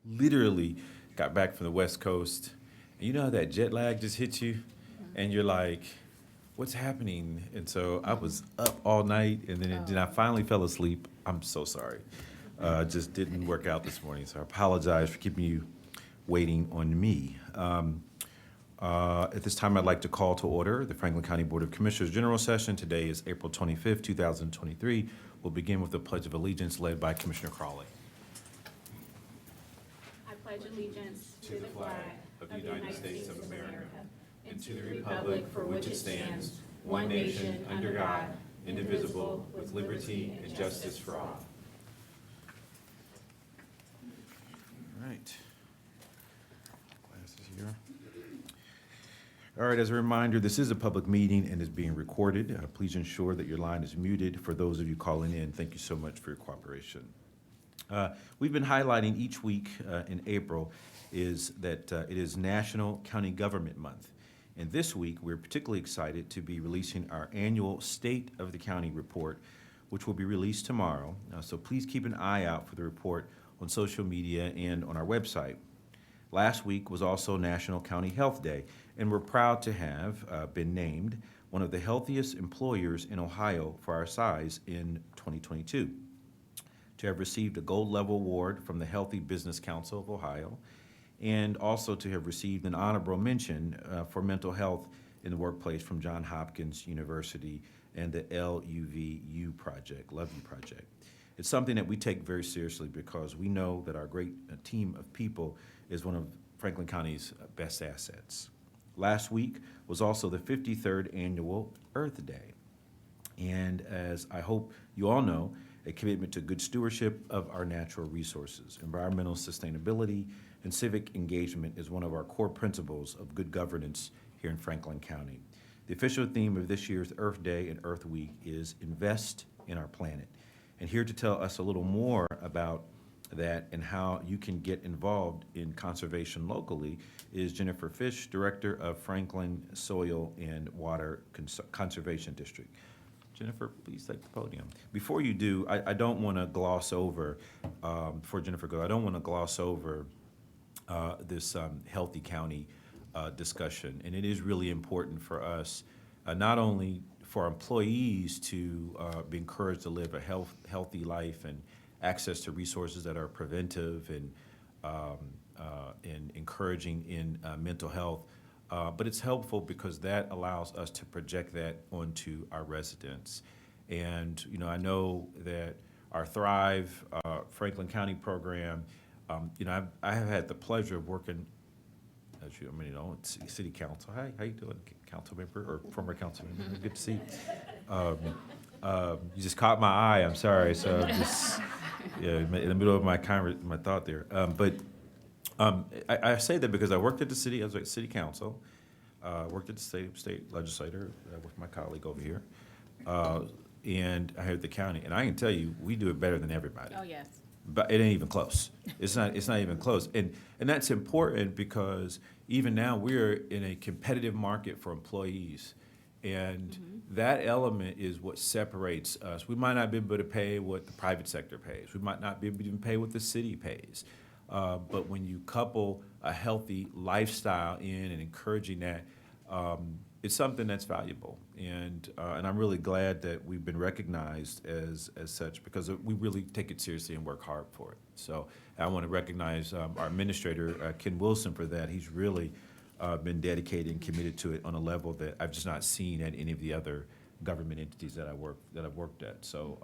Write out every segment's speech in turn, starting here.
literally got back from the West Coast. And you know how that jet lag just hits you? And you're like, what's happening? And so I was up all night, and then I finally fell asleep. I'm so sorry. Just didn't work out this morning, so I apologize for keeping you waiting on me. At this time, I'd like to call to order the Franklin County Board of Commissioners General Session. Today is April 25th, 2023. We'll begin with the Pledge of Allegiance led by Commissioner Crawley. I pledge allegiance to the flag Of the United States of America and to the republic for which it stands, one nation, under God, indivisible, with liberty and justice for all. All right. Glasses here. All right, as a reminder, this is a public meeting and is being recorded. Please ensure that your line is muted. For those of you calling in, thank you so much for your cooperation. We've been highlighting each week in April is that it is National County Government Month. And this week, we're particularly excited to be releasing our annual State of the County report, which will be released tomorrow. So please keep an eye out for the report on social media and on our website. Last week was also National County Health Day, and we're proud to have been named one of the healthiest employers in Ohio for our size in 2022. To have received a gold level award from the Healthy Business Council of Ohio, and also to have received an honorable mention for mental health in the workplace from Johns Hopkins University and the LUVU project, Love You Project. It's something that we take very seriously because we know that our great team of people is one of Franklin County's best assets. Last week was also the 53rd annual Earth Day. And as I hope you all know, a commitment to good stewardship of our natural resources. Environmental sustainability and civic engagement is one of our core principles of good governance here in Franklin County. The official theme of this year's Earth Day and Earth Week is Invest in Our Planet. And here to tell us a little more about that and how you can get involved in conservation locally is Jennifer Fish, Director of Franklin Soil and Water Conservation District. Jennifer, please take the podium. Before you do, I don't want to gloss over, before Jennifer goes, I don't want to gloss over this Healthy County discussion. And it is really important for us, not only for employees to be encouraged to live a healthy life and access to resources that are preventive and encouraging in mental health, but it's helpful because that allows us to project that onto our residents. And, you know, I know that our Thrive Franklin County program, I have had the pleasure of working, as you, at City Council. Hi, how you doing, council member or former council member? Good to see you. You just caught my eye, I'm sorry. So just, in the middle of my thought there. I say that because I worked at the city, I was at city council, worked at the state legislature with my colleague over here, and I had the county. And I can tell you, we do it better than everybody. Oh, yes. But it ain't even close. It's not even close. And that's important because even now we're in a competitive market for employees. And that element is what separates us. We might not be able to pay what the private sector pays. We might not be able to even pay what the city pays. But when you couple a healthy lifestyle in and encouraging that, it's something that's valuable. And I'm really glad that we've been recognized as such because we really take it seriously and work hard for it. So I want to recognize our administrator, Ken Wilson, for that. He's really been dedicated and committed to it on a level that I've just not seen at any of the other government entities that I've worked at. So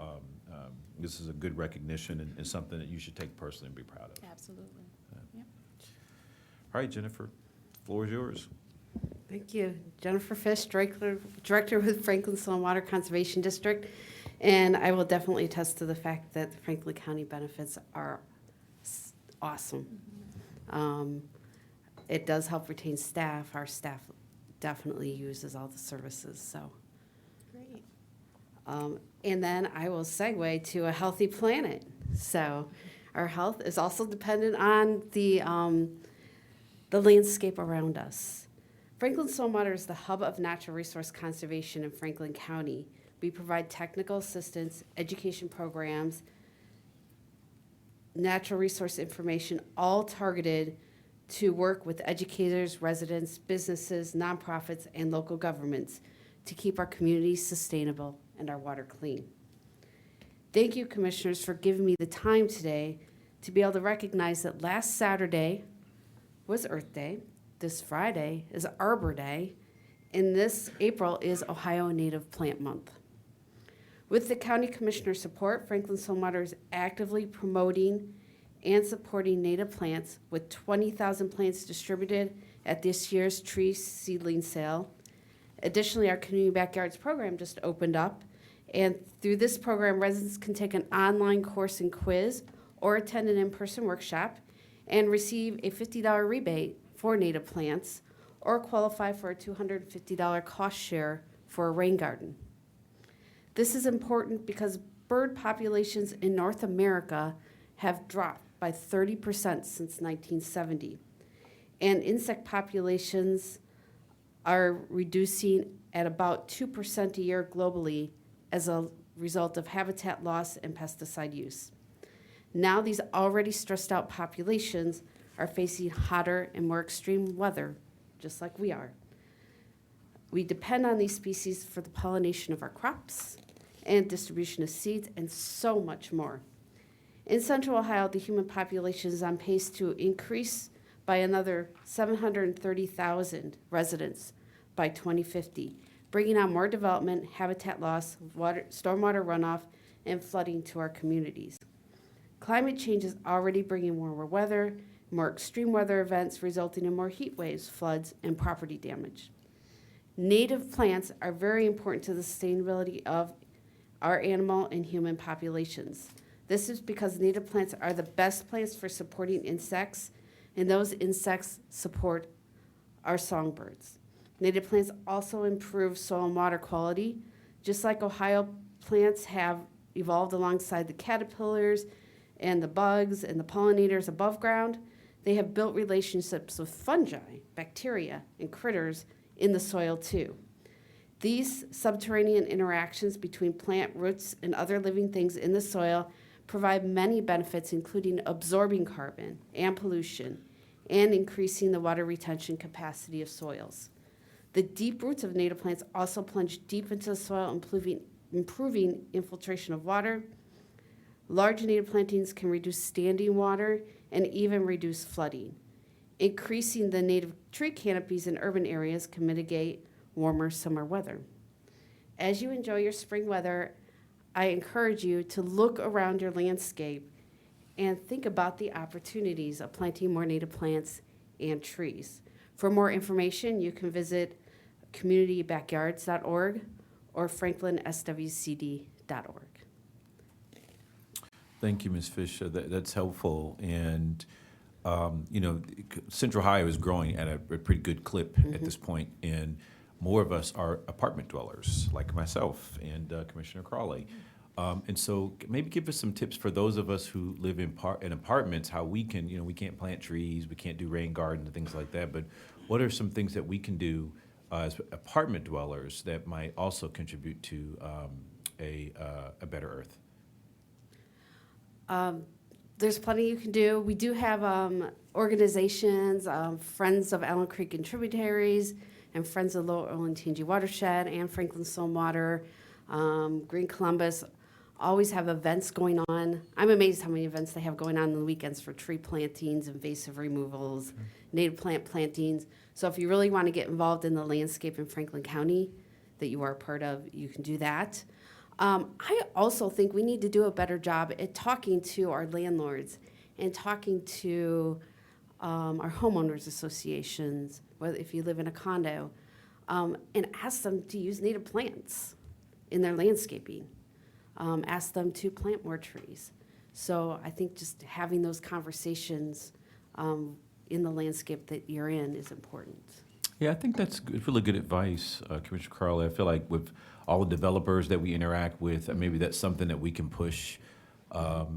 this is a good recognition and something that you should take personally and be proud of. Absolutely. Yep. All right, Jennifer, the floor is yours. Thank you. Jennifer Fish, Director with Franklin Soil and Water Conservation District. And I will definitely attest to the fact that the Franklin County benefits are awesome. It does help retain staff. Our staff definitely uses all the services, so. Great. And then I will segue to a healthy planet. So our health is also dependent on the landscape around us. Franklin Soil and Water is the hub of natural resource conservation in Franklin County. We provide technical assistance, education programs, natural resource information, all targeted to work with educators, residents, businesses, nonprofits, and local governments to keep our communities sustainable and our water clean. Thank you, Commissioners, for giving me the time today to be able to recognize that last Saturday was Earth Day, this Friday is Arbor Day, and this April is Ohio Native Plant Month. With the County Commissioner support, Franklin Stormwater is actively promoting and supporting native plants with 20,000 plants distributed at this year's tree seedling sale. Additionally, our Community Backyards program just opened up, and through this program, residents can take an online course and quiz or attend an in-person workshop and receive a $50 rebate for native plants or qualify for a $250 cost share for a rain garden. This is important because bird populations in North America have dropped by 30% since 1970, and insect populations are reducing at about 2% a year globally as a result of habitat loss and pesticide use. Now these already stressed out populations are facing hotter and more extreme weather, just like we are. We depend on these species for the pollination of our crops and distribution of seeds and so much more. In Central Ohio, the human population is on pace to increase by another 730,000 residents by 2050, bringing on more development, habitat loss, stormwater runoff, and flooding to our communities. Climate change is already bringing warmer weather, more extreme weather events resulting in more heat waves, floods, and property damage. Native plants are very important to the sustainability of our animal and human populations. This is because native plants are the best plants for supporting insects, and those insects support our songbirds. Native plants also improve soil and water quality. Just like Ohio plants have evolved alongside the caterpillars and the bugs and the pollinators above ground, they have built relationships with fungi, bacteria, and critters in the soil too. These subterranean interactions between plant roots and other living things in the soil provide many benefits, including absorbing carbon and pollution and increasing the water retention capacity of soils. The deep roots of native plants also plunge deep into the soil, improving infiltration of water. Large native plantings can reduce standing water and even reduce flooding. Increasing the native tree canopies in urban areas can mitigate warmer summer weather. As you enjoy your spring weather, I encourage you to look around your landscape and think about the opportunities of planting more native plants and trees. For more information, you can visit communitybackyards.org or franklin.swcd.org. Thank you, Ms. Fisher. That's helpful. And, Central Ohio is growing at a pretty good clip at this point, and more of us are apartment dwellers, like myself and Commissioner Crawley. And so maybe give us some tips for those of us who live in apartments, how we can, we can't plant trees, we can't do rain gardens and things like that, but what are some things that we can do as apartment dwellers that might also contribute to a better earth? There's plenty you can do. We do have organizations, Friends of Allen Creek and Tributaries, and Friends of Lower Olentangy Watershed, and Franklin Stormwater, Green Columbus, always have events going on. I'm amazed how many events they have going on the weekends for tree plantings, invasive removals, native plant plantings. So if you really want to get involved in the landscape in Franklin County that you are a part of, you can do that. I also think we need to do a better job at talking to our landlords and talking to our homeowners associations, whether if you live in a condo, and ask them to use native plants in their landscaping. Ask them to plant more trees. So I think just having those conversations in the landscape that you're in is important. Yeah, I think that's really good advice, Commissioner Carley. I feel like with all the developers that we interact with, maybe that's something that we can push, out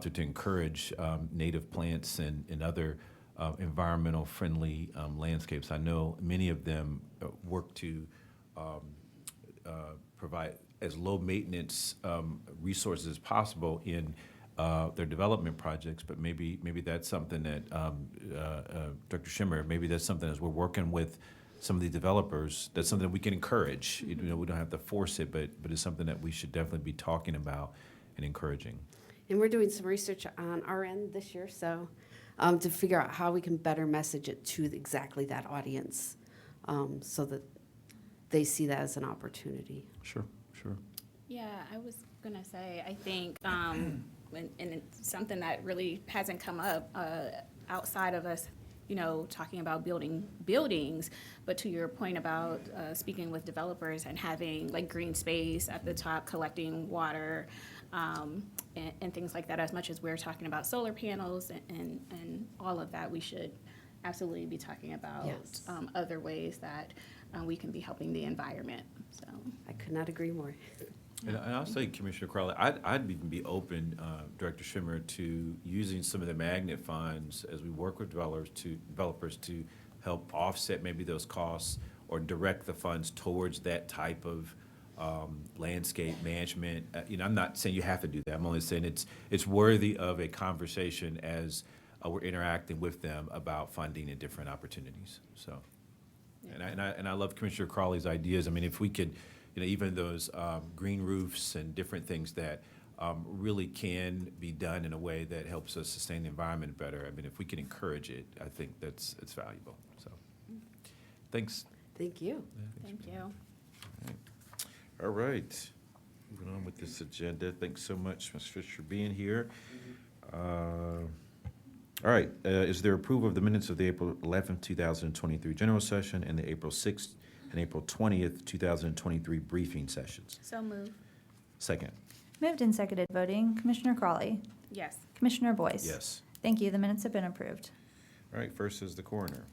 there to encourage native plants and other environmental friendly landscapes. I know many of them work to provide as low maintenance resources as possible in their development projects, but maybe that's something that, Dr. Schimmer, maybe that's something as we're working with some of the developers, that's something that we can encourage. You know, we don't have to force it, but it's something that we should definitely be talking about and encouraging. And we're doing some research on our end this year, so to figure out how we can better message it to exactly that audience, so that they see that as an opportunity. Sure. Yeah, I was gonna say, I think, and it's something that really hasn't come up outside of us, you know, talking about building buildings, but to your point about speaking with developers and having like green space at the top, collecting water, and things like that, as much as we're talking about solar panels and all of that, we should absolutely be talking about Yes. other ways that we can be helping the environment, so. I could not agree more. And I'll say, Commissioner Crowley, I'd even be open, Director Schimmer, to using some of the magnet funds as we work with developers to help offset maybe those costs or direct the funds towards that type of landscape management. You know, I'm not saying you have to do that. I'm only saying it's worthy of a conversation as we're interacting with them about funding and different opportunities. So, and I love Commissioner Crowley's ideas. I mean, if we could, you know, even those green roofs and different things that really can be done in a way that helps us sustain the environment better. I mean, if we can encourage it, I think it's valuable. So, thanks. Thank you. Thank you. All right, moving on with this agenda. Thanks so much, Ms. Fish, for being here. All right, is there approval of the minutes of the April 11th, 2023 general session and the April 6th and April 20th, 2023 briefing sessions? So move. Second. Moved and seconded voting, Commissioner Crawley, Yes. Commissioner Boyce. Yes. Thank you. The minutes have been approved. All right, first is the coroner.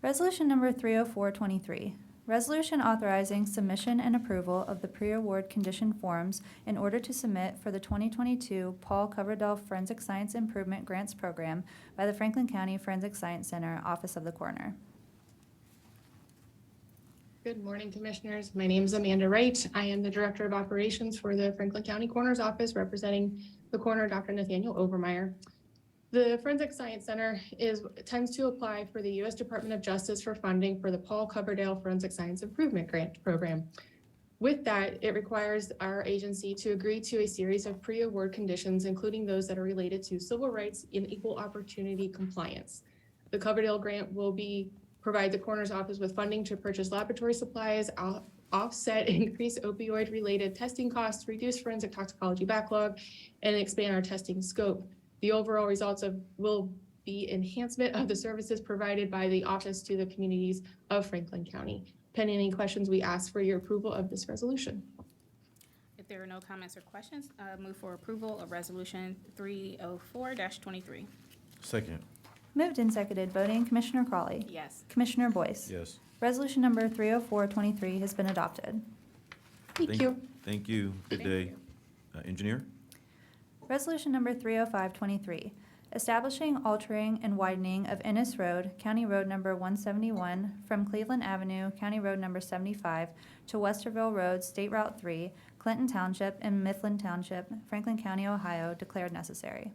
Resolution number 30423. Resolution authorizing submission and approval of the pre-award condition forms in order to submit for the 2022 Paul Coverdell Forensic Science Improvement Grants Program by the Franklin County Forensic Science Center, Office of the Coroner. Good morning, Commissioners. My name is Amanda Wright. I am the Director of Operations for the Franklin County Coroner's Office, representing the coroner, Dr. Nathaniel Overmeyer. The Forensic Science Center tends to apply for the U.S. Department of Justice for funding for the Paul Coverdell Forensic Science Improvement Grant Program. With that, it requires our agency to agree to a series of pre-award conditions, including those that are related to civil rights and equal opportunity compliance. The Coverdell grant will provide the coroner's office with funding to purchase laboratory supplies, offset increased opioid-related testing costs, reduce forensic toxicology backlog, and expand our testing scope. The overall results will be enhancement of the services provided by the office to the communities of Franklin County. Pending any questions, we ask for your approval of this resolution. If there are no comments or questions, move for approval of Resolution 304-23. Second. Moved and seconded voting, Commissioner Crawley, Yes. Commissioner Boyce. Yes. Resolution number 30423 has been adopted. Thank you. Thank you. Good Thank day. you. Engineer? Resolution number 30523, establishing, altering, and widening of Ennis Road, County Road number 171, from Cleveland Avenue, County Road number 75, to Westerville Road, State Route 3, Clinton Township, and Mifflin Township, Franklin County, Ohio, declared necessary.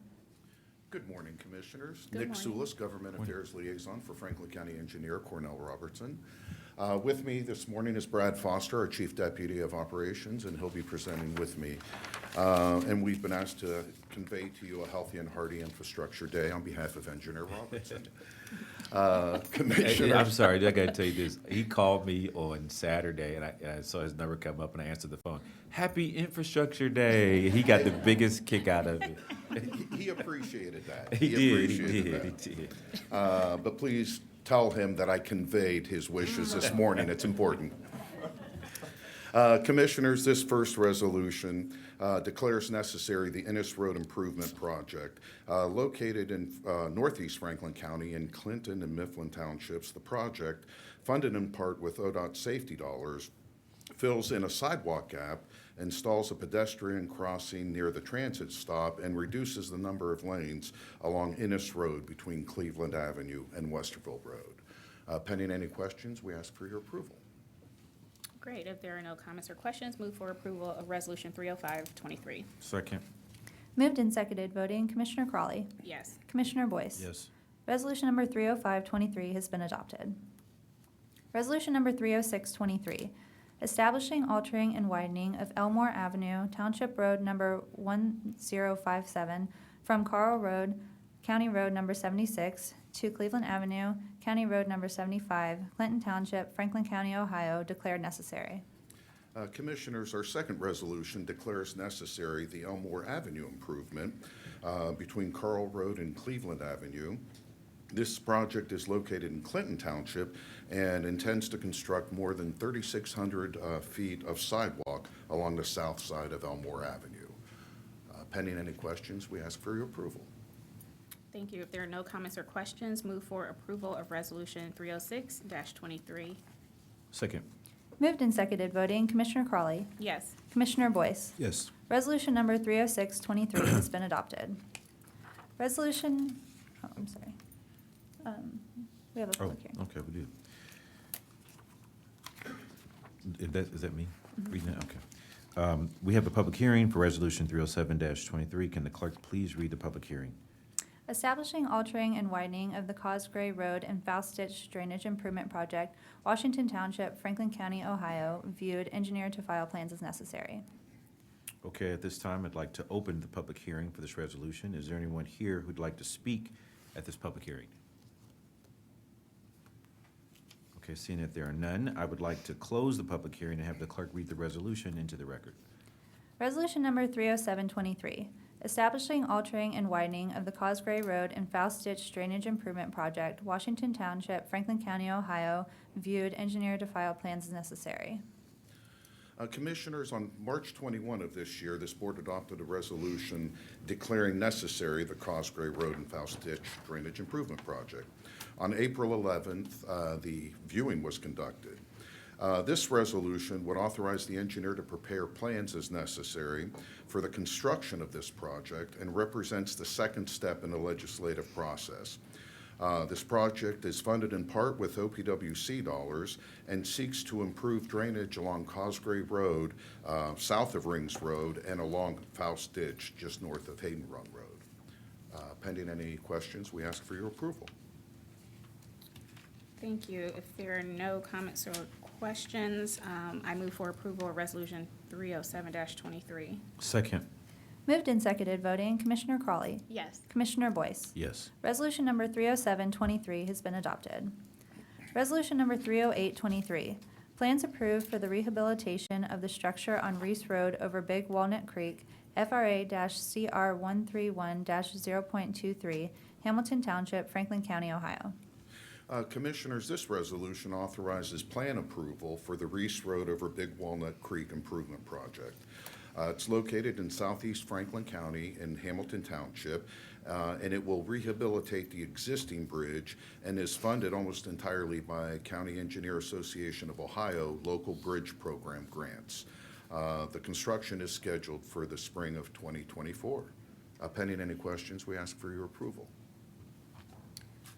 Good morning, Commissioners. Good Nick morning. Soulis, Government Affairs Liaison for Franklin County Engineer Cornell Robertson. With me this morning is Brad Foster, our Chief Deputy of Operations, and he'll be presenting with me. And we've been asked to convey to you a healthy and hearty infrastructure day on behalf of Engineer Robertson. Hey, Commissioners. I'm sorry, I gotta tell you this. He called me on Saturday, and I saw his number come up, and I answered the phone. Happy Infrastructure Day. He got the biggest kick out of it. He appreciated that. He did, he appreciated did, that. he did. But please tell him that I conveyed his wishes this morning. It's important. Commissioners, this first resolution declares necessary the Ennis Road Improvement Project. Located in northeast Franklin County in Clinton and Mifflin Townships, the project, funded in part with ODOT safety dollars, fills in a sidewalk gap, installs a pedestrian crossing near the transit stop, and reduces the number of lanes along Ennis Road between Cleveland Avenue and Westerville Road. Pending any questions, we ask for your approval. Great. If there are no comments or questions, move for approval of Resolution 30523. Second. Moved and seconded, voting Commissioner Crawley, Yes. Commissioner Boyce. Yes. Resolution number 30523 has been adopted. Resolution number 30623, establishing, altering, and widening of Elmore Avenue, Township Road number 1057 from Carl Road, County Road number 76 to Cleveland Avenue, County Road number 75, Clinton Township, Franklin County, Ohio, declared necessary. Commissioners, our second resolution declares necessary the Elmore Avenue improvement between Carl Road and Cleveland Avenue. This project is located in Clinton Township and intends to construct more than 3,600 feet of sidewalk along the south side of Elmore Avenue. Pending any questions, we ask for your approval. Thank you. If there are no comments or questions, move for approval of Resolution 306-23. Second. Moved and seconded, voting Commissioner Crawley, Yes. Commissioner Boyce. Yes. Resolution number 30623 has been adopted. Resolution, I'm sorry. We have a Oh, public hearing. okay, we do. Is that me reading that? Okay. We have a public hearing for Resolution 307-23. Can the clerk please read the public hearing? Establishing, altering, and widening of the Causegray Road and Foust Ditch Drainage Improvement Project, Washington Township, Franklin County, Ohio, viewed, engineered to file plans as necessary. Okay, at this time, I'd like to open the public hearing for this resolution. Is there anyone here who'd like to speak at this public hearing? Okay, seeing that there are none, I would like to close the public hearing and have the clerk read the resolution into the record. Resolution number 30723, establishing, altering, and widening of the Causegray Road and Foust Ditch Drainage Improvement Project, Washington Township, Franklin County, Ohio, viewed, engineered to file plans as necessary. Commissioners, on March 21 of this year, this board adopted a resolution declaring necessary the Causegray Road and Foust Ditch Drainage Improvement Project. On April 11th, the viewing was conducted. This resolution would authorize the engineer to prepare plans as necessary for the construction of this project and represents the second step in the legislative process. This project is funded in part with OPWC dollars and seeks to improve drainage along Causegray Road, south of Rings Road, and along Foust Ditch, just north of Hayden Run Road. Pending any questions, we ask for your approval. Thank you. If there are no comments or questions, I move for approval of Resolution 307-23. Second. Moved and seconded, voting Commissioner Crawley, Yes. Commissioner Boyce. Yes. Resolution number 30723 has been adopted. Resolution number 30823, plans approved for the rehabilitation of the structure on Reese Road over Big Walnut Creek, FRA-CR 131-0.23, Hamilton Township, Franklin County, Ohio. Commissioners, this resolution authorizes plan approval for the Reese Road over Big Walnut Creek Improvement Project. It's located in southeast Franklin County in Hamilton Township, and it will rehabilitate the existing bridge and is funded almost entirely by County Engineer Association of Ohio local bridge program grants. The construction is scheduled for the spring of 2024. Pending any questions, we ask for your approval.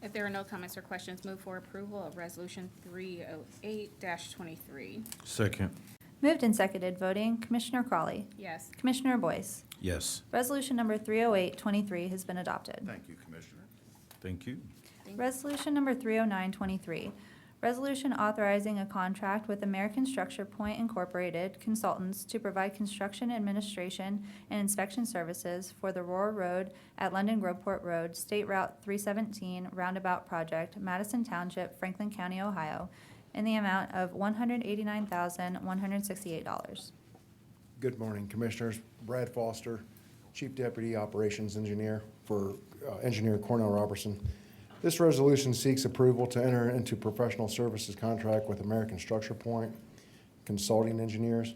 If there are no comments or questions, move for approval of Resolution 308-23. Second. Moved and seconded, voting Commissioner Crawley, Yes. Commissioner Boyce. Yes. Resolution number 30823 has been adopted. Thank you, Commissioner. Thank you. Resolution number 30923, resolution authorizing a contract with American Structure Point Incorporated Consultants to provide construction administration and inspection services for the Roar Road at London Groveport Road, State Route 317 Roundabout Project, Madison Township, Franklin County, Ohio, in the amount of $189,168. Good morning, Commissioners. Brad Foster, Chief Deputy Operations Engineer for Engineer Cornell Robertson. This resolution seeks approval to enter into professional services contract with American Structure Point Consulting Engineers,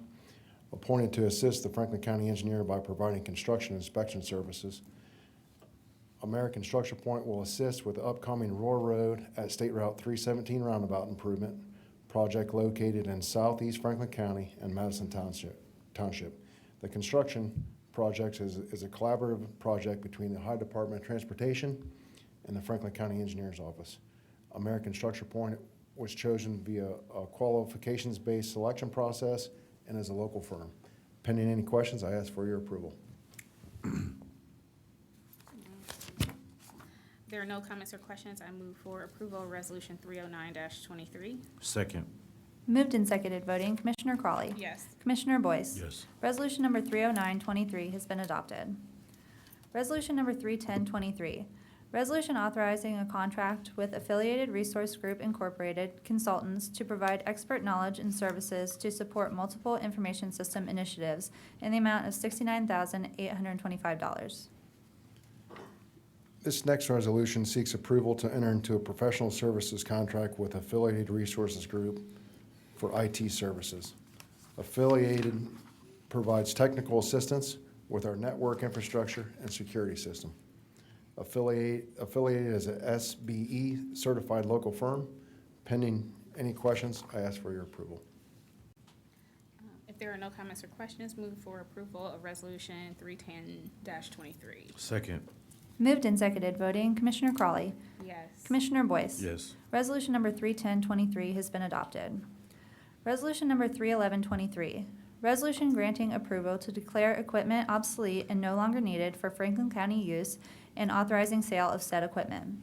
appointed to assist the Franklin County Engineer by providing construction inspection services. American Structure Point will assist with the upcoming Roar Road at State Route 317 Roundabout Improvement project located in southeast Franklin County and Madison Township. The construction project is a collaborative project between the Ohio Department of Transportation and the Franklin County Engineers Office. American Structure Point was chosen via a qualifications-based selection process and is a local firm. Pending any questions, I ask for your approval. There are no comments or questions. I move for approval of Resolution 309-23. Second. Moved and seconded voting, Commissioner Crawley. Yes. Commissioner Boyce. Yes. Resolution number 30923 has been adopted. Resolution number 31023, resolution authorizing a contract with Affiliated Resource Group Incorporated Consultants to provide expert knowledge and services to support multiple information system initiatives in the amount of $69,825. This next resolution seeks approval to enter into a professional services contract with Affiliated Resources Group for IT services. Affiliated provides technical assistance with our network infrastructure and security system. Affiliated is a SBE certified local firm. Pending any questions, I ask for your approval. If there are no comments or questions, move for approval of Resolution 310-23. Second. Moved and seconded voting, Commissioner Crawley. Yes. Commissioner Boyce. Yes. Resolution number 31023 has been adopted. Resolution number 31123, resolution granting approval to declare equipment obsolete and no longer needed for Franklin County use and authorizing sale of said equipment.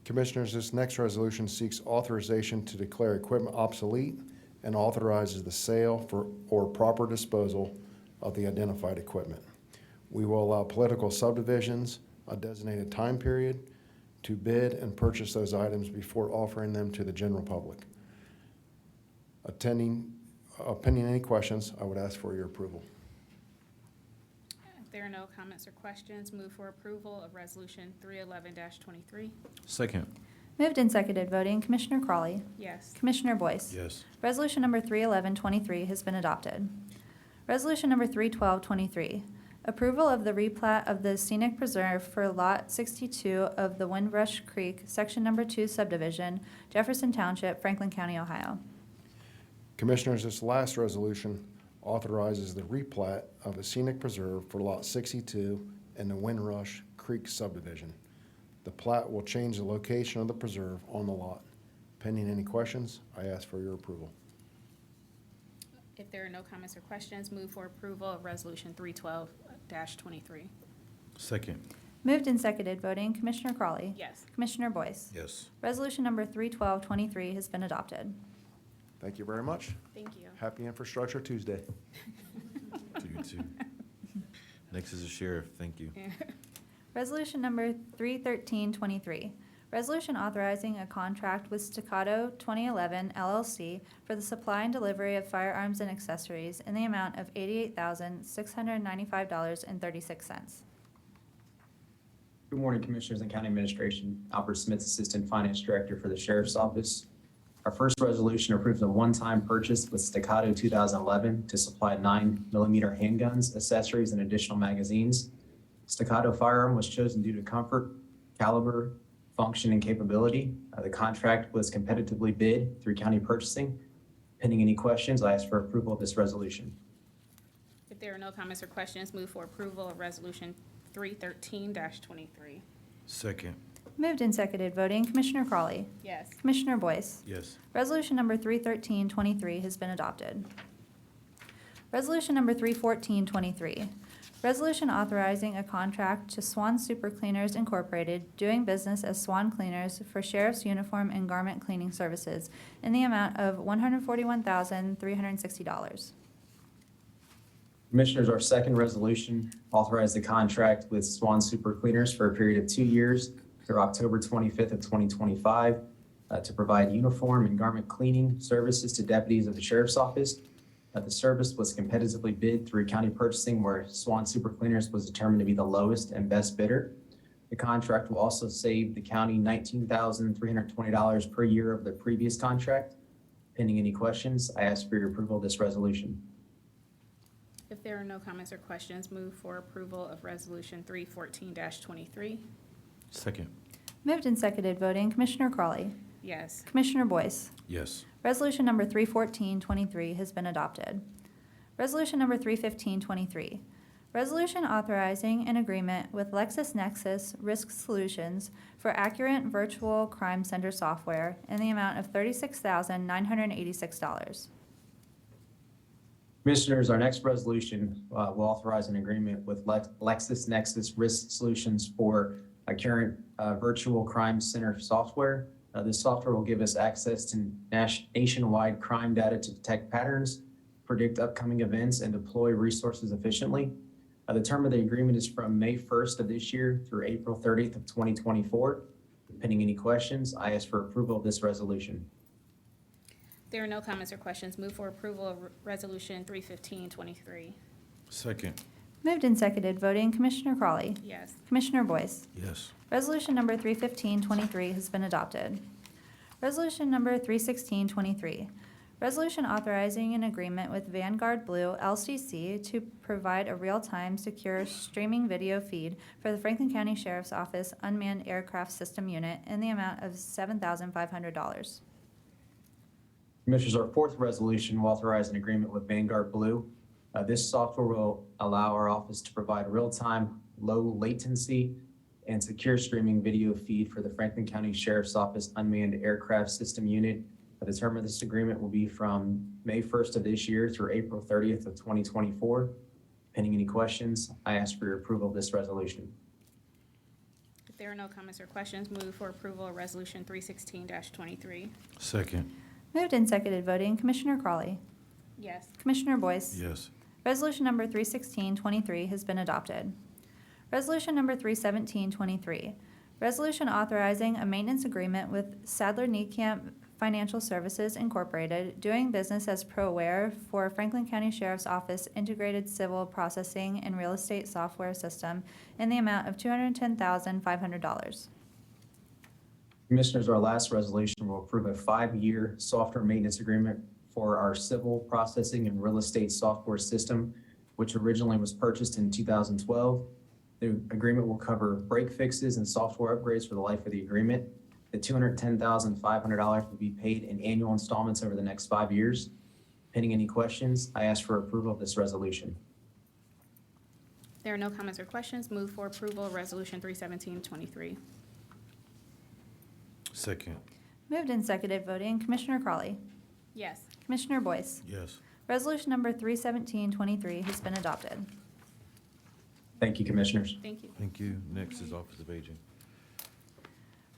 Commissioners, this next resolution seeks authorization to declare equipment obsolete and authorizes the sale for or proper disposal of the identified equipment. We will allow political subdivisions a designated time period to bid and purchase those items before offering them to the general public. Pending any questions, I would ask for your approval. If there are no comments or questions, move for approval of Resolution 311-23. Second. Moved and seconded voting, Commissioner Crawley. Yes. Commissioner Boyce. Yes. Resolution number 31123 has been adopted. Resolution number 31223, approval of the replat of the scenic preserve for Lot 62 of the Windrush Creek, Section Number 2 subdivision, Jefferson Township, Franklin County, Ohio. Commissioners, this last resolution authorizes the replat of a scenic preserve for Lot 62 in the Windrush Creek subdivision. The plat will change the location of the preserve on the lot. Pending any questions, I ask for your approval. If there are no comments or questions, move for approval of Resolution 312-23. Second. Moved and seconded voting, Commissioner Crawley. Yes. Commissioner Boyce. Yes. Resolution number 31223 has been adopted. Thank you very much. Thank you. Happy Infrastructure Tuesday. To you too. Next is the sheriff. Thank you. Resolution number 31323, resolution authorizing a contract with Staccato 2011 LLC for the supply and delivery of firearms and accessories in the amount of $88,695.36. Good morning, Commissioners and County Administration. Albert Smith, Assistant Finance Director for the Sheriff's Office. Our first resolution approves a one-time purchase with Staccato 2011 to supply 9mm handguns, accessories, and additional magazines. Staccato firearm was chosen due to comfort, caliber, function, and capability. The contract was competitively bid through county purchasing. Pending any questions, I ask for approval of this resolution. If there are no comments or questions, move for approval of Resolution 313-23. Second. Moved and seconded voting, Commissioner Crawley. Yes. Commissioner Boyce. Yes. Resolution number 31323 has been adopted. Resolution number 31423, resolution authorizing a contract to Swan Super Cleaners Incorporated, doing business as Swan Cleaners for sheriff's uniform and garment cleaning services in the amount of $141,360. Commissioners, our second resolution authorized the contract with Swan Super Cleaners for a period of 2 years through October 25th of 2025 to provide uniform and garment cleaning services to deputies of the Sheriff's Office. The service was competitively bid through county purchasing, where Swan Super Cleaners was determined to be the lowest and best bidder. The contract will also save the county $19,320 per year of the previous contract. Pending any questions, I ask for your approval of this resolution. If there are no comments or questions, move for approval of Resolution 314-23. Second. Moved and seconded voting, Commissioner Crawley. Yes. Commissioner Boyce. Yes. Resolution number 31423 has been adopted. Resolution number 31523, Resolution authorizing an agreement with LexisNexis Risk Solutions for Accurate Virtual Crime Center software in the amount of $36,986. Commissioners, our next resolution will authorize an agreement with LexisNexis Risk Solutions for Accurate Virtual Crime Center software. This software will give us access to nationwide crime data to detect patterns, predict upcoming events, and deploy resources efficiently. The term of the agreement is from May 1st of this year through April 30th of 2024. Pending any questions, I ask for approval of this resolution. There are no comments or questions. Move for approval of Resolution 315-23. Second. Moved and seconded, voting Commissioner Crawley. Yes. Commissioner Boyce. Yes. Resolution number 315-23 has been adopted. Resolution number 316-23. Resolution authorizing an agreement with Vanguard Blue LCC to provide a real-time, secure streaming video feed for the Franklin County Sheriff's Office Unmanned Aircraft System Unit in the amount of $7,500. Commissioners, our fourth resolution will authorize an agreement with Vanguard Blue. This software will allow our office to provide real-time, low latency, and secure streaming video feed for the Franklin County Sheriff's Office Unmanned Aircraft System Unit. The term of this agreement will be from May 1st of this year through April 30th of 2024. Pending any questions, I ask for your approval of this resolution. If there are no comments or questions, move for approval of Resolution 316-23. Second. Moved and seconded, voting Commissioner Crawley. Yes. Commissioner Boyce. Yes. Resolution number 316-23 has been adopted. Resolution number 317-23. Resolution authorizing a maintenance agreement with Sadler Niekamp Financial Services Incorporated, doing business as ProAware for Franklin County Sheriff's Office Integrated Civil Processing and Real Estate Software System in the amount of $210,500. Commissioners, our last resolution will approve a 5-year software maintenance agreement for our civil processing and real estate software system, which originally was purchased in 2012. The agreement will cover break fixes and software upgrades for the life of the agreement. The $210,500 will be paid in annual installments over the next 5 years. Pending any questions, I ask for approval of this resolution. There are no comments or questions. Move for approval of Resolution 317-23. Second. Moved and seconded, voting Commissioner Crawley. Yes. Commissioner Boyce. Yes. Resolution number 317-23 has been adopted. Thank you, Commissioners. Thank you. Thank you. Next is Office of Aging.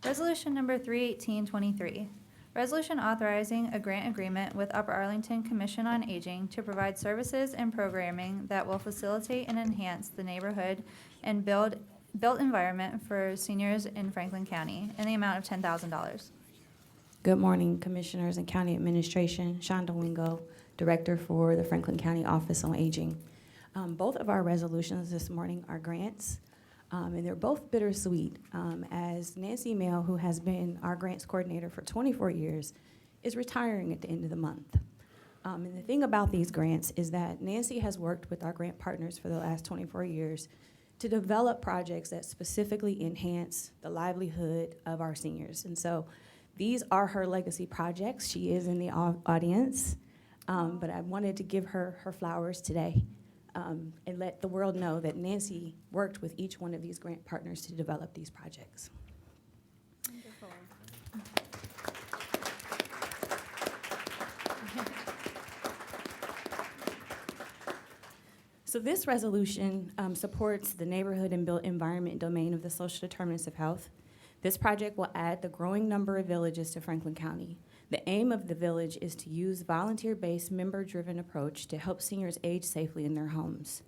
Resolution number 318-23. Resolution authorizing a grant agreement with Upper Arlington Commission on Aging to provide services and programming that will facilitate and enhance the neighborhood and built environment for seniors in Franklin County in the amount of $10,000. Good morning, Commissioners and County Administration. Shonda Wingo, Director for the Franklin County Office on Aging. Both of our resolutions this morning are grants, and they're both bittersweet. As Nancy Mail, who has been our grants coordinator for 24 years, is retiring at the end of the month. And the thing about these grants is that Nancy has worked with our grant partners for the last 24 years to develop projects that specifically enhance the livelihood of our seniors. And so these are her legacy projects. She is in the audience, but I wanted to give her her flowers today and let the world know that Nancy worked with each one of these grant partners to develop these projects. Wonderful. So this resolution supports the neighborhood and built environment domain of the social determinants of health. This project will add the growing number of villages to Franklin County. The aim of the village is to use volunteer-based, member-driven approach to help seniors age safely in their homes.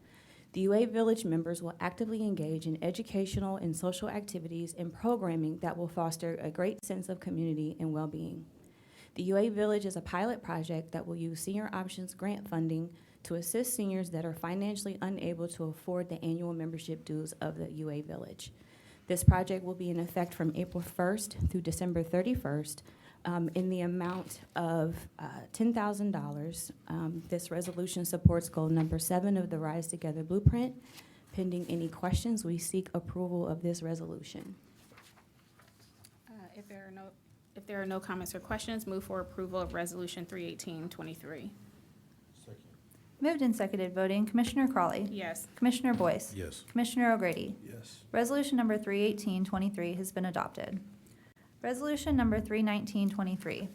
The UA Village members will actively engage in educational and social activities and programming that will foster a great sense of community and well-being. The UA Village is a pilot project that will use Senior Options grant funding to assist seniors that are financially unable to afford the annual membership dues of the UA Village. This project will be in effect from April 1st through December 31st in the amount of $10,000. This resolution supports goal number 7 of the Rise Together Blueprint. Pending any questions, we seek approval of this resolution. If there are no comments or questions, move for approval of Resolution 318-23. Moved and seconded voting, Commissioner Crawley. Yes. Commissioner Boyce. Yes. Commissioner O'Grady. Yes. Resolution number 31823 has been adopted. Resolution number 31923.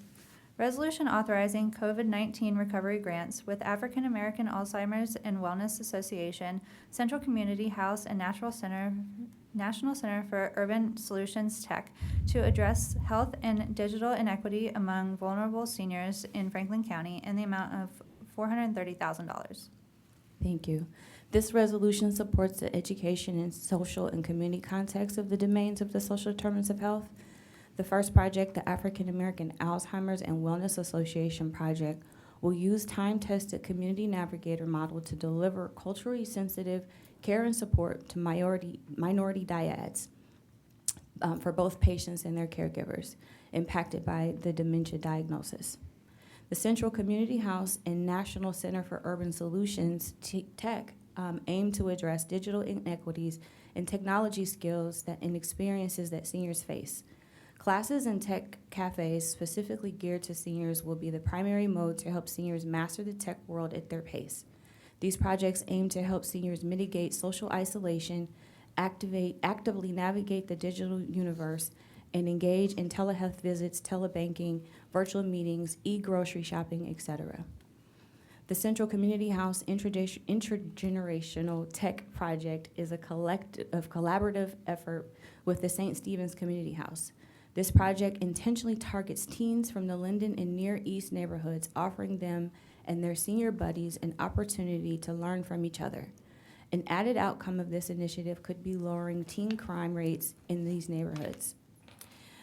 Resolution authorizing COVID-19 recovery grants with African American Alzheimer's and Wellness Association, Central Community House, and National Center for Urban Solutions Tech to address health and digital inequity among vulnerable seniors in Franklin County in the amount of $430,000. Thank you. This resolution supports the education and social and community context of the domains of the social determinants of health. The first project, the African American Alzheimer's and Wellness Association project, will use time-tested community navigator model to deliver culturally sensitive care and support to minority dyads for both patients and their caregivers impacted by the dementia diagnosis. The Central Community House and National Center for Urban Solutions Tech aim to address digital inequities and technology skills and experiences that seniors face. Classes and tech cafes specifically geared to seniors will be the primary mode to help seniors master the tech world at their pace. These projects aim to help seniors mitigate social isolation, actively navigate the digital universe, and engage in telehealth visits, telebanking, virtual meetings, e-grocery shopping, etc. The Central Community House Intergenerational Tech Project is a collaborative effort with the St. Stephen's Community House. This project intentionally targets teens from the Linden and Near East neighborhoods, offering them and their senior buddies an opportunity to learn from each other. An added outcome of this initiative could be lowering teen crime rates in these neighborhoods.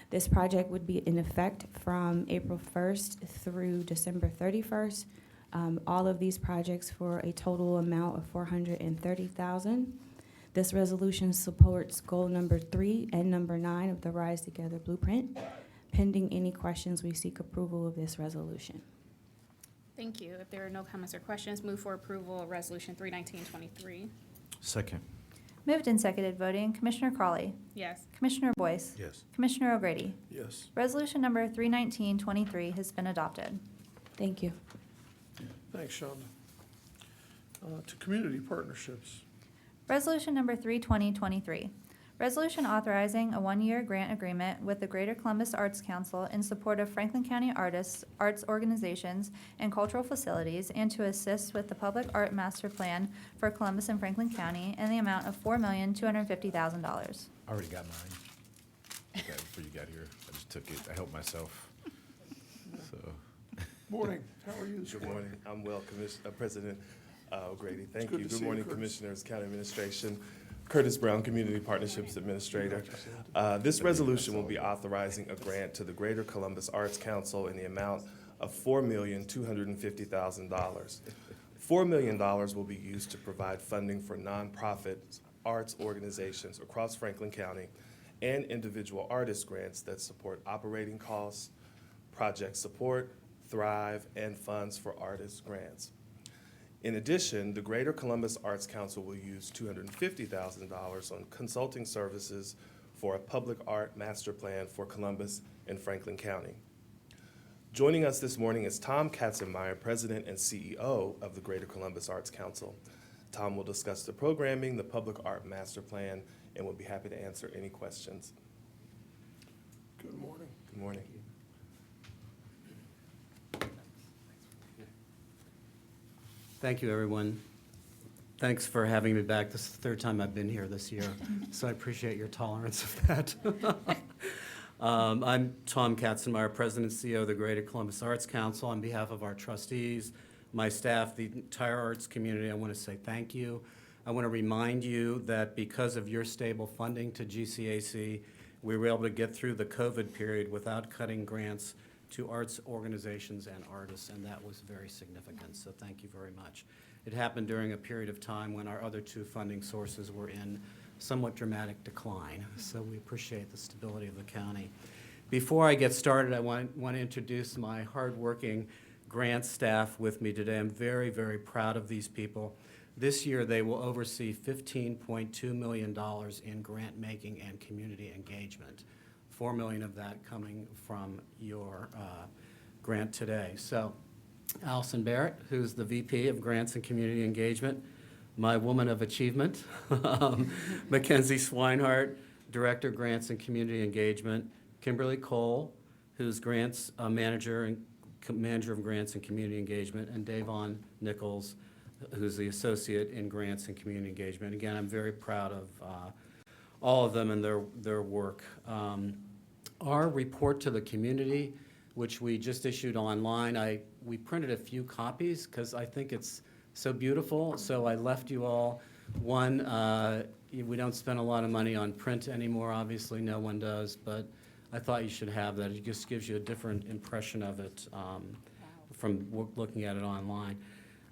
This project would be in effect from April 1st through December 31st. All of these projects for a total amount of $430,000. This resolution supports goal number 3 and number 9 of the Rise Together Blueprint. Pending any questions, we seek approval of this resolution. Thank you. If there are no comments or questions, move for approval of Resolution 31923. Second. Moved and seconded voting, Commissioner Crawley. Yes. Commissioner Boyce. Yes. Commissioner O'Grady. Yes. Resolution number 31923 has been adopted. Thank you. Thanks, Shonda. To community partnerships. Resolution number 32023. Resolution authorizing a one-year grant agreement with the Greater Columbus Arts Council in support of Franklin County artists, arts organizations, and cultural facilities, and to assist with the Public Art Master Plan for Columbus and Franklin County in the amount of $4,250,000. I already got mine. Okay, before you got here, I just took it. I helped myself. So, Morning, how are you this Good morning? morning. I'm well, President O'Grady. Thank good you. to Good see you, morning, Curtis. Commissioners, County Administration. Curtis Brown, Community Partnerships Administrator. This resolution will be authorizing a grant to the Greater Columbus Arts Council in the amount of $4,250,000. $4 million will be used to provide funding for nonprofit arts organizations across Franklin County and individual artist grants that support operating costs, project support, Thrive, and funds for artist grants. In addition, the Greater Columbus Arts Council will use $250,000 on consulting services for a public art master plan for Columbus and Franklin County. Joining us this morning is Tom Katzenmeyer, President and CEO of the Greater Columbus Arts Council. Tom will discuss the programming, the public art master plan, and will be happy to answer any questions. Good morning. Good morning. Thank you, everyone. Thanks for having me back. This is the third time I've been here this year, so I appreciate your tolerance of that. I'm Tom Katzenmeyer, President and CEO of the Greater Columbus Arts Council. On behalf of our trustees, my staff, the entire arts community, I want to say thank you. I want to remind you that because of your stable funding to GCAC, we were able to get through the COVID period without cutting grants to arts organizations and artists, and that was very significant, so thank you very much. It happened during a period of time when our other two funding sources were in somewhat dramatic decline, so we appreciate the stability of the county. Before I get started, I want to introduce my hardworking grant staff with me today. I'm very, very proud of these people. This year, they will oversee $15.2 million in grant making and community engagement. $4 million of that coming from your grant today. So Allison Barrett, who's the VP of Grants and Community Engagement, my woman of achievement, Mackenzie Swinehart, Director, Grants and Community Engagement, Kimberly Cole, who's Grants Manager and Manager of Grants and Community Engagement, and Davon Nichols, who's the Associate in Grants and Community Engagement. Again, I'm very proud of all of them and their work. Our report to the community, which we just issued online, we printed a few copies because I think it's so beautiful. So I left you all one. We don't spend a lot of money on print anymore. Obviously, no one does, but I thought you should have that. It just gives you a different impression of it from looking at it online.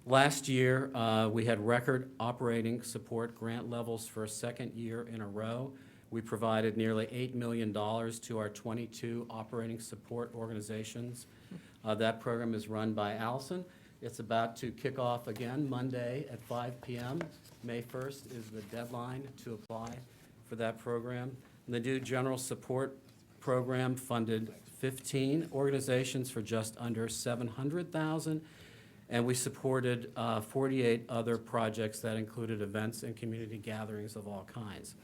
Last year, we had record operating support grant levels for a second year in a row. We provided nearly $8 million to our 22 operating support organizations. That program is run by Allison. It's about to kick off again Monday at 5 p.m. May 1st is the deadline to apply for that program. And the new general support program funded 15 organizations for just under $700,000, and we supported 48 other projects that included events and community gatherings of all kinds.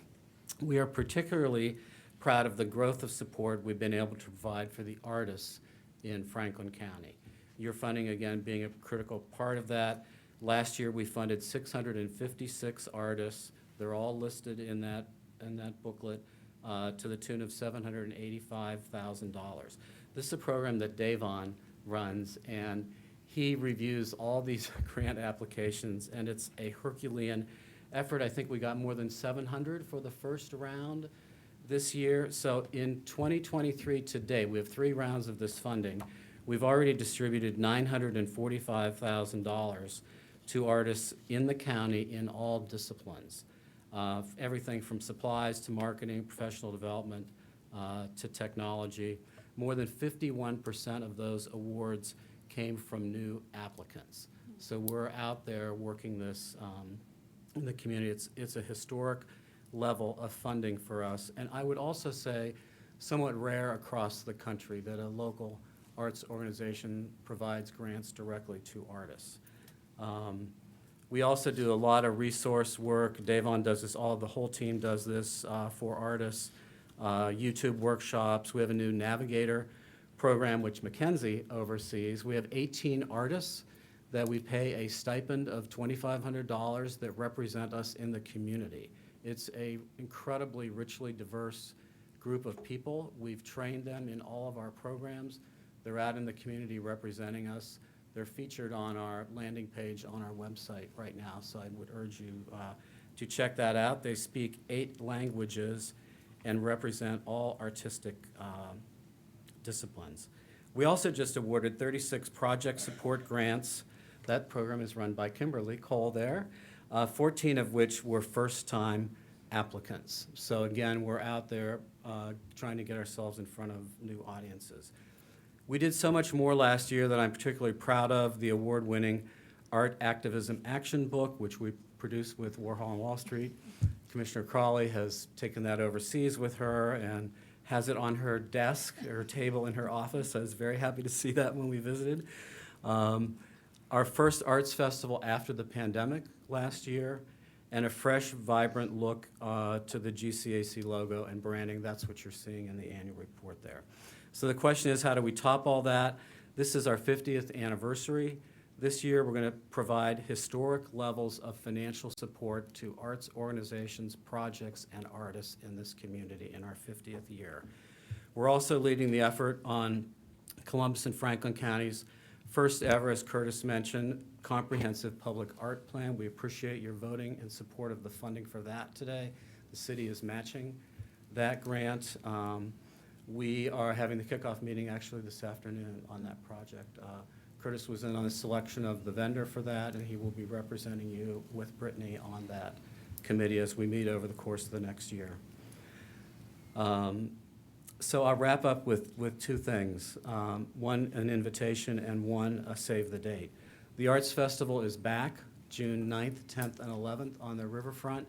We are particularly proud of the growth of support we've been able to provide for the artists in Franklin County. Your funding, again, being a critical part of that. Last year, we funded 656 artists. They're all listed in that booklet to the tune of $785,000. This is a program that Davon runs, and he reviews all these grant applications, and it's a Herculean effort. I think we got more than 700 for the first round this year. So in 2023 to date, we have 3 rounds of this funding. We've already distributed $945,000 to artists in the county in all disciplines. Everything from supplies to marketing, professional development, to technology. More than 51% of those awards came from new applicants. So we're out there working this in the community. It's a historic level of funding for us. And I would also say somewhat rare across the country that a local arts organization provides grants directly to artists. We also do a lot of resource work. Davon does this, the whole team does this for artists. YouTube workshops. We have a new Navigator program, which Mackenzie oversees. We have 18 artists that we pay a stipend of $2,500 that represent us in the community. It's a incredibly richly diverse group of people. We've trained them in all of our programs. They're out in the community representing us. They're featured on our landing page on our website right now, so I would urge you to check that out. They speak 8 languages and represent all artistic disciplines. We also just awarded 36 project support grants. That program is run by Kimberly Cole there, 14 of which were first-time applicants. So again, we're out there trying to get ourselves in front of new audiences. We did so much more last year that I'm particularly proud of. The award-winning Art Activism Action Book, which we produced with Warhol on Wall Street. Commissioner Crawley has taken that overseas with her and has it on her desk, her table in her office. I was very happy to see that when we visited. Our first arts festival after the pandemic last year, and a fresh, vibrant look to the GCAC logo and branding. That's what you're seeing in the annual report there. So the question is, how do we top all that? This is our 50th anniversary. This year, we're going to provide historic levels of financial support to arts organizations, projects, and artists in this community in our 50th year. We're also leading the effort on Columbus and Franklin County's first ever, as Curtis mentioned, comprehensive public art plan. We appreciate your voting in support of the funding for that today. The city is matching that grant. We are having the kickoff meeting actually this afternoon on that project. Curtis was in on the selection of the vendor for that, and he will be representing you with Brittany on that committee as we meet over the course of the next year. So I'll wrap up with 2 things. One, an invitation, and one, a save the date. The Arts Festival is back June 9th, 10th, and 11th on the riverfront.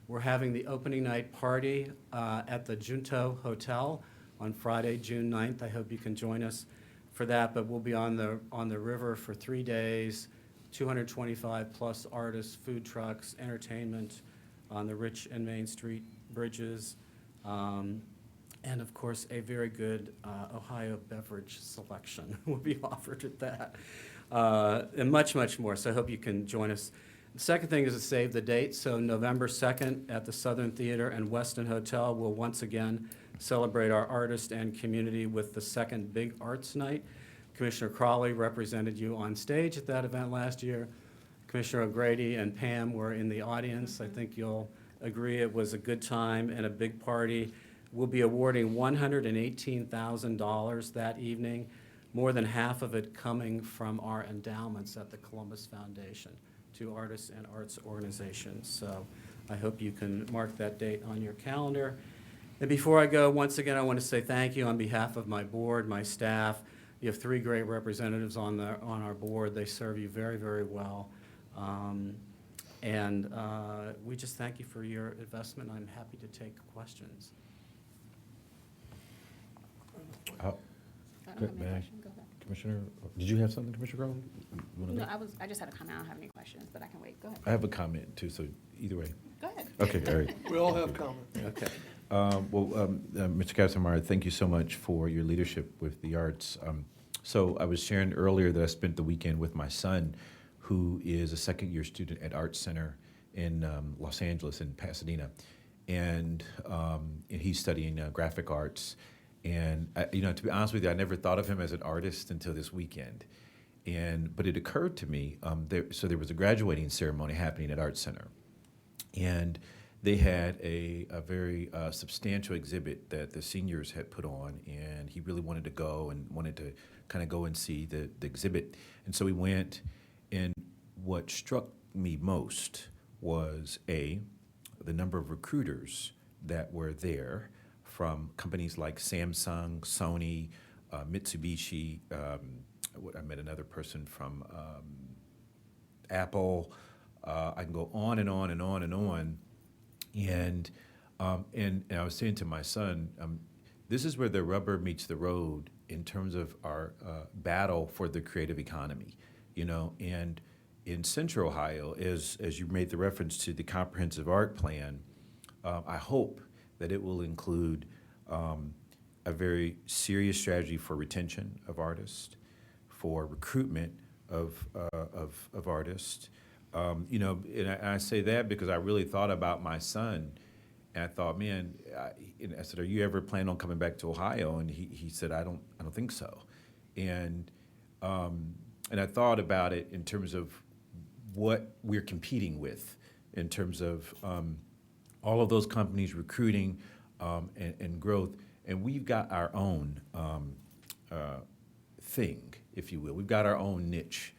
We're having the opening night party at the Junto Hotel on Friday, June 9th. I hope you can join us for that, but we'll be on the river for 3 days, 225-plus artists, food trucks, entertainment on the Rich and Main Street bridges, and of course, a very good Ohio beverage selection will be offered at that, and much, much more. So I hope you can join us. The second thing is to save the date. So November 2nd at the Southern Theater and Westin Hotel, we'll once again celebrate our artists and community with the second Big Arts Night. Commissioner Crawley represented you on stage at that event last year. Commissioner O'Grady and Pam were in the audience. I think you'll agree it was a good time and a big party. We'll be awarding $118,000 that evening, more than half of it coming from our endowments at the Columbus Foundation to artists and arts organizations. So I hope you can mark that date on your calendar. And before I go, once again, I want to say thank you on behalf of my board, my staff. You have 3 great representatives on our board. They serve you very, very well. We just thank you for your investment. I'm happy to take questions. I don't have any May I? questions. Go ahead. Commissioner, did you have something, Commissioner Crowley? You wanna No, go? I just had a comment. I don't have any questions, but I can wait. Go ahead. I have a comment too, so either way. Go ahead. Okay, all right. We all have comments. Okay. Mr. Kassamar, thank you so much for your leadership with the arts. So I was sharing earlier that I spent the weekend with my son, who is a second-year student at Arts Center in Los Angeles, in Pasadena. And he's studying graphic arts. And, to be honest with you, I never thought of him as an artist until this weekend. But it occurred to me, there was a graduating ceremony happening at Arts Center. And they had a very substantial exhibit that the seniors had put on, and he really wanted to go and wanted to kind of go and see the exhibit. And so we went, and what struck me most was, the number of recruiters that were there from companies like Samsung, Sony, Mitsubishi. I met another person from Apple. I can go on and on and on and on. And I was saying to my son, this is where the rubber meets the road in terms of our battle for the creative economy, And in Central Ohio, as you made the reference to the comprehensive art plan, I hope that it will include a very serious strategy for retention of artists, for recruitment of artists. And I say that because I really thought about my son, and I thought, man, I said, are you ever planning on coming back to Ohio? And he said, I don't think so. And I thought about it in terms of what we're competing with, in terms of all of those companies recruiting and growth, and we've got our own thing, if you will. We've got our own niche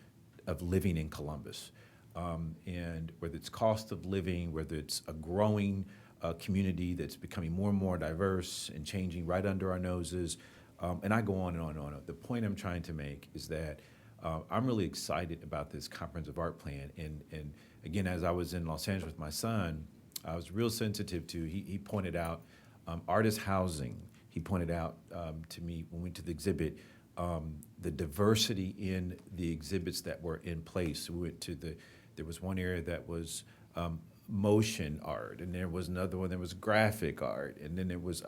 of living in Columbus. And whether it's cost of living, whether it's a growing community that's becoming more and more diverse and changing right under our noses, and I go on and on and on. The point I'm trying to make is that I'm really excited about this comprehensive art plan. And again, as I was in Los Angeles with my son, I was real sensitive to, he pointed out artist housing. He pointed out to me when we went to the exhibit, the diversity in the exhibits that were in place. We went to there was one area that was motion art, and there was another one that was graphic art, and then it was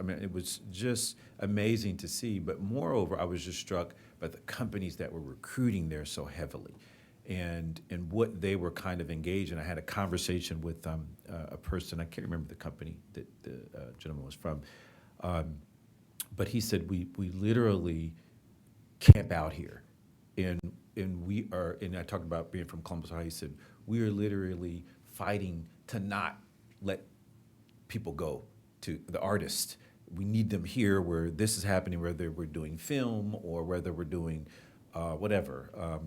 just amazing to see. But moreover, I was just struck by the companies that were recruiting there so heavily, and what they were kind of engaged in. I had a conversation with a person, I can't remember the company that the gentleman was from, but he said, we literally camp out here, and we are, and I talked about being from Columbus, Ohio. He said, we are literally fighting to not let people go, to the artists. We need them here where this is happening, whether we're doing film or whether we're doing whatever.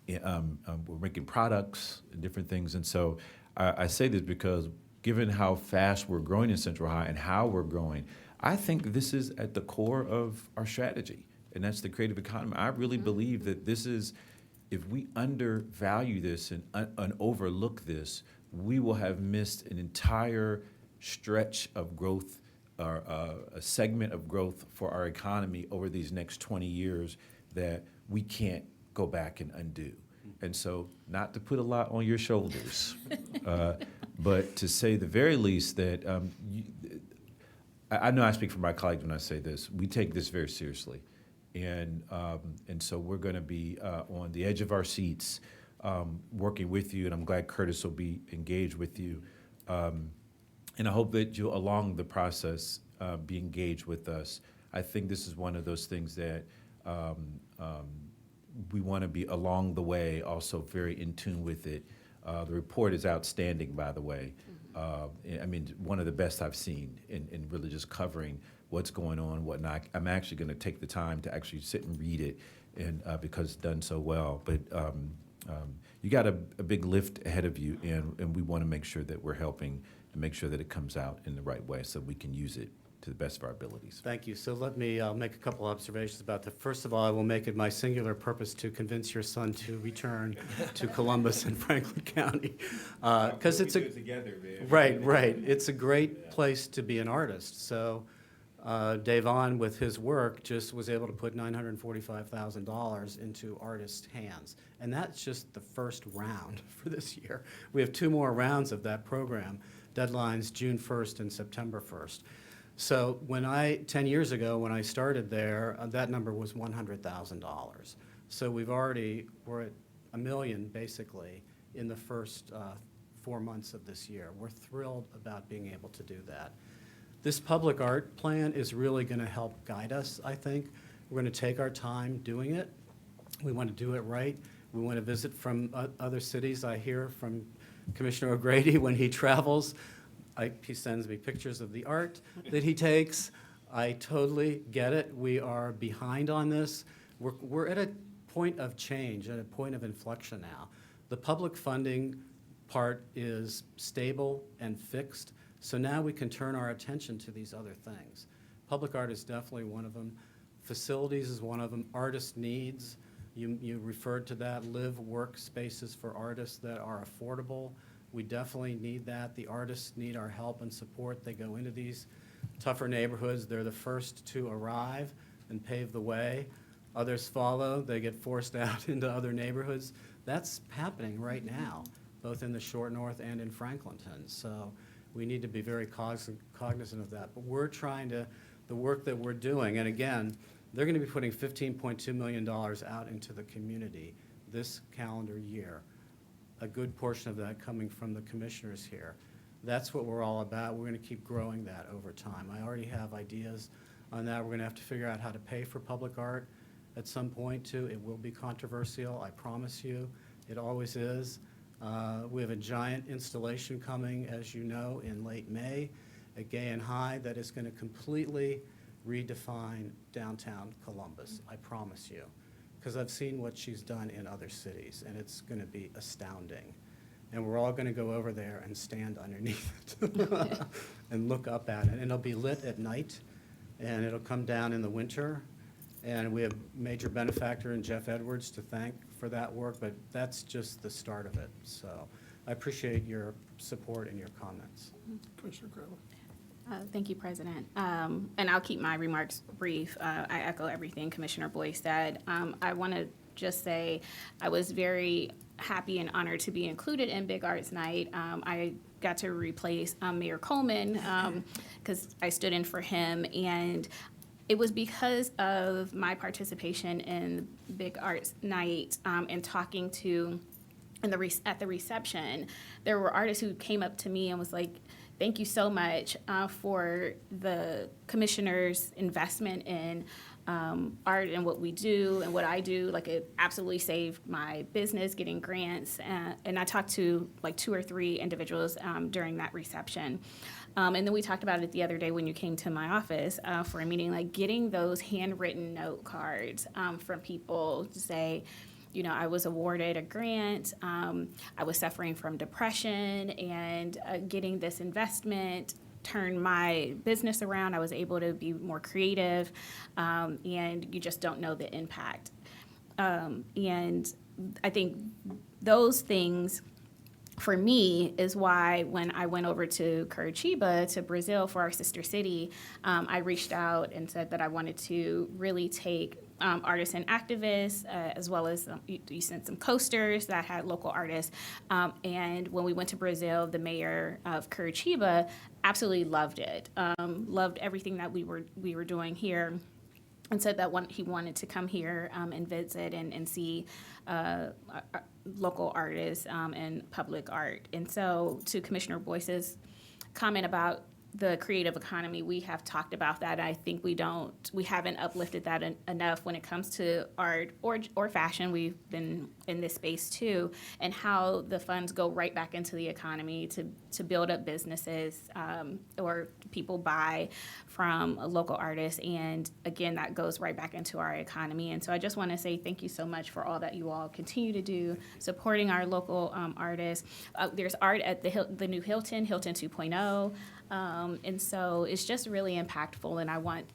We're making products and different things. And so I say this because given how fast we're growing in Central Ohio and how we're growing, I think this is at the core of our strategy, and that's the creative economy. I really believe that this is, if we undervalue this and overlook this, we will have missed an entire stretch of growth, or a segment of growth for our economy over these next 20 years that we can't go back and undo. And so, not to put a lot on your shoulders, but to say the very least that I know I speak for my colleagues when I say this. We take this very seriously, and so we're going to be on the edge of our seats, working with you. And I'm glad Curtis will be engaged with you, and I hope that you'll, along the process, be engaged with us. I think this is one of those things that we want to be along the way, also very in tune with it. The report is outstanding, by the way. I mean, one of the best I've seen in really just covering what's going on, whatnot. I'm actually going to take the time to actually sit and read it, and because it's done so well. But you got a big lift ahead of you, and we want to make sure that we're helping to make sure that it comes out in the right way so we can use it to the best of our abilities. Thank you. So let me make a couple observations about that. First of all, I will make it my singular purpose to convince your son to return to Columbus and Franklin County. Because it's a, together, man. right. It's a great place to be an artist. So Davon, with his work, just was able to put $945,000 into artists' hands. And that's just the first round for this year. We have 2 more rounds of that program, deadlines June 1st and September 1st. So 10 years ago, when I started there, that number was $100,000. So we're at $1 million, basically, in the first 4 months of this year. We're thrilled about being able to do that. This public art plan is really going to help guide us, I think. We're going to take our time doing it. We want to do it right. We want to visit from other cities. I hear from Commissioner O'Grady when he travels. He sends me pictures of the art that he takes. I totally get it. We are behind on this. We're at a point of change, at a point of inflection now. The public funding part is stable and fixed, so now we can turn our attention to these other things. Public art is definitely one of them. Facilities is one of them. Artist needs, you referred to that, live work spaces for artists that are affordable. We definitely need that. The artists need our help and support. They go into these tougher neighborhoods. They're the first to arrive and pave the way. Others follow. They get forced out into other neighborhoods. That's happening right now, both in the Short North and in Franklinton. So we need to be very cognizant of that. But we're trying to, the work that we're doing, and again, they're going to be putting $15.2 million out into the community this calendar year. A good portion of that coming from the commissioners here. That's what we're all about. We're going to keep growing that over time. I already have ideas on that. We're going to have to figure out how to pay for public art at some point, too. It will be controversial, I promise you. It always is. We have a giant installation coming, as you know, in late May at Gay and High that is going to completely redefine downtown Columbus, I promise you. Because I've seen what she's done in other cities, and it's going to be astounding. And we're all going to go over there and stand underneath it and look up at it. And it'll be lit at night, and it'll come down in the winter. And we have major benefactor in Jeff Edwards to thank for that work, but that's just the start of it. So I appreciate your support and your comments. Commissioner Crowley. Thank you, President. And I'll keep my remarks brief. I echo everything Commissioner Boyce said. I want to just say I was very happy and honored to be included in Big Arts Night. I got to replace Mayor Coleman because I stood in for him, and it was because of my participation in Big Arts Night and talking to, at the reception, there were artists who came up to me and was like, thank you so much for the commissioner's investment in art and what we do and what I do. Like, it absolutely saved my business getting grants. And I talked to like 2 or 3 individuals during that reception. And then we talked about it the other day when you came to my office for a meeting, like getting those handwritten note cards from people to say, you know, I was awarded a grant, I was suffering from depression, and getting this investment turned my business around. I was able to be more creative, and you just don't know the impact. And I think those things, for me, is why when I went over to Curitiba, to Brazil for our sister city, I reached out and said that I wanted to really take artists and activists, as well as you sent some coasters that had local artists. And when we went to Brazil, the mayor of Curitiba absolutely loved it, loved everything that we were doing here, and said that he wanted to come here and visit and see local artists and public art. And so, to Commissioner Boyce's comment about the creative economy, we have talked about that. I think we haven't uplifted that enough when it comes to art or fashion. We've been in this space too, and how the funds go right back into the economy to build up businesses, or people buy from local artists, and again, that goes right back into our economy. And so I just want to say thank you so much for all that you all continue to do, supporting our local artists. There's art at the new Hilton 2.0. And so it's just really impactful, and I want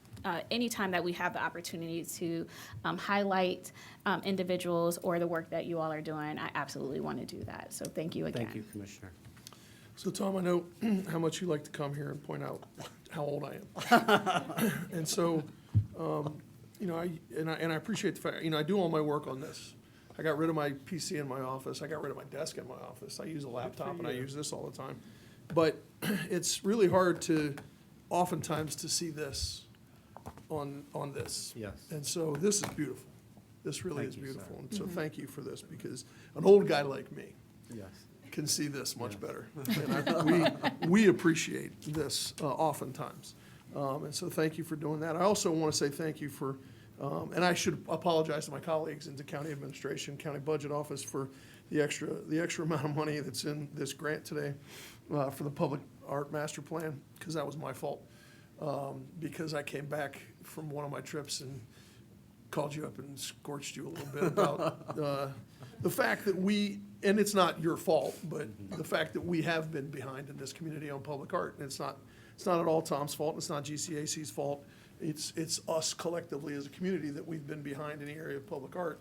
anytime that we have the opportunity to highlight individuals or the work that you all are doing, I absolutely want to do that. So thank you again. Thank you, Commissioner. So Tom, I know how much you like to come here and point out how old I am. And so, you know, I appreciate the fact, you know, I do all my work on this. I got rid of my PC in my office. I got rid of my desk in my office. I use a laptop and I use this all the time. But it's really hard oftentimes to see this on this. Yes. And so this is beautiful. This really Thank is you, beautiful. sir. And so thank you for this, because an old guy like me Yes. can see this much better. And we appreciate this oftentimes. And so thank you for doing that. I also want to say thank you for, and I should apologize to my colleagues in the county administration, county budget office for the extra amount of money that's in this grant today for the public art master plan, because that was my fault. Because I came back from one of my trips and called you up and scorched you a little bit about the fact that and it's not your fault, but the fact that we have been behind in this community on public art. And it's not at all Tom's fault, it's not GCAC's fault. It's us collectively as a community that we've been behind in the area of public art.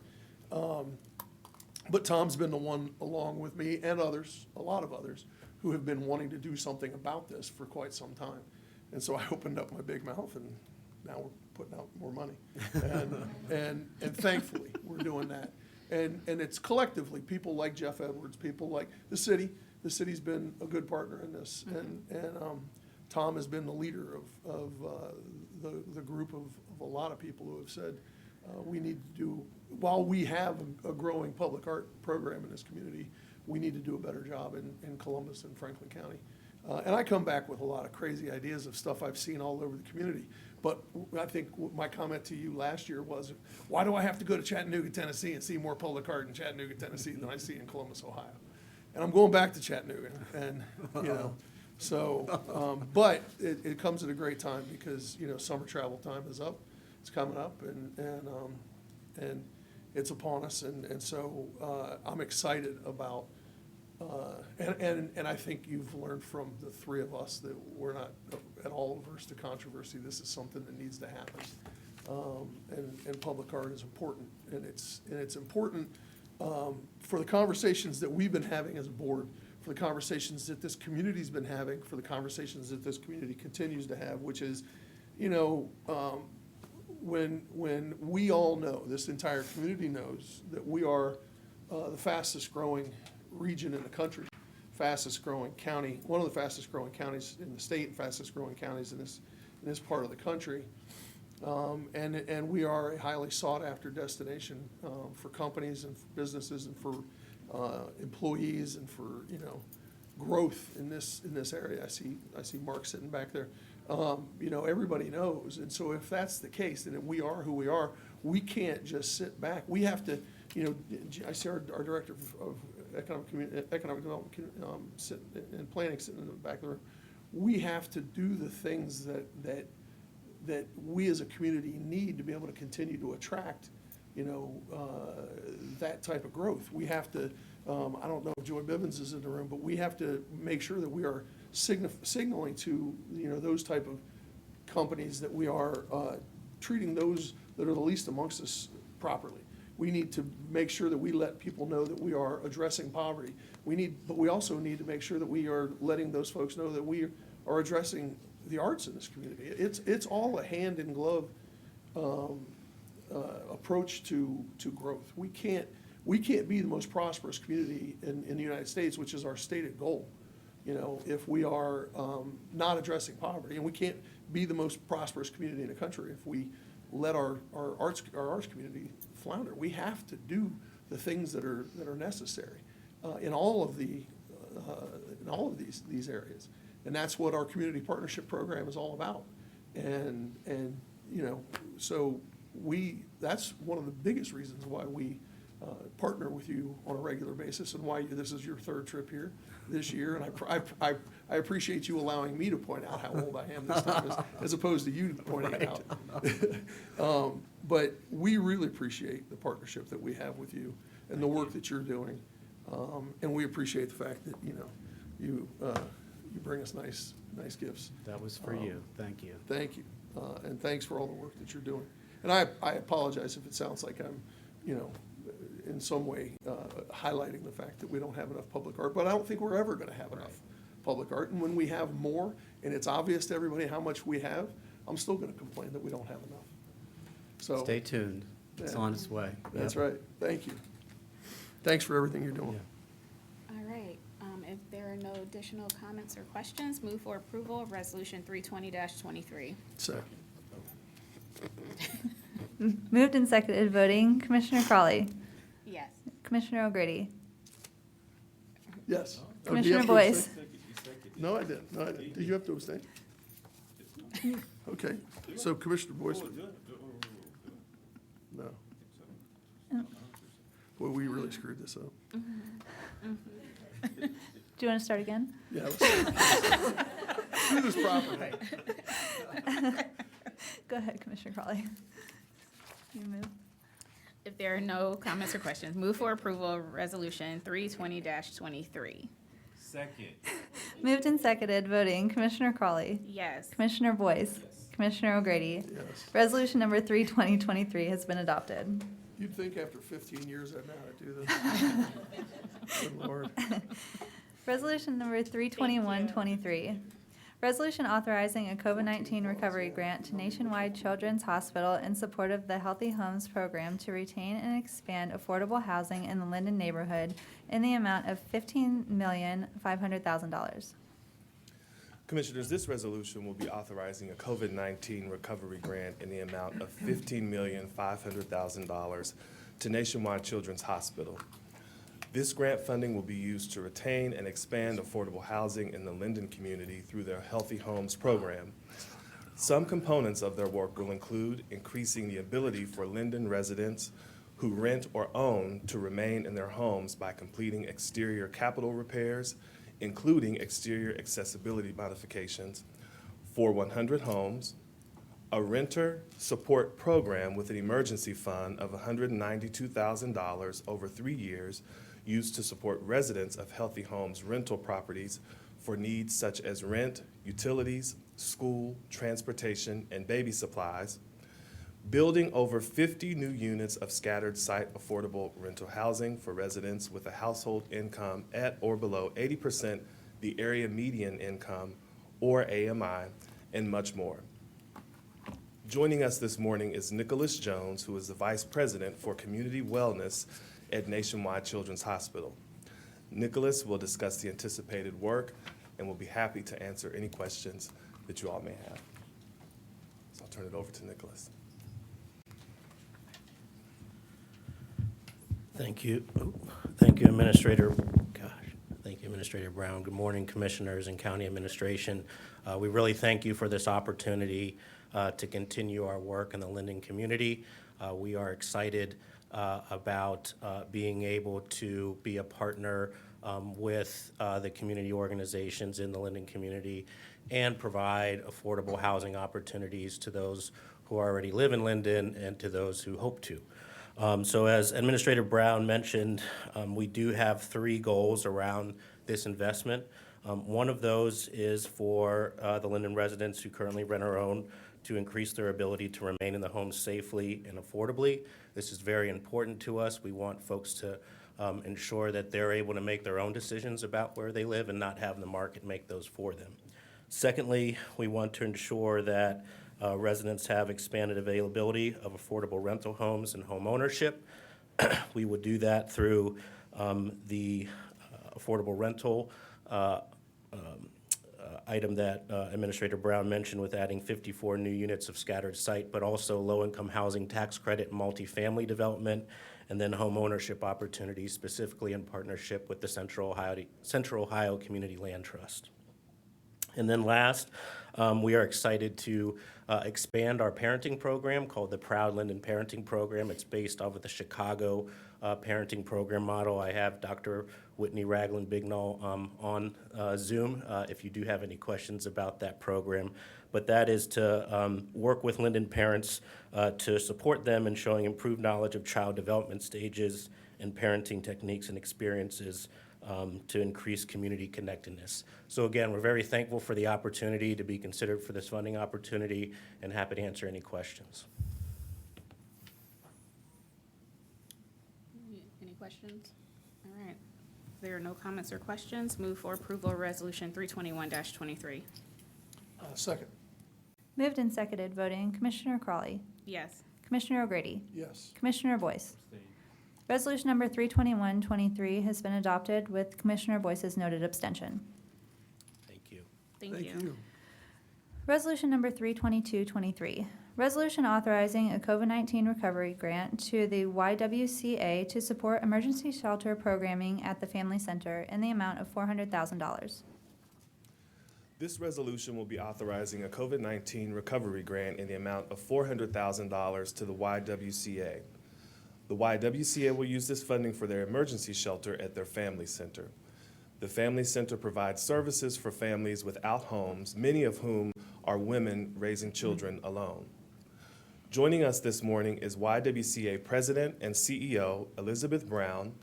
But Tom's been the one, along with me and others, a lot of others, who have been wanting to do something about this for quite some time. And so I opened up my big mouth, and now we're putting out more money. And thankfully, we're doing that. And it's collectively, people like Jeff Edwards, people like the city. The city's been a good partner in this. And Tom has been the leader of the group of a lot of people who have said, we need to do, while we have a growing public art program in this community, we need to do a better job in Columbus and Franklin County. And I come back with a lot of crazy ideas of stuff I've seen all over the community. But I think my comment to you last year was, why do I have to go to Chattanooga, Tennessee and see more public art in Chattanooga, Tennessee than I see in Columbus, Ohio? And I'm going back to Chattanooga, and, you know, so, but it comes at a great time because, you know, summer travel time is up. It's coming up, and it's upon us. And so I'm excited about, and I think you've learned from the three of us that we're not at all averse to controversy. This is something that needs to happen. And public art is important, and it's important for the conversations that we've been having as a board, for the conversations that this community's been having, for the conversations that this community continues to have, which is, you know, when we all know, this entire community knows, that we are the fastest growing region in the country, fastest growing county, one of the fastest growing counties in the state, fastest growing counties in this part of the country. And we are a highly sought after destination for companies and for businesses and for employees and for, you know, growth in this area. I see Mark sitting back there. You know, everybody knows. And so if that's the case, then we are who we are. We can't just sit back. We have to, you know, I see our director of economic development and planning sitting in the back of the room. We have to do the things that we as a community need to be able to continue to attract, you know, that type of growth. We have to, I don't know if Joy Bivens is in the room, but we have to make sure that we are signaling to, you know, those type of companies that we are treating those that are the least amongst us properly. We need to make sure that we let people know that we are addressing poverty. But we also need to make sure that we are letting those folks know that we are addressing the arts in this community. It's all a hand in glove approach to growth. We can't be the most prosperous community in the United States, which is our stated goal, if we are not addressing poverty. And we can't be the most prosperous community in the country if we let our arts community flounder. We have to do the things that are necessary in all of these areas. And that's what our community partnership program is all about. And so that's one of the biggest reasons why we partner with you on a regular basis, and why this is your third trip here this year. And I appreciate you allowing me to point out how old I am this time, as opposed to you pointing it out. But we really appreciate the partnership that we have with you and the work that you're doing. And we appreciate the fact that, you bring us nice gifts. That was for you. Thank you. Thank you. And thanks for all the work that you're doing. And I apologize if it sounds like I'm, in some way highlighting the fact that we don't have enough public art, but I don't think we're ever going to have enough public art. And when we have more, and it's obvious to everybody how much we have, I'm still going to complain that we don't have enough. So Stay tuned. It's Yeah. on its way. That's Yep. right. Thank you. Thanks for everything you're doing. Yeah. All right, if there are no additional comments or questions, move for approval of Resolution 320-23. Second. Moved and seconded voting, Commissioner Crawley, Yes. Commissioner O'Grady, Yes. Oh, do you Commissioner have to Boyce. abstain? No, I didn't. No, I didn't. Did you have to abstain? Okay, so Commissioner Boyce. No. Well, we really screwed this up. Do you want to start again? Yeah, let's do this properly. Go ahead, Commissioner Crawley. You move. If there are no comments or questions, move for approval of Resolution 320-23. Second. Moved and seconded voting, Commissioner Crawley, Yes. Commissioner Boyce, Commissioner O'Grady. Yes. Resolution number 32023 has been adopted. You'd think after 15 years I'd know how to do this. Good Lord. Resolution number 32123. Resolution authorizing a COVID-19 recovery grant to Nationwide Children's Hospital in support of the Healthy Homes Program to retain and expand affordable housing in the Linden neighborhood in the amount of $15,500,000. Commissioners, this resolution will be authorizing a COVID-19 recovery grant in the amount of $15,500,000 to Nationwide Children's Hospital. This grant funding will be used to retain and expand affordable housing in the Linden community through their Healthy Homes program. Some components of their work will include increasing the ability for Linden residents who rent or own to remain in their homes by completing exterior capital repairs, including exterior accessibility modifications for 100 homes, a renter support program with an emergency fund of $192,000 over 3 years used to support residents of Healthy Homes rental properties for needs such as rent, utilities, school, transportation, and baby supplies, building over 50 new units of scattered site affordable rental housing for residents with a household income at or below 80% the area median income, or AMI, and much more. Joining us this morning is Nicholas Jones, who is the Vice President for Community Wellness at Nationwide Children's Hospital. Nicholas will discuss the anticipated work and will be happy to answer any questions that you all may have. So I'll turn it over to Nicholas. Thank you. Thank you, Administrator. Thank you, Administrator Brown. Good morning, Commissioners and County Administration. We really thank you for this opportunity to continue our work in the Linden community. We are excited about being able to be a partner with the community organizations in the Linden community and provide affordable housing opportunities to those who already live in Linden and to those who hope to. So as Administrator Brown mentioned, we do have 3 goals around this investment. One of those is for the Linden residents who currently rent or own to increase their ability to remain in the home safely and affordably. This is very important to us. We want folks to ensure that they're able to make their own decisions about where they live and not have the market make those for them. Secondly, we want to ensure that Residents have expanded availability of affordable rental homes and home ownership. We would do that through the affordable rental item that Administrator Brown mentioned with adding 54 new units of scattered site, but also low-income housing tax credit and multifamily development, and then home ownership opportunities, specifically in partnership with the Central Ohio Community Land Trust. And then last, we are excited to expand our parenting program called the Proud Linden Parenting Program. It's based off of the Chicago parenting program model. I have Dr. Whitney Ragland-Bignall on Zoom if you do have any questions about that program. But that is to work with Linden parents to support them in showing improved knowledge of child development stages and parenting techniques and experiences to increase community connectedness. So again, we're very thankful for the opportunity to be considered for this funding opportunity and happy to answer any questions. Any questions? All right. If there are no comments or questions, move for approval of Resolution 321-23. Second. Moved and seconded, voting Commissioner Crawley, Yes. Commissioner O'Grady, Yes. Commissioner Boyce. Resolution number 321-23 has been adopted with Commissioner Boyce's noted abstention. Thank you. Thank you. Resolution number 322-23, resolution authorizing a COVID-19 recovery grant to the YWCA to support emergency shelter programming at the Family Center in the amount of $400,000. This resolution will be authorizing a COVID-19 recovery grant in the amount of $400,000 to the YWCA. The YWCA will use this funding for their emergency shelter at their Family Center. The Family Center provides services for families without homes, many of whom are women raising children alone. Joining us this morning is YWCA President and CEO Elizabeth Brown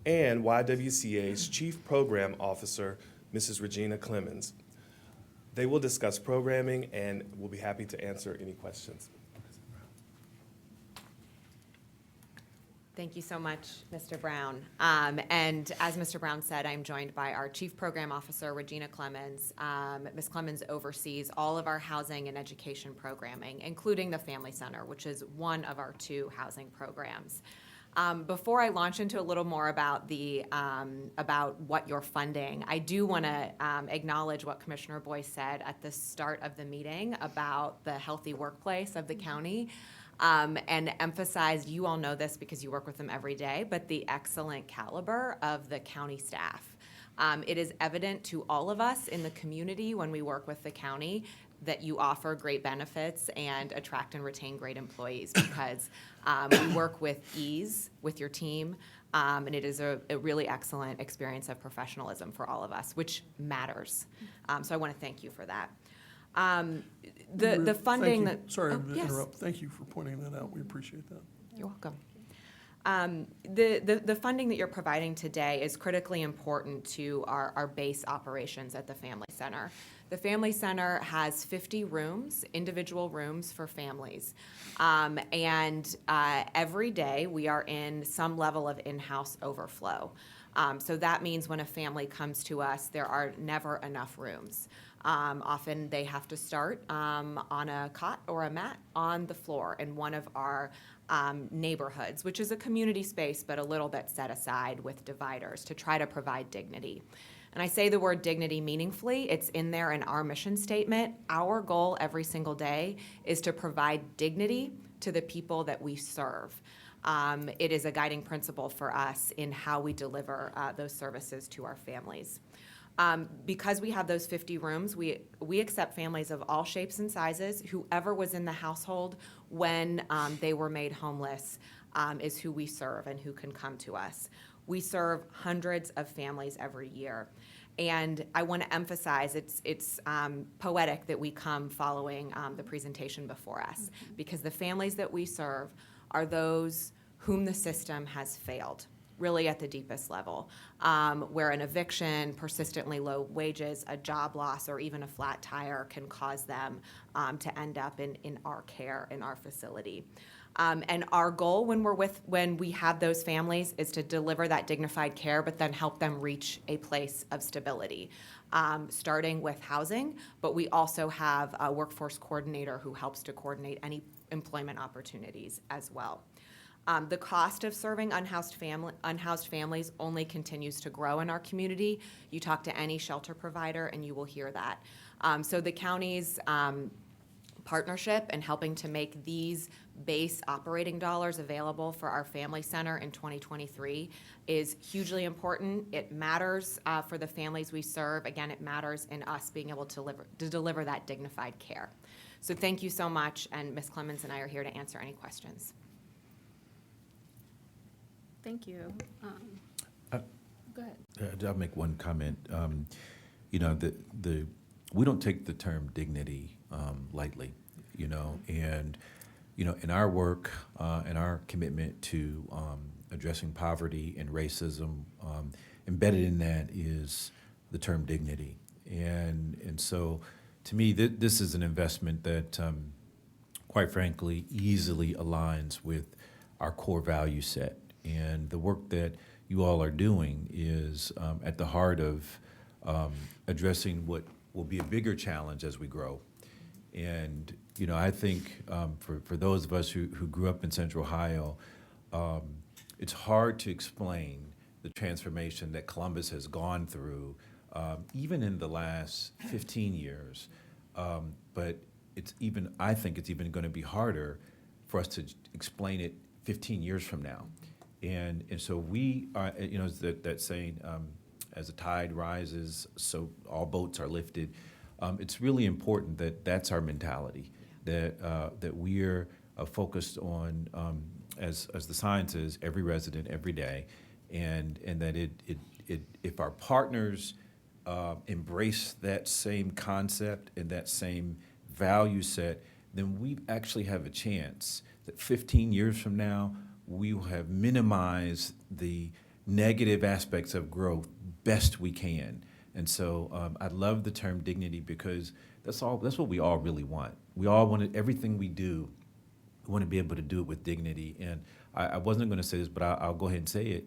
and YWCA's Chief Program Officer, Mrs. Regina Clemens. They will discuss programming and will be happy to answer any questions. Thank you so much, Mr. Brown. And as Mr. Brown said, I'm joined by our Chief Program Officer, Regina Clemens. Ms. Clemens oversees all of our housing and education programming, including the Family Center, which is one of our 2 housing programs. Before I launch into a little more about about what you're funding, I do want to acknowledge what Commissioner Boyce said at the start of the meeting about the healthy workplace of the county. And emphasize, you all know this because you work with them every day, but the excellent caliber of the county staff. It is evident to all of us in the community when we work with the county that you offer great benefits and attract and retain great employees because we work with ease with your team, and it is a really excellent experience of professionalism for all of us, which matters. So I want to thank you for that. The funding that. Sorry Oh, to yes. interrupt. Thank you for pointing that out. We appreciate that. You're welcome. The funding that you're providing today is critically important to our base operations at the Family Center. The Family Center has 50 rooms, individual rooms for families. And every day we are in some level of in-house overflow. So that means when a family comes to us, there are never enough rooms. Often they have to start on a cot or a mat on the floor in one of our neighborhoods, which is a community space but a little bit set aside with dividers to try to provide dignity. And I say the word dignity meaningfully. It's in there in our mission statement. Our goal every single day is to provide dignity to the people that we serve. It is a guiding principle for us in how we deliver those services to our families. Because we have those 50 rooms, we accept families of all shapes and sizes. Whoever was in the household when they were made homeless is who we serve and who can come to us. We serve hundreds of families every year. And I want to emphasize it's poetic that we come following the presentation before us, because the families that we serve are those whom the system has failed, really at the deepest level, where an eviction, persistently low wages, a job loss, or even a flat tire can cause them to end up in our care, in our facility. And our goal when we have those families is to deliver that dignified care, but then help them reach a place of stability, starting with housing. But we also have a workforce coordinator who helps to coordinate any employment opportunities as well. The cost of serving unhoused families only continues to grow in our community. You talk to any shelter provider and you will hear that. So the county's partnership and helping to make these base operating dollars available for our family center in 2023 is hugely important. It matters for the families we serve. Again, it matters in us being able to deliver that dignified care. So thank you so much, and Ms. Clemens and I are here to answer any questions. Thank you. Go ahead. I'll make one comment. You know, we don't take the term dignity lightly, you know, and, you know, in our work and our commitment to addressing poverty and racism, embedded in that is the term dignity. And so, to me, this is an investment that, quite frankly, easily aligns with our core value set. And the work that you all are doing is at the heart of addressing what will be a bigger challenge as we grow. And, you know, I think for those of us who grew up in Central Ohio, it's hard to explain the transformation that Columbus has gone through, even in the last 15 years. But I think it's even going to be harder for us to explain it 15 years from now. And so we are, you know, that saying, as the tide rises, so all boats are lifted. It's really important that that's our mentality, that we're focused on, as the science is, every resident, every day, and that if our partners embrace that same concept and that same value set, then we actually have a chance that 15 years from now, we will have minimized the negative aspects of growth best we can. And so I love the term dignity because that's what we all really want. We all want everything we do, we want to be able to do it with dignity. And I wasn't going to say this, but I'll go ahead and say it.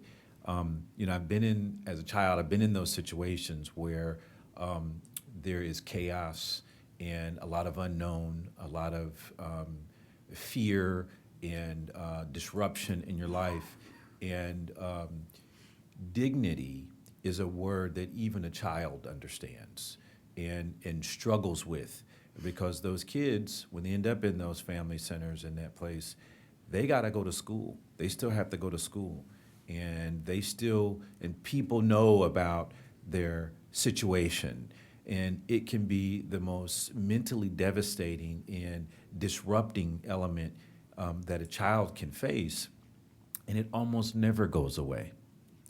You know, as a child, I've been in those situations where there is chaos and a lot of unknown, a lot of fear and disruption in your life. And dignity is a word that even a child understands and struggles with, because those kids, when they end up in those family centers in that place, they got to go to school. They still have to go to school. And people know about their situation. And it can be the most mentally devastating and disrupting element that a child can face, and it almost never goes away.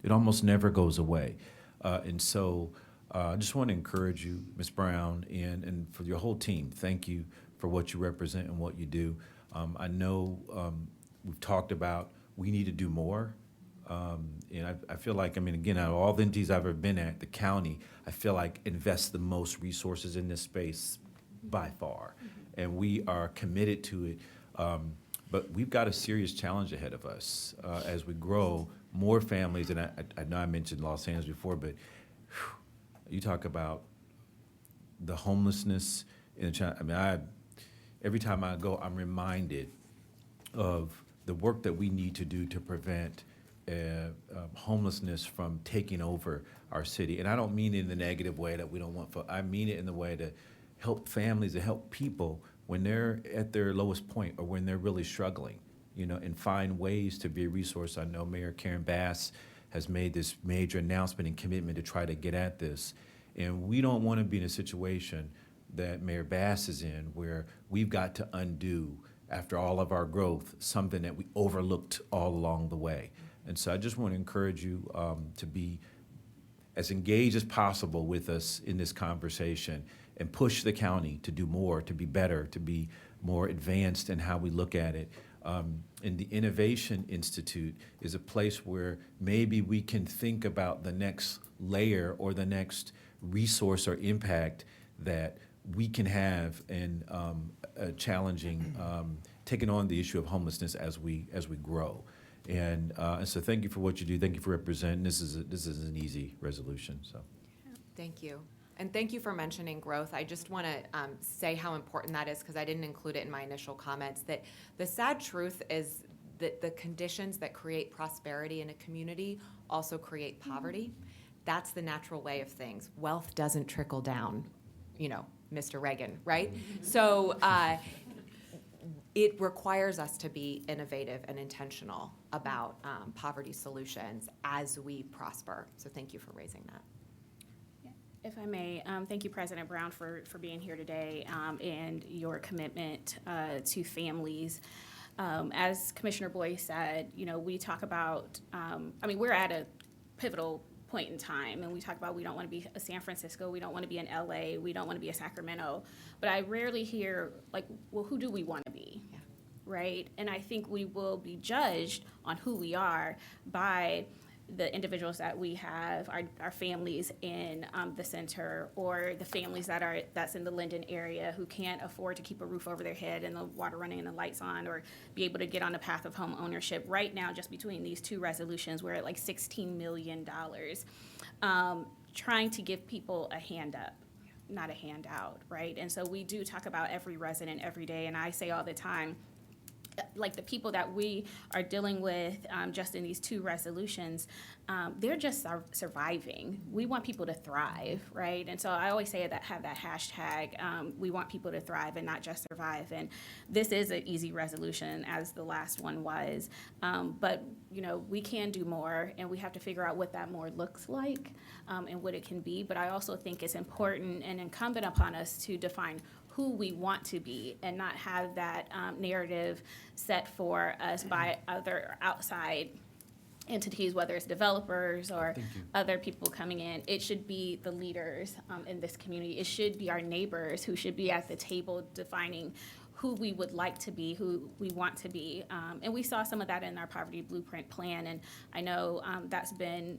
It almost never goes away. And so I just want to encourage you, Ms. Brown, and for your whole team, thank you for what you represent and what you do. I know we've talked about we need to do more. And I feel like, again, out of all the entities I've ever been at, the county, I feel like invests the most resources in this space by far. And we are committed to it. But we've got a serious challenge ahead of us as we grow more families. And I know I mentioned Los Angeles before, but you talk about the homelessness in China. Every time I go, I'm reminded of the work that we need to do to prevent homelessness from taking over our city. And I don't mean it in the negative way that we don't want, I mean it in the way to help families, to help people when they're at their lowest point or when they're really struggling, you know, and find ways to be a resource. I know Mayor Karen Bass has made this major announcement and commitment to try to get at this. And we don't want to be in a situation that Mayor Bass is in where we've got to undo, after all of our growth, something that we overlooked all along the way. And so I just want to encourage you to be as engaged as possible with us in this conversation and push the county to do more, to be better, to be more advanced in how we look at it. And the Innovation Institute is a place where maybe we can think about the next layer or the next resource or impact that we can have in challenging taking on the issue of homelessness as we grow. And so thank you for what you do. Thank you for representing. This is an easy resolution, so. Thank you. And thank you for mentioning growth. I just want to say how important that is, because I didn't include it in my initial comments, that the sad truth is that the conditions that create prosperity in a community also create poverty. That's the natural way of things. Wealth doesn't trickle down, Mr. Reagan, right? So it requires us to be innovative and intentional about poverty solutions as we prosper. So thank you for raising that. If I may, thank you, President Brown, for being here today and your commitment to families. As Commissioner Boyce said, we talk about, we're at a pivotal point in time, and we talk about we don't want to be a San Francisco, we don't want to be in LA, we don't want to be a Sacramento, but I rarely hear, well, who do we want to be? Yeah. Right? And I think we will be judged on who we are by the individuals that we have, our families in the center, or the families that's in the Linden area who can't afford to keep a roof over their head and the water running and the lights on, or be able to get on the path of home ownership. Right now, just between these two resolutions, we're at like $16 million, trying to give people a hand up, not a handout, right? And so we do talk about every resident every day, and I say all the time, like the people that we are dealing with just in these two resolutions, they're just surviving. We want people to thrive, right? And so I always say that, have that hashtag, we want people to thrive and not just survive. And this is an easy resolution, as the last one was. But, we can do more, and we have to figure out what that more looks like and what it can be. But I also think it's important and incumbent upon us to define who we want to be and not have that narrative set for us by other outside entities, whether it's developers or other people coming in. It should be the leaders in this community. It should be our neighbors who should be at the table defining who we would like to be, who we want to be. And we saw some of that in our poverty blueprint plan. And I know that's been,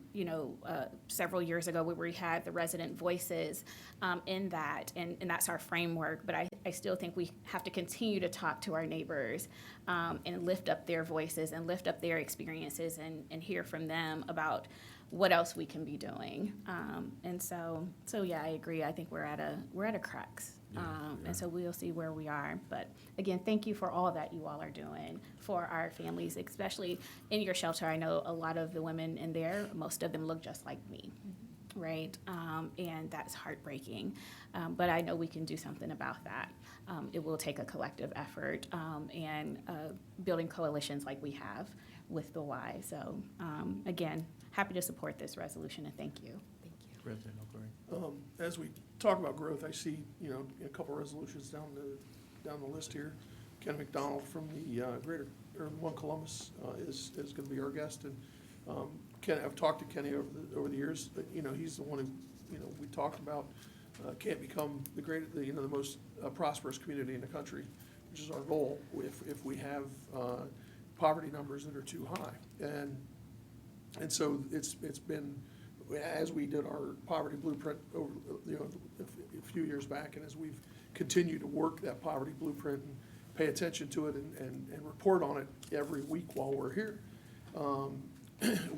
several years ago where we had the resident voices in that, and that's our framework. But I still think we have to continue to talk to our neighbors and lift up their voices and lift up their experiences and hear from them about what else we can be doing. And so yeah, I agree. I think we're at a crux. And so we'll see where we are. But again, thank you for all that you all are doing for our families, especially in your shelter. I know a lot of the women in there, most of them look just like me, right? And that's heartbreaking. But I know we can do something about that. It will take a collective effort and building coalitions like we have with the Y. So again, happy to support this resolution, and thank you. President O'Crory. As we talk about growth, I see, a couple of resolutions down the list here. Ken McDonald from the One Columbus is going to be our guest, and Ken, I've talked to Kenny over the years. But, he's the one who, we talked about can't become the most prosperous community in the country, which is our goal if we have poverty numbers that are too high, and so it's been. As we did our poverty blueprint over, a few years back, and as we've continued to work that poverty blueprint and pay attention to it and report on it every week while we're here,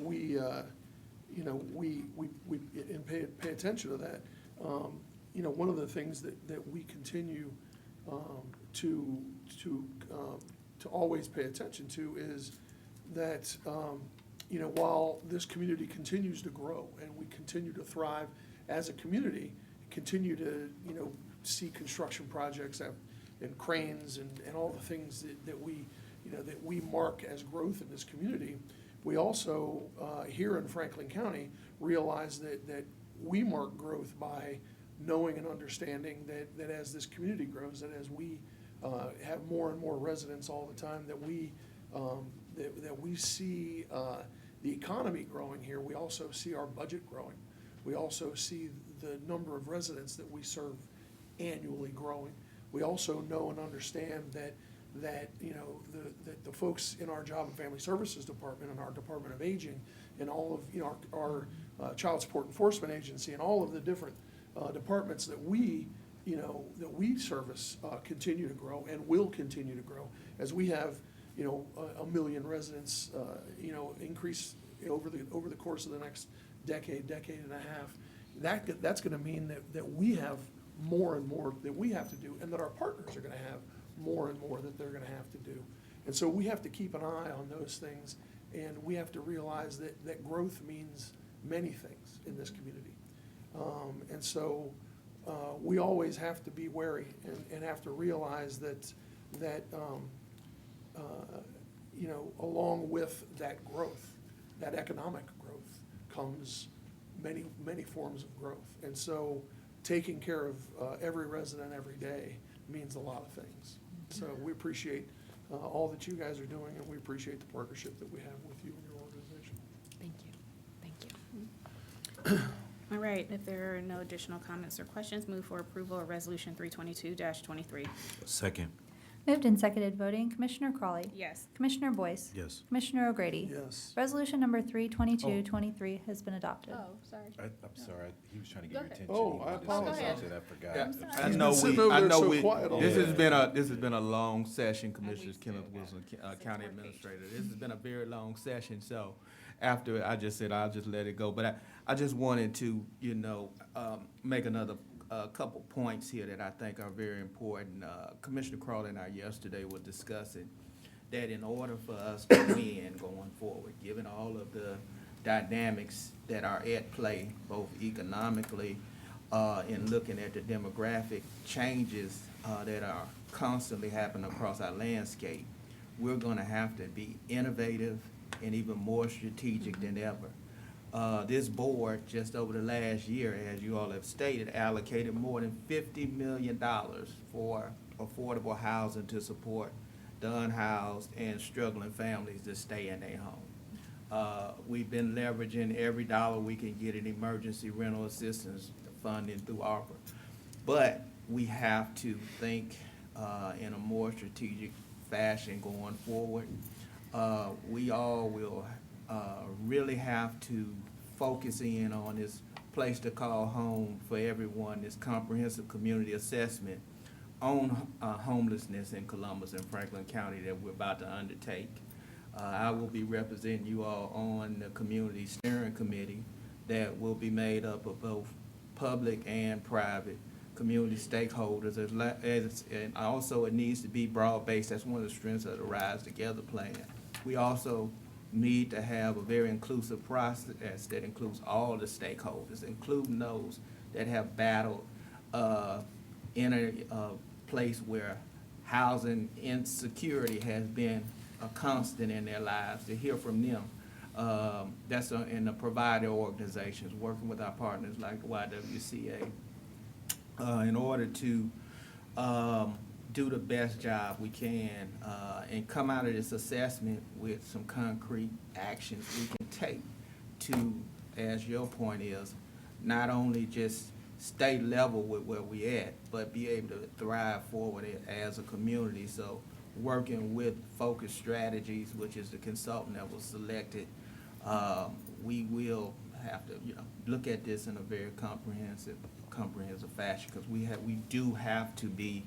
we pay attention to that. One of the things that we continue to always pay attention to is that. While this community continues to grow and we continue to thrive as a community, continue to, see construction projects and cranes and all the things that we mark as growth in this community, we also, here in Franklin County, realize that we mark growth by knowing and understanding that as this community grows, that as we have more and more residents all the time, that we see the economy growing here. We also see our budget growing. We also see the number of residents that we serve annually growing. We also know and understand that the folks in our Job and Family Services Department and our Department of Aging and all of our Child Support Enforcement Agency and all of the different departments that we that we service continue to grow and will continue to grow as we have, a million residents, increase over the course of the next decade and a half. That's gonna mean that we have more and more that we have to do, and that our partners are gonna have more and more that they're gonna have to do. And so we have to keep an eye on those things, and we have to realize that growth means many things in this community. And so we always have to be wary and have to realize that along with that growth, that economic growth, comes many forms of growth. And so taking care of every resident every day means a lot of things. So we appreciate all that you guys are doing, and we appreciate the partnership that we have with you and your organization. Thank you. All right, if there are no additional comments or questions, move for approval of Resolution 322-23. Second. Moved and seconded voting, Commissioner Crawley. Yes. Commissioner Boyce. Yes. Commissioner O'Grady. Yes. Resolution number 322-23 has been adopted. Oh, sorry. I'm sorry, he was trying to Go get your ahead. attention. Oh, He I wanted to say apologize. something, I forgot. I'm sorry. He's been sitting over there so quiet all This day. this has been a long session, Commissioners Kenneth Wilson, County Administrator. This has been a very long session, so after I just said I'll just let it go. But I just wanted to, make another couple points here that I think are very important. Commissioner Crawley and I yesterday were discussing that in order for us to win going forward, given all of the dynamics that are at play, both economically, in looking at the demographic changes that are constantly happening across our landscape, we're gonna have to be innovative and even more strategic than ever. This board, just over the last year, as you all have stated, allocated more than $50 million for affordable housing to support the unhoused and struggling families to stay in their home. We've been leveraging every dollar we can get in emergency rental assistance funding through ARPA. But we have to think in a more strategic fashion going forward. We all will really have to focus in on this place to call home for everyone, this comprehensive community assessment on homelessness in Columbus and Franklin County that we're about to undertake. I will be representing you all on the community steering committee that will be made up of both public and private community stakeholders, and also it needs to be broad-based. That's one of the strengths of the Rise Together plan. We also need to have a very inclusive process that includes all the stakeholders, including those that have battled in a place where housing insecurity has been a constant in their lives, to hear from them. That's in the provider organizations, working with our partners like the YWCA, in order to do the best job we can and come out of this assessment with some concrete actions we can take to, as your point is, not only just stay level with where we at, but be able to thrive forward as a community. So working with focused strategies, which is the consultant that was selected, we will have to look at this in a very comprehensive fashion, because we do have to be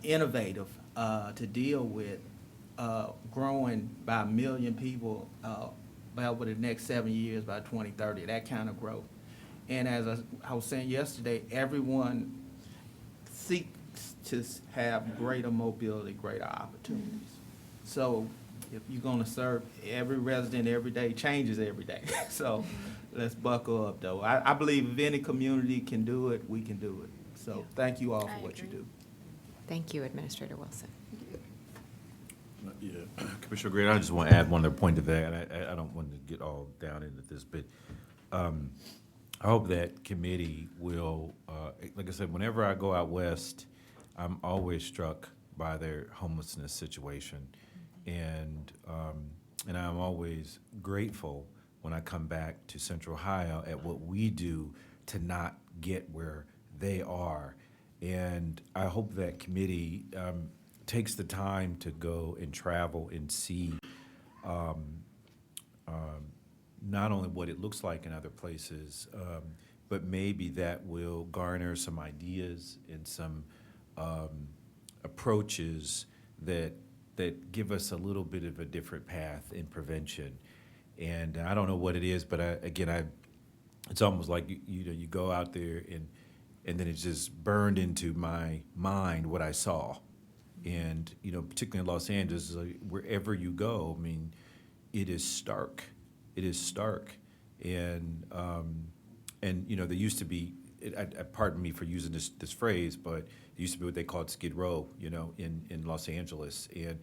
innovative to deal with growing by 1 million people by over the next 7 years, by 2030, that kind of growth. And as I was saying yesterday, everyone seeks to have greater mobility, greater opportunities. So if you're gonna serve every resident every day, changes every day. So let's buckle up, though. I believe if any community can do it, we can do it. So thank you all for what you do. Thank you, Administrator Wilson. Yeah, Commissioner Gray, I just want to add one other point to that, and I don't want to get all down into this, but I hope that committee will, like I said, whenever I go out west, I'm always struck by their homelessness situation, and I'm always grateful when I come back to Central Ohio at what we do to not get where they are. And I hope that committee takes the time to go and travel and see not only what it looks like in other places, but maybe that will garner some ideas and some approaches that give us a little bit of a different path in prevention. And I don't know what it is, but it's almost like you go out there and then it's just burned into my mind what I saw. And, particularly in Los Angeles, wherever you go, I mean, it is stark. It is stark. And there used to be, pardon me for using this phrase, but it used to be what they called Skid Row, in Los Angeles. And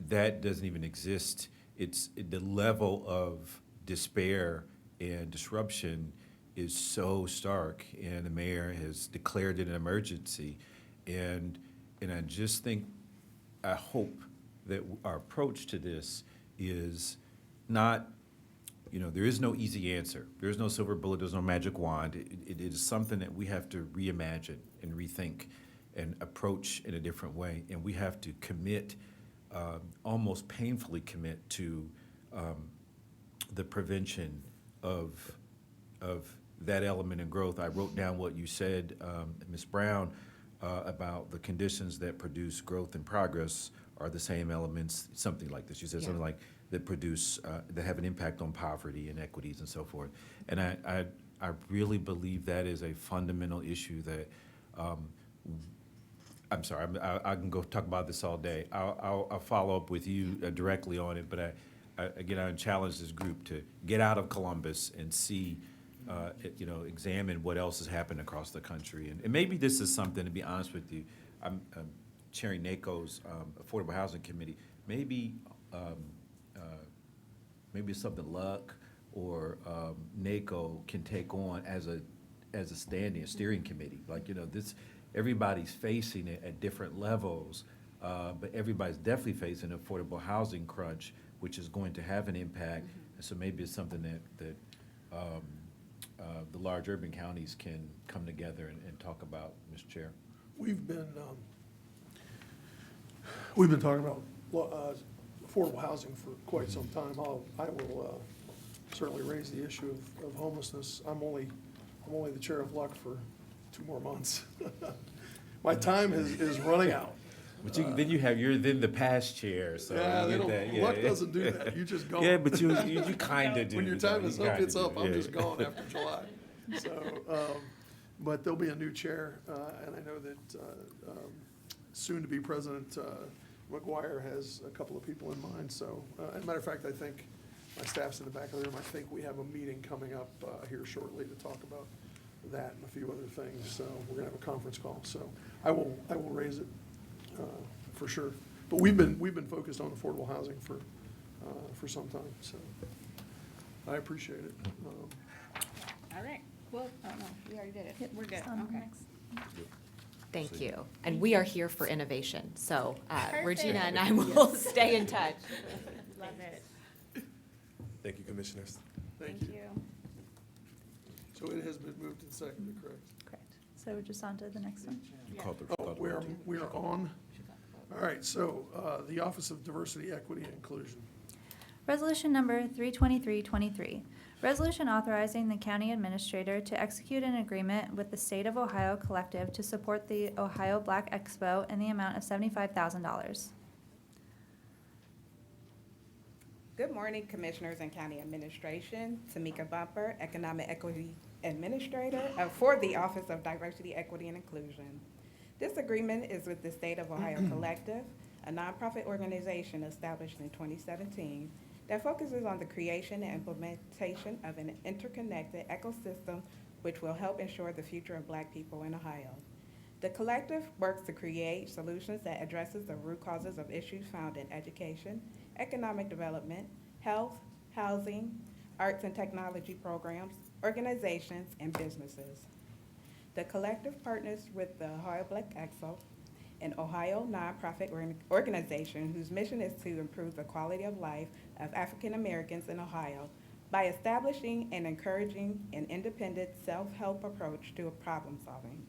that doesn't even exist. It's the level of despair and disruption is so stark, and the mayor has declared it an emergency. And I just think, I hope that our approach to this is not, there is no easy answer. There's no silver bullet, there's no magic wand. It is something that we have to reimagine and rethink and approach in a different way. And we have to commit, almost painfully commit to the prevention of that element of growth. I wrote down what you said, Ms. Brown, about the conditions that produce growth and progress are the same elements, something like this. You said something like that produce, that have an impact on poverty and equities and so forth. And I really believe that is a fundamental issue that, I'm sorry, I can go talk about this all day. I'll follow up with you directly on it, but I challenge this group to get out of Columbus and see, examine what else has happened across the country. And maybe this is something, to be honest with you, I'm chairing NACO's Affordable Housing Committee. Maybe it's something Luck or NACO can take on as a steering committee. Like, everybody's facing it at different levels, but everybody's definitely facing an affordable housing crunch, which is going to have an impact. And so maybe it's something that the large urban counties can come together and talk about, Mr. Chair. We've been talking about affordable housing for quite some time. I will certainly raise the issue of homelessness. I'm only the chair of Luck for 2 more months. My time is running out. But you're then the past chair, so you get that. Luck doesn't do that. You just go. Yeah, but you kind of do. When your time is up, it's up. I'm just gone after July. So, but there'll be a new chair, and I know that soon-to-be President McGuire has a couple of people in mind. So, as a matter of fact, I think my staff's in the back of the room. I think we have a meeting coming up here shortly to talk about that and a few other things. So we're gonna have a conference call. So I will raise it for sure. But we've been focused on affordable housing for some time. So I appreciate it. All right. Well, oh no, we already did it. We're good. Okay. Thank you. And we are here for innovation. So Regina and I Perfect. will stay in touch. Love it. Thank you, Commissioners. Thank you. So it has been moved and seconded, correct? Correct. So we're just on to the next one. Oh, we are on. All right, so the Office of Diversity, Equity, and Inclusion. Resolution number 32323, resolution authorizing the county administrator to execute an agreement with the State of Ohio Collective to support the Ohio Black Expo in the amount of $75,000. Good morning, Commissioners and County Administration. Tamika Bumper, Economic Equity Administrator for the Office of Diversity, Equity, and Inclusion. This agreement is with the State of Ohio Collective, a nonprofit organization established in 2017 that focuses on the creation and implementation of an interconnected ecosystem which will help ensure the future of Black people in Ohio. The collective works to create solutions that addresses the root causes of issues found in education, economic development, health, housing, arts and technology programs, organizations, and businesses. The collective partners with the Ohio Black Expo, an Ohio nonprofit organization whose mission is to improve the quality of life of African Americans in Ohio by establishing and encouraging an independent self-help approach to problem solving.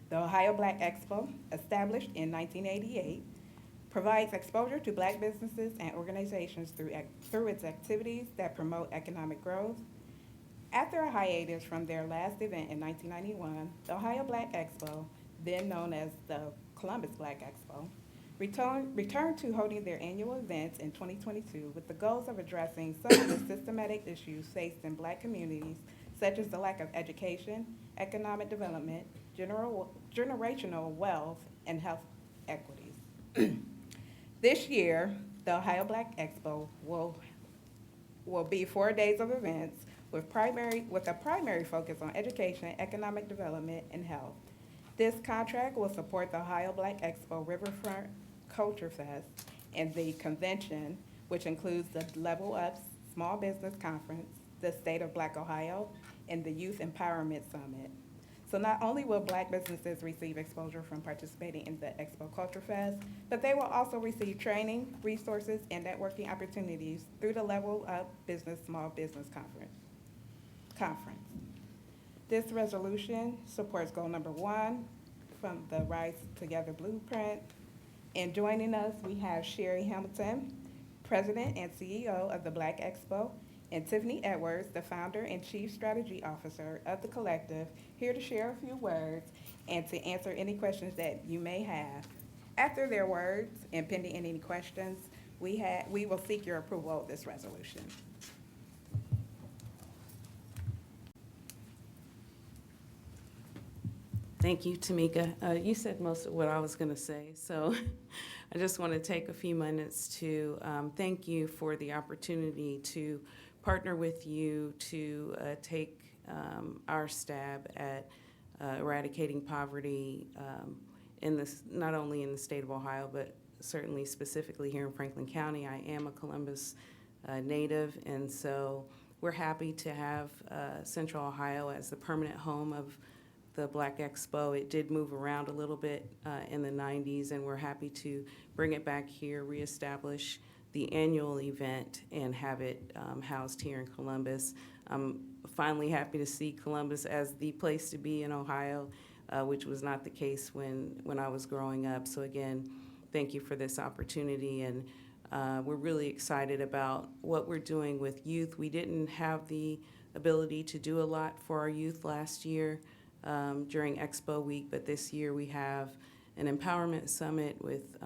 The Ohio Black Expo, established in 1988, provides exposure to Black businesses and organizations through its activities that promote economic growth, After a hiatus from their last event in 1991, the Ohio Black Expo, then known as the Columbus Black Expo, returned to holding their annual events in 2022 with the goals of addressing some of the systematic issues faced in Black communities, such as the lack of education, economic development, generational wealth, and health equities. This year, the Ohio Black Expo will be 4 days of events with a primary focus on education, economic development, and health. This contract will support the Ohio Black Expo Riverfront Culture Fest and the convention, which includes the Level Up Small Business Conference, the State of Black Ohio, and the Youth Empowerment Summit. So not only will Black businesses receive exposure from participating in the Expo Culture Fest, but they will also receive training, resources, and networking opportunities through the Level Up Business Small Business Conference. This resolution supports goal number 1 from the Rise Together Blueprint. And joining us, we have Sherry Hamilton, President and CEO of the Black Expo, and Tiffany Edwards, the founder and chief strategy officer of the collective, here to share a few words and to answer any questions that you may have. After their words and pending any questions, we will seek your approval of this resolution. Thank you, Tamika. You said most of what I was going to say, so I just want to take a few minutes to thank you for the opportunity to partner with you to take our stab at eradicating poverty in this, not only in the state of Ohio, but certainly specifically here in Franklin County. I am a Columbus native, and so we're happy to have Central Ohio as the permanent home of the Black Expo. It did move around a little bit in the 90s, and we're happy to bring it back here, reestablish the annual event, and have it housed here in Columbus. I'm finally happy to see Columbus as the place to be in Ohio, which was not the case when I was growing up. So again, thank you for this opportunity, and we're really excited about what we're doing with youth. We didn't have the ability to do a lot for our youth last year during Expo Week, but this year we have an empowerment summit with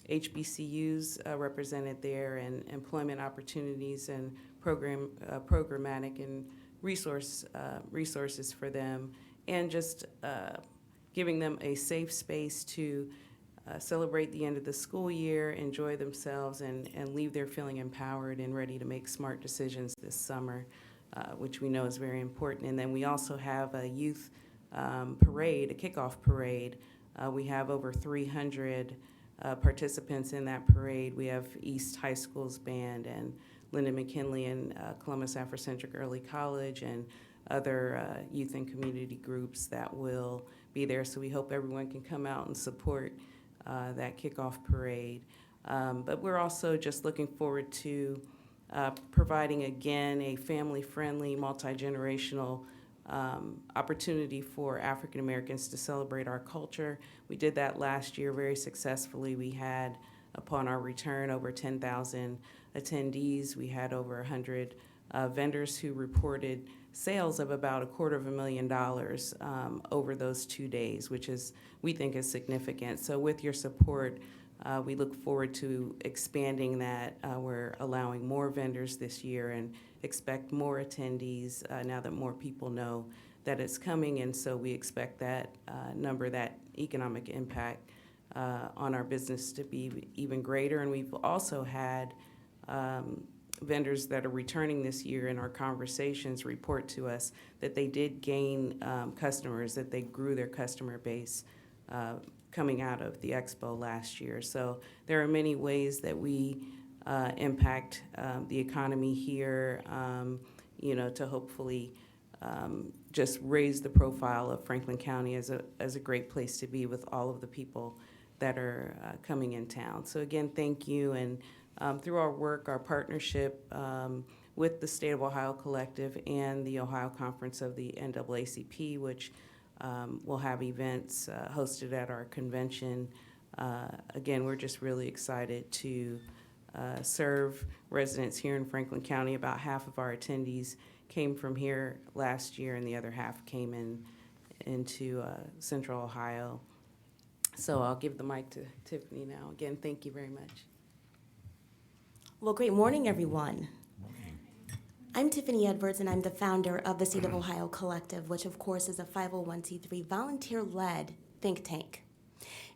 HBCUs represented there, and employment opportunities and programmatic and resources for them, and just giving them a safe space to celebrate the end of the school year, enjoy themselves, and leave there feeling empowered and ready to make smart decisions this summer, which we know is very important. And then we also have a youth parade, a kickoff parade. We have over 300 participants in that parade. We have East High School's band and Lyndon McKinley and Columbus Afrocentric Early College and other youth and community groups that will be there. So we hope everyone can come out and support that kickoff parade. But we're also just looking forward to providing, again, a family-friendly, multi-generational opportunity for African Americans to celebrate our culture. We did that last year very successfully. We had, upon our return, over 10,000 attendees. We had over 100 vendors who reported sales of about $250,000 over those 2 days, which is, we think, is significant. So with your support, we look forward to expanding that. We're allowing more vendors this year and expect more attendees now that more people know that it's coming. And so we expect that number, that economic impact on our business to be even greater. And we've also had vendors that are returning this year in our conversations report to us that they did gain customers, that they grew their customer base coming out of the expo last year. So there are many ways that we impact the economy here, to hopefully just raise the profile of Franklin County as a great place to be with all of the people that are coming in town. So again, thank you. And through our work, our partnership with the State of Ohio Collective and the Ohio Conference of the NAACP, which will have events hosted at our convention. Again, we're just really excited to serve residents here in Franklin County. About half of our attendees came from here last year, and the other half came into Central Ohio. So I'll give the mic to Tiffany now. Again, thank you very much. Well, great morning, everyone. I'm Tiffany Edwards, and I'm the founder of the State of Ohio Collective, which of course is a 501c3 volunteer-led think tank.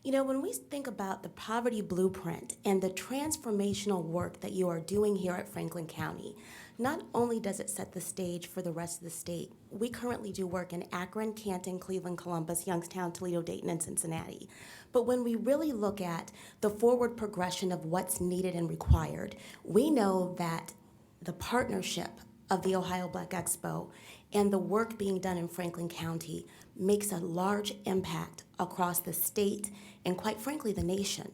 You know, when we think about the poverty blueprint and the transformational work that you are doing here at Franklin County, not only does it set the stage for the rest of the state, we currently do work in Akron, Canton, Cleveland, Columbus, Youngstown, Toledo, Dayton, and Cincinnati. But when we really look at the forward progression of what's needed and required, we know that the partnership of the Ohio Black Expo and the work being done in Franklin County makes a large impact across the state and, quite frankly, the nation.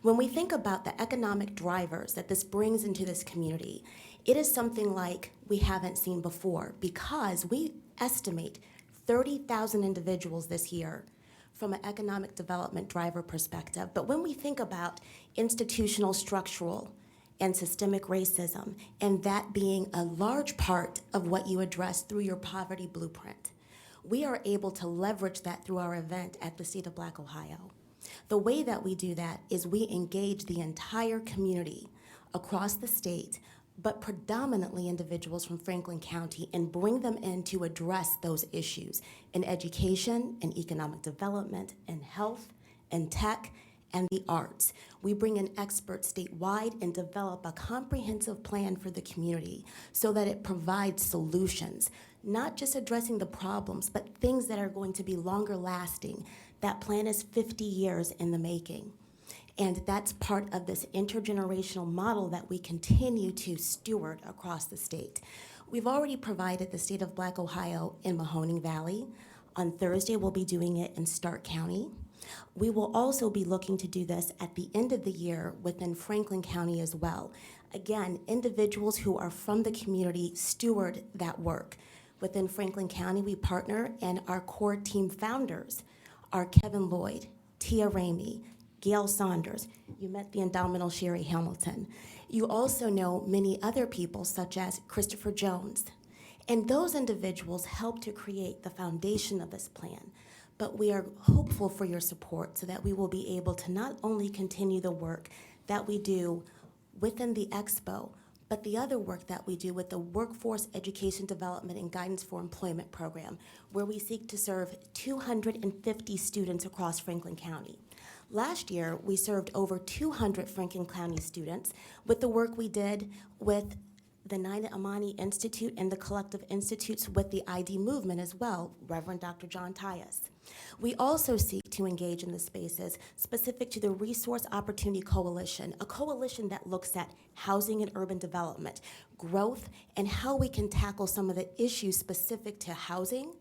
When we think about the economic drivers that this brings into this community, it is something like we haven't seen before, because we estimate 30,000 individuals this year from an economic development driver perspective. But when we think about institutional, structural, and systemic racism, and that being a large part of what you address through your poverty blueprint, we are able to leverage that through our event at the State of Black Ohio. The way that we do that is we engage the entire community across the state, but predominantly individuals from Franklin County, and bring them in to address those issues in education, in economic development, in health, in tech, and the arts. We bring in experts statewide and develop a comprehensive plan for the community so that it provides solutions, not just addressing the problems, but things that are going to be longer lasting. That plan is 50 years in the making. And that's part of this intergenerational model that we continue to steward across the state. We've already provided the State of Black Ohio in Mahoning Valley. On Thursday, we'll be doing it in Stark County. We will also be looking to do this at the end of the year within Franklin County as well. Again, individuals who are from the community steward that work. Within Franklin County, we partner, and our core team founders are Kevin Lloyd, Tia Ramey, Gail Saunders. You met the indomitable Sherry Hamilton. You also know many other people such as Christopher Jones. And those individuals help to create the foundation of this plan. But we are hopeful for your support so that we will be able to not only continue the work that we do within the expo, but the other work that we do with the Workforce Education Development and Guidance for Employment program, where we seek to serve 250 students across Franklin County. Last year, we served over 200 Franklin County students with the work we did with the Nina Amani Institute and the Collective Institutes with the ID movement as well, Reverend Dr. John Tyus. We also seek to engage in the spaces specific to the Resource Opportunity Coalition, a coalition that looks at housing and urban development, growth, and how we can tackle some of the issues specific to housing,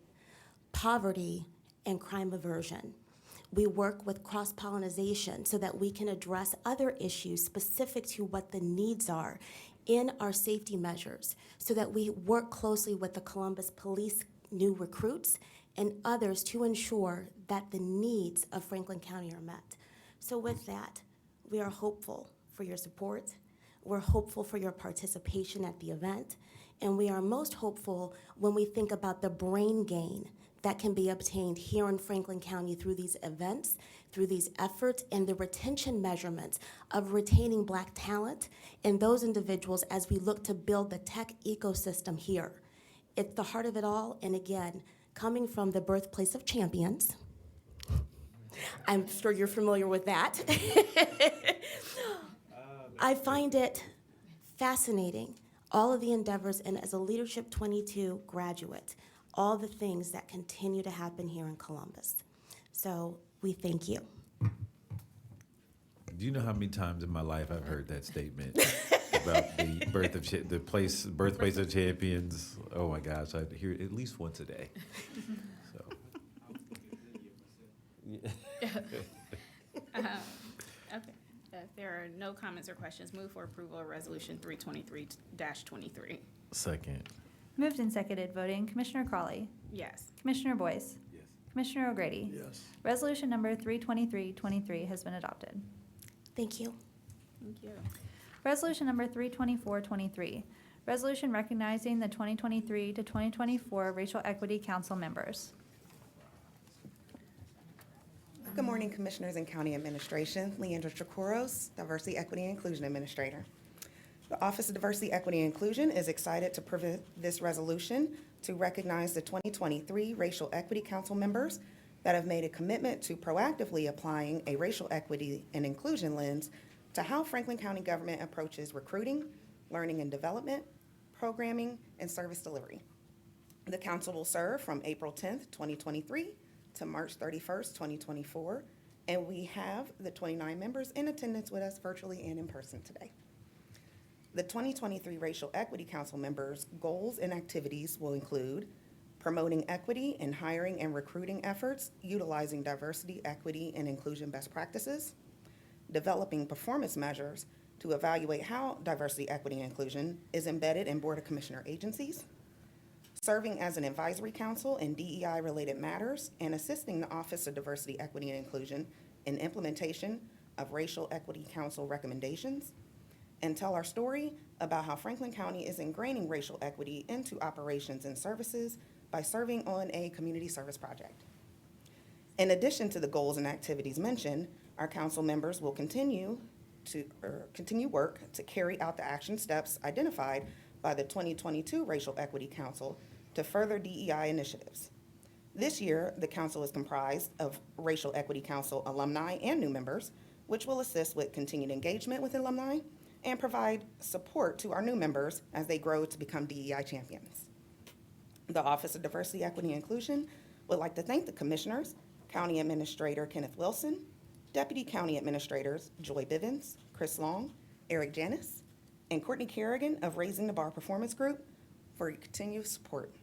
poverty, and crime aversion. We work with cross-pollination so that we can address other issues specific to what the needs are in our safety measures, so that we work closely with the Columbus Police new recruits and others to ensure that the needs of Franklin County are met. So with that, we are hopeful for your support. We're hopeful for your participation at the event. And we are most hopeful when we think about the brain gain that can be obtained here in Franklin County through these events, through these efforts, and the retention measurements of retaining Black talent and those individuals as we look to build the tech ecosystem here. It's the heart of it all, and again, coming from the birthplace of champions, I'm sure you're familiar with that. I find it fascinating, all of the endeavors, and as a Leadership 22 graduate, all the things that continue to happen here in Columbus. So we thank you. Do you know how many times in my life I've heard that statement about the birthplace of champions? Oh my gosh, I hear it at least once a day. So. Okay. If there are no comments or questions, move for approval of Resolution 323-23. Second. Moved and seconded, voting Commissioner Crawley, Yes. Commissioner Boyce, Commissioner O'Grady. Yes. Resolution number 323-23 has been adopted. Thank you. Thank you. Resolution number 32423, resolution recognizing the 2023 to 2024 Racial Equity Council members. Good morning, Commissioners and County Administration. Leandra Tracoros, Diversity, Equity, and Inclusion Administrator. The Office of Diversity, Equity, and Inclusion is excited to present this resolution to recognize the 2023 Racial Equity Council members that have made a commitment to proactively applying a racial equity and inclusion lens to how Franklin County government approaches recruiting, learning and development, programming, and service delivery. The council will serve from April 10th, 2023 to March 31st, 2024, and we have the 29 members in attendance with us virtually and in person today. The 2023 Racial Equity Council members' goals and activities will include promoting equity in hiring and recruiting efforts, utilizing diversity, equity, and inclusion best practices, developing performance measures to evaluate how diversity, equity, and inclusion is embedded in Board of Commissioner agencies, serving as an advisory council in DEI-related matters, and assisting the Office of Diversity, Equity, and Inclusion in implementation of Racial Equity Council recommendations, and tell our story about how Franklin County is ingraining racial equity into operations and services by serving on a community service project. In addition to the goals and activities mentioned, our council members will continue work to carry out the action steps identified by the 2022 Racial Equity Council to further DEI initiatives. This year, the council is comprised of Racial Equity Council alumni and new members, which will assist with continued engagement with alumni and provide support to our new members as they grow to become DEI champions. The Office of Diversity, Equity, and Inclusion would like to thank the commissioners, County Administrator Kenneth Wilson, Deputy County Administrators Joy Bivens, Chris Long, Eric Janis, and Courtney Kerrigan of Raising the Bar Performance Group for your continued support.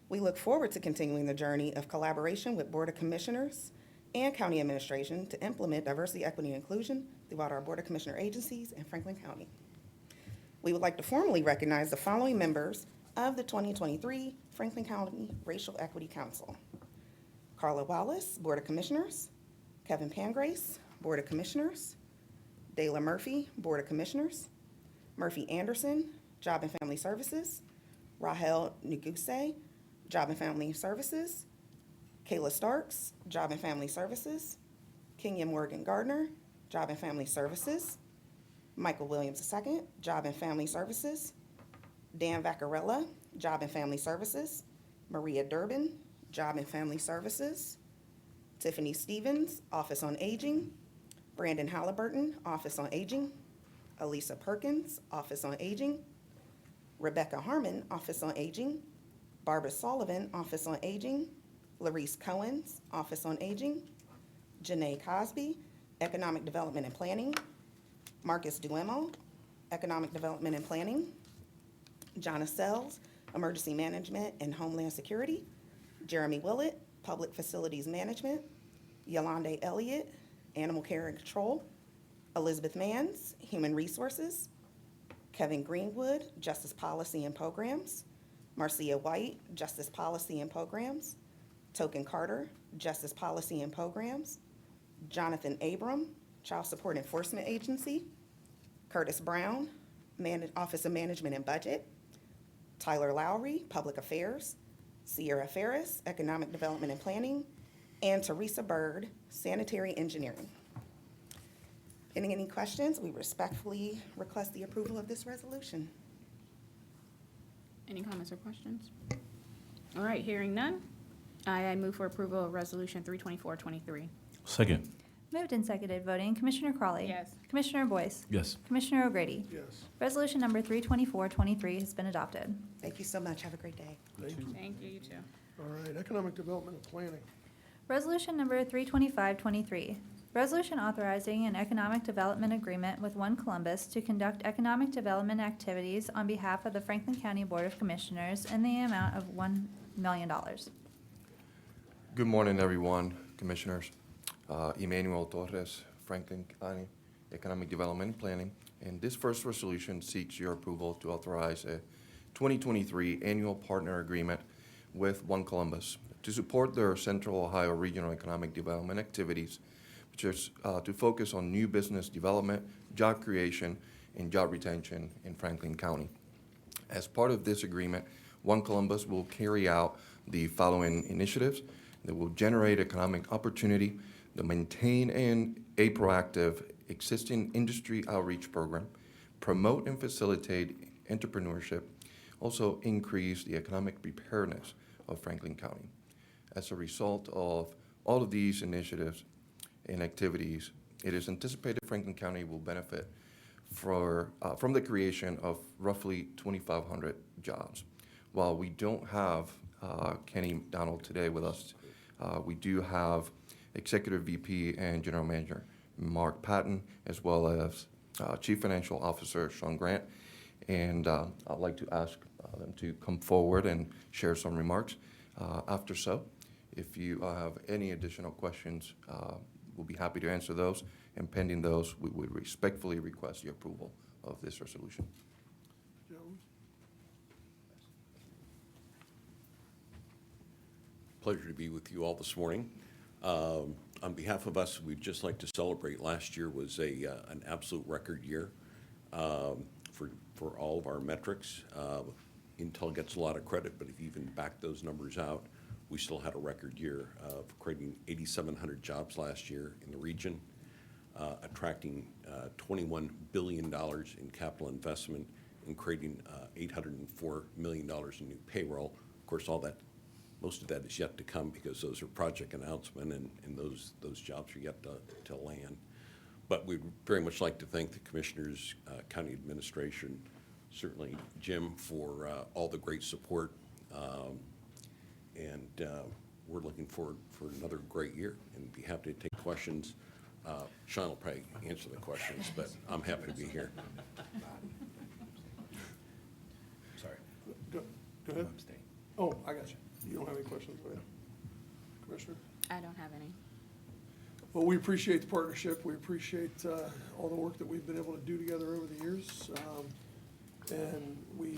We look forward to continuing the journey of collaboration with Board of Commissioners and County Administration to implement diversity, equity, and inclusion throughout our Board of Commissioner agencies in Franklin County. We would like to formally recognize the following members of the 2023 Franklin County Racial Equity Council: Carla Wallace, Board of Commissioners; Kevin Pangrace, Board of Commissioners; Dayla Murphy, Board of Commissioners; Murphy Anderson, Job and Family Services; Rahel Nuguse, Job and Family Services; Kayla Starks, Job and Family Services; Kenya Morgan Gardner, Job and Family Services; Michael Williams II, Job and Family Services; Dan Vaccarella, Job and Family Services; Maria Durbin, Job and Family Services; Tiffany Stevens, Office on Aging; Brandon Halliburton, Office on Aging; Elisa Perkins, Office on Aging; Rebecca Harmon, Office on Aging; Barbara Sullivan, Office on Aging; Larice Cohens, Office on Aging; Janae Cosby, Economic Development and Planning; Marcus Duemo, Economic Development and Planning; Jonna Sells, Emergency Management and Homeland Security; Jeremy Willett, Public Facilities Management; Yolanda Elliott, Animal Care and Control; Elizabeth Manns, Human Resources; Kevin Greenwood, Justice Policy and Programs; Marcia White, Justice Policy and Programs; Token Carter, Justice Policy and Programs; Jonathan Abram, Child Support Enforcement Agency; Curtis Brown, Office of Management and Budget; Tyler Lowry, Public Affairs; Sierra Ferris, Economic Development and Planning; and Teresa Bird, Sanitary Engineering. Any questions? We respectfully request the approval of this resolution. Any comments or questions? All right, hearing none, I move for approval of Resolution 32423. Second. Moved and seconded, voting, Commissioner Crawley. Yes. Commissioner Boyce. Yes. Commissioner O'Grady. Yes. Resolution number 32423 has been adopted. Thank you so much. Have a great day. Thank you. Thank you, you too. All right, Economic Development and Planning. Resolution number 32523, resolution authorizing an economic development agreement with One Columbus to conduct economic development activities on behalf of the Franklin County Board of Commissioners in the amount of $1 million. Good morning, everyone, Commissioners. Emmanuel Torres, Franklin County Economic Development and Planning. And this first resolution seeks your approval to authorize a 2023 annual partner agreement with One Columbus to support their Central Ohio Regional Economic Development activities, which is to focus on new business development, job creation, and job retention in Franklin County. As part of this agreement, One Columbus will carry out the following initiatives that will generate economic opportunity, to maintain a proactive existing industry outreach program, promote and facilitate entrepreneurship, also increase the economic preparedness of Franklin County. As a result of all of these initiatives and activities, it is anticipated Franklin County will benefit from the creation of roughly 2,500 jobs. While we don't have Kenny McDonald today with us, we do have Executive VP and General Manager Mark Patton, as well as Chief Financial Officer Sean Grant. And I'd like to ask them to come forward and share some remarks. After so, if you have any additional questions, we'll be happy to answer those. And pending those, we would respectfully request the approval of this resolution. Gentlemen? Pleasure to be with you all this morning. On behalf of us, we'd just like to celebrate last year was an absolute record year for all of our metrics. Intel gets a lot of credit, but if you even back those numbers out, we still had a record year of creating 8,700 jobs last year in the region, attracting $21 billion in capital investment, and creating $804 million in new payroll. Of course, most of that is yet to come because those are project announcement and those jobs are yet to land. But we'd very much like to thank the commissioners, county administration, certainly Jim for all the great support. We're looking forward for another great year and be happy to take questions. Sean will probably answer the questions, but I'm happy to be here. Sorry. Go ahead. Oh, I got you. You don't have any questions, do you? Commissioner? I don't have any. Well, we appreciate the partnership. We appreciate all the work that we've been able to do together over the years. And we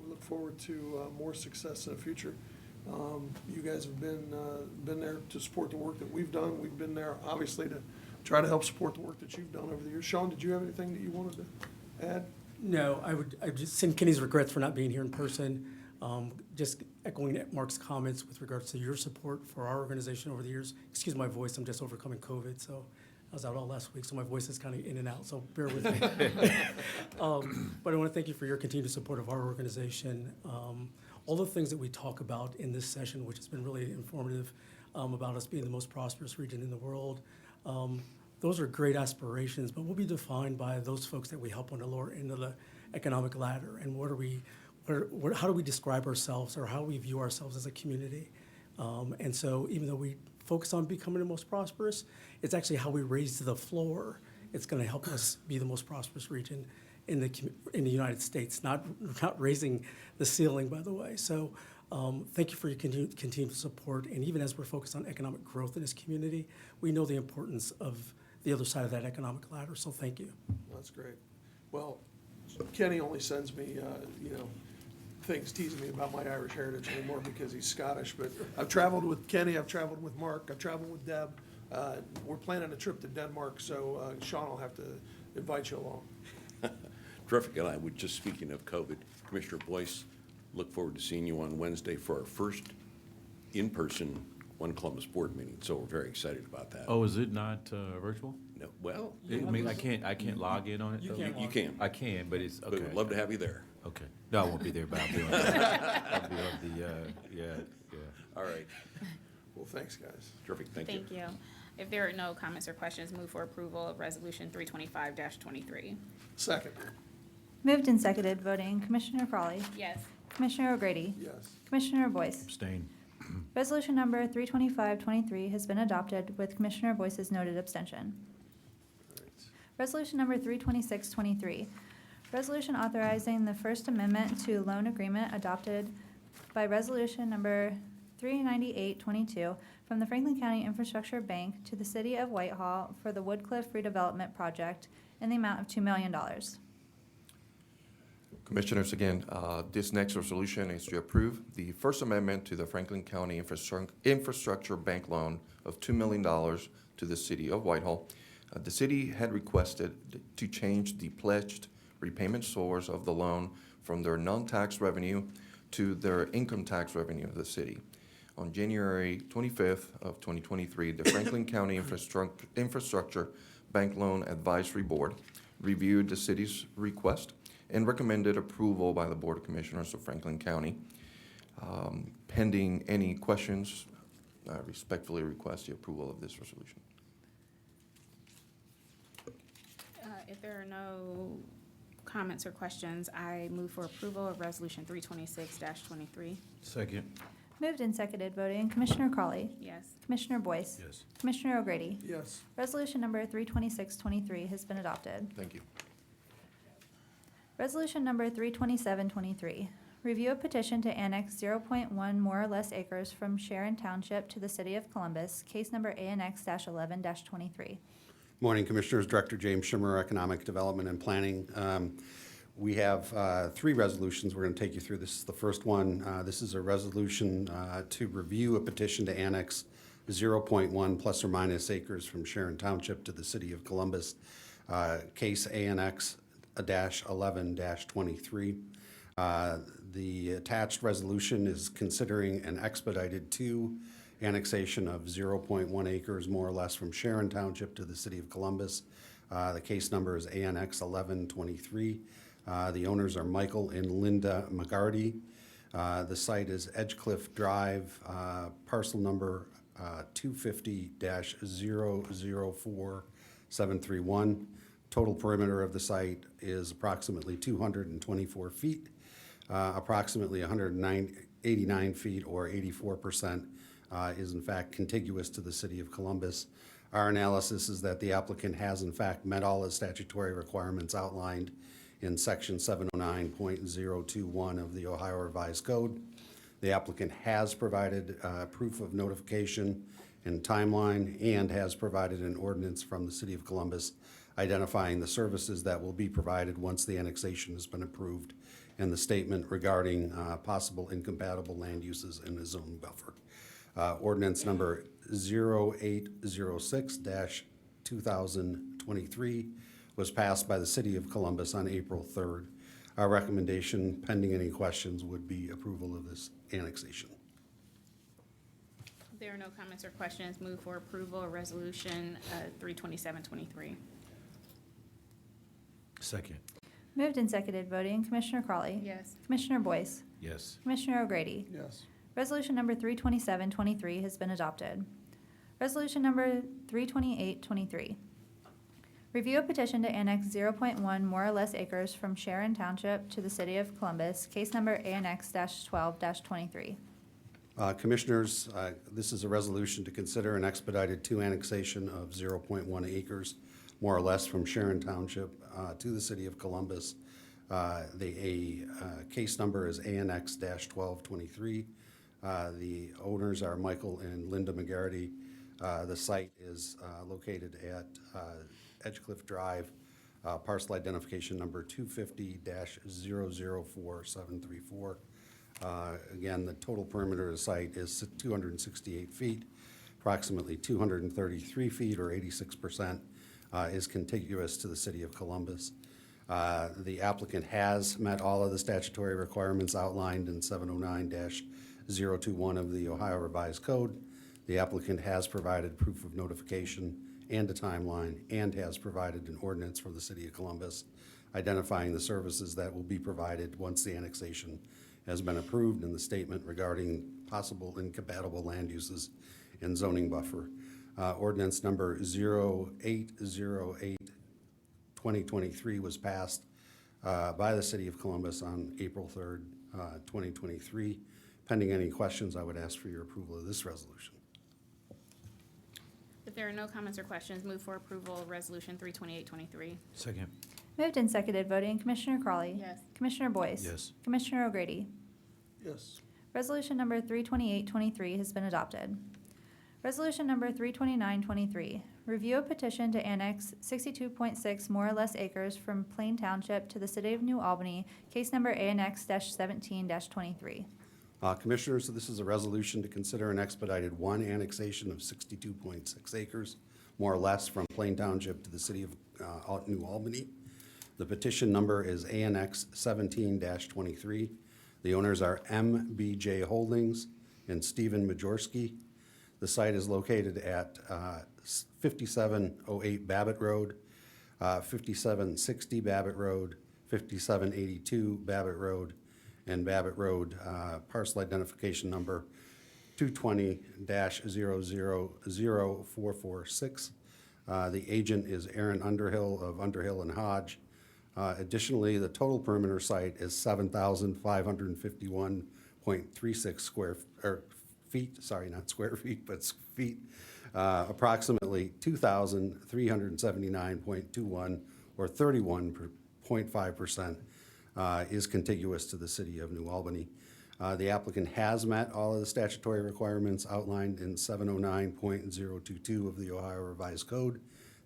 look forward to more success in the future. You guys have been there to support the work that we've done. We've been there, obviously, to try to help support the work that you've done over the years. Sean, did you have anything that you wanted to add? No, I just send Kenny's regrets for not being here in person. Just echoing Mark's comments with regards to your support for our organization over the years. Excuse my voice, I'm just overcoming COVID, so I was out all last week, so my voice is kind of in and out, so bear with me. But I want to thank you for your continued support of our organization. All the things that we talk about in this session, which has been really informative about us being the most prosperous region in the world, those are great aspirations, but we'll be defined by those folks that we help on the lower end of the economic ladder, and how do we describe ourselves or how we view ourselves as a community. And so even though we focus on becoming the most prosperous, it's actually how we raise the floor. It's going to help us be the most prosperous region in the United States, not raising the ceiling, by the way. So thank you for your continued support. And even as we're focused on economic growth in this community, we know the importance of the other side of that economic ladder. So thank you. That's great. Well, Kenny only sends me, things teasing me about my Irish heritage anymore because he's Scottish. But I've traveled with Kenny, I've traveled with Mark, I've traveled with Deb. We're planning a trip to Denmark, so Sean will have to invite you along. Terrific. And I would just, speaking of COVID, Commissioner Boyce, look forward to seeing you on Wednesday for our first in-person One Columbus board meeting. So we're very excited about that. Oh, is it not virtual? No, well. I mean, I can't log in on it? You though? can. You can. I can, but it's, okay. But we'd love to have you there. Okay. No, I won't be there, but I'll be on I'll be on the, yeah. All right. Well, thanks, guys. Terrific. Thank you. Thank you. If there are no comments or questions, move for approval of Resolution 325-23. Second. Moved and seconded, voting Commissioner Frawley, Yes. Commissioner O'Grady, Yes. Commissioner Boyce. Abstain. Resolution number 325-23 has been adopted with Commissioner Boyce's noted abstention. Resolution number 326-23, resolution authorizing the First Amendment to loan agreement adopted by resolution number 398-22 from the Franklin County Infrastructure Bank to the City of Whitehall for the Woodcliff redevelopment project in the amount of $2 million. Commissioners, again, this next resolution is to approve the First Amendment to the Franklin County Infrastructure Bank loan of $2 million to the City of Whitehall. The city had requested to change the pledged repayment source of the loan from their non-tax revenue to their income tax revenue of the city. On January 25th of 2023, the Franklin County Infrastructure Bank Loan Advisory Board reviewed the city's request and recommended approval by the Board of Commissioners of Franklin County. Pending any questions, I respectfully request the approval of this resolution. If there are no comments or questions, I move for approval of Resolution 326-23. Second. Moved and seconded, voting Commissioner Crawley. Yes. Commissioner Boyce. Yes. Commissioner O'Grady. Yes. Resolution number 32623 has been adopted. Thank you. Resolution number 32723, review a petition to annex 0.1 more or less acres from Sharon Township to the City of Columbus, case number ANX-11-23. Morning, Commissioners. Director James Schimmer, Economic Development and Planning. We have three resolutions we're going to take you through. This is the first one. This is a resolution to review a petition to annex 0.1 plus or minus acres from Sharon Township to the City of Columbus, case ANX-11-23. The attached resolution is considering an expedited annexation of 0.1 acres more or less from Sharon Township to the City of Columbus. The case number is ANX 1123. The owners are Michael and Linda McGarty. The site is Edgecliff Drive, parcel number 250-004731. Total perimeter of the site is approximately 224 feet. Approximately 189 feet, or 84%, is in fact contiguous to the City of Columbus. Our analysis is that the applicant has in fact met all the statutory requirements outlined in section 709.021 of the Ohio Revised Code. The applicant has provided proof of notification and timeline, and has provided an ordinance from the City of Columbus identifying the services that will be provided once the annexation has been approved, and the statement regarding possible incompatible land uses in the zoning buffer. Ordinance number 0806-2023 was passed by the City of Columbus on April 3rd. Our recommendation, pending any questions, would be approval of this annexation. If there are no comments or questions, move for approval of Resolution 32723. Second. Moved and seconded, voting Commissioner Crawley. Yes. Commissioner Boyce. Yes. Commissioner O'Grady. Yes. Resolution number 32723 has been adopted. Resolution number 32823. Review a petition to annex 0.1 more or less acres from Sharon Township to the City of Columbus, case number ANX-12-23. Commissioners, this is a resolution to consider an expedited annexation of 0.1 acres more or less from Sharon Township to the City of Columbus. The case number is ANX-1223. The owners are Michael and Linda McGarity. The site is located at Edgecliff Drive, parcel identification number 250-004734. Again, the total perimeter of the site is 268 feet. Approximately 233 feet, or 86%, is contiguous to the City of Columbus. The applicant has met all of the statutory requirements outlined in 709-021 of the Ohio Revised Code. The applicant has provided proof of notification and a timeline, and has provided an ordinance for the City of Columbus identifying the services that will be provided once the annexation has been approved, and the statement regarding possible incompatible land uses and zoning buffer. Ordinance number 0808-2023 was passed by the City of Columbus on April 3rd, 2023. Pending any questions, I would ask for your approval of this resolution. If there are no comments or questions, move for approval of Resolution 32823. Second. Moved and seconded, voting Commissioner Crawley. Yes. Commissioner Boyce. Yes. Commissioner O'Grady. Yes. Resolution number 32823 has been adopted. Resolution number 32923, review a petition to annex 62.6 more or less acres from Plain Township to the City of New Albany, case number ANX-17-23. Commissioners, this is a resolution to consider an expedited annexation of 62.6 acres more or less from Plain Township to the city of New Albany. The petition number is ANX 17-23. The owners are MBJ Holdings and Stephen Majorski. The site is located at 5708 Babbitt Road, 5760 Babbitt Road, 5782 Babbitt Road, and Babbitt Road, parcel identification number 220-000446. The agent is Aaron Underhill of Underhill and Hodge. Additionally, the total perimeter site is 7,551.36 feet, sorry, not square feet, but feet. Approximately 2,379.21 or 31.5% is contiguous to the city of New Albany. The applicant has met all of the statutory requirements outlined in 709.022 of the Ohio Revised Code.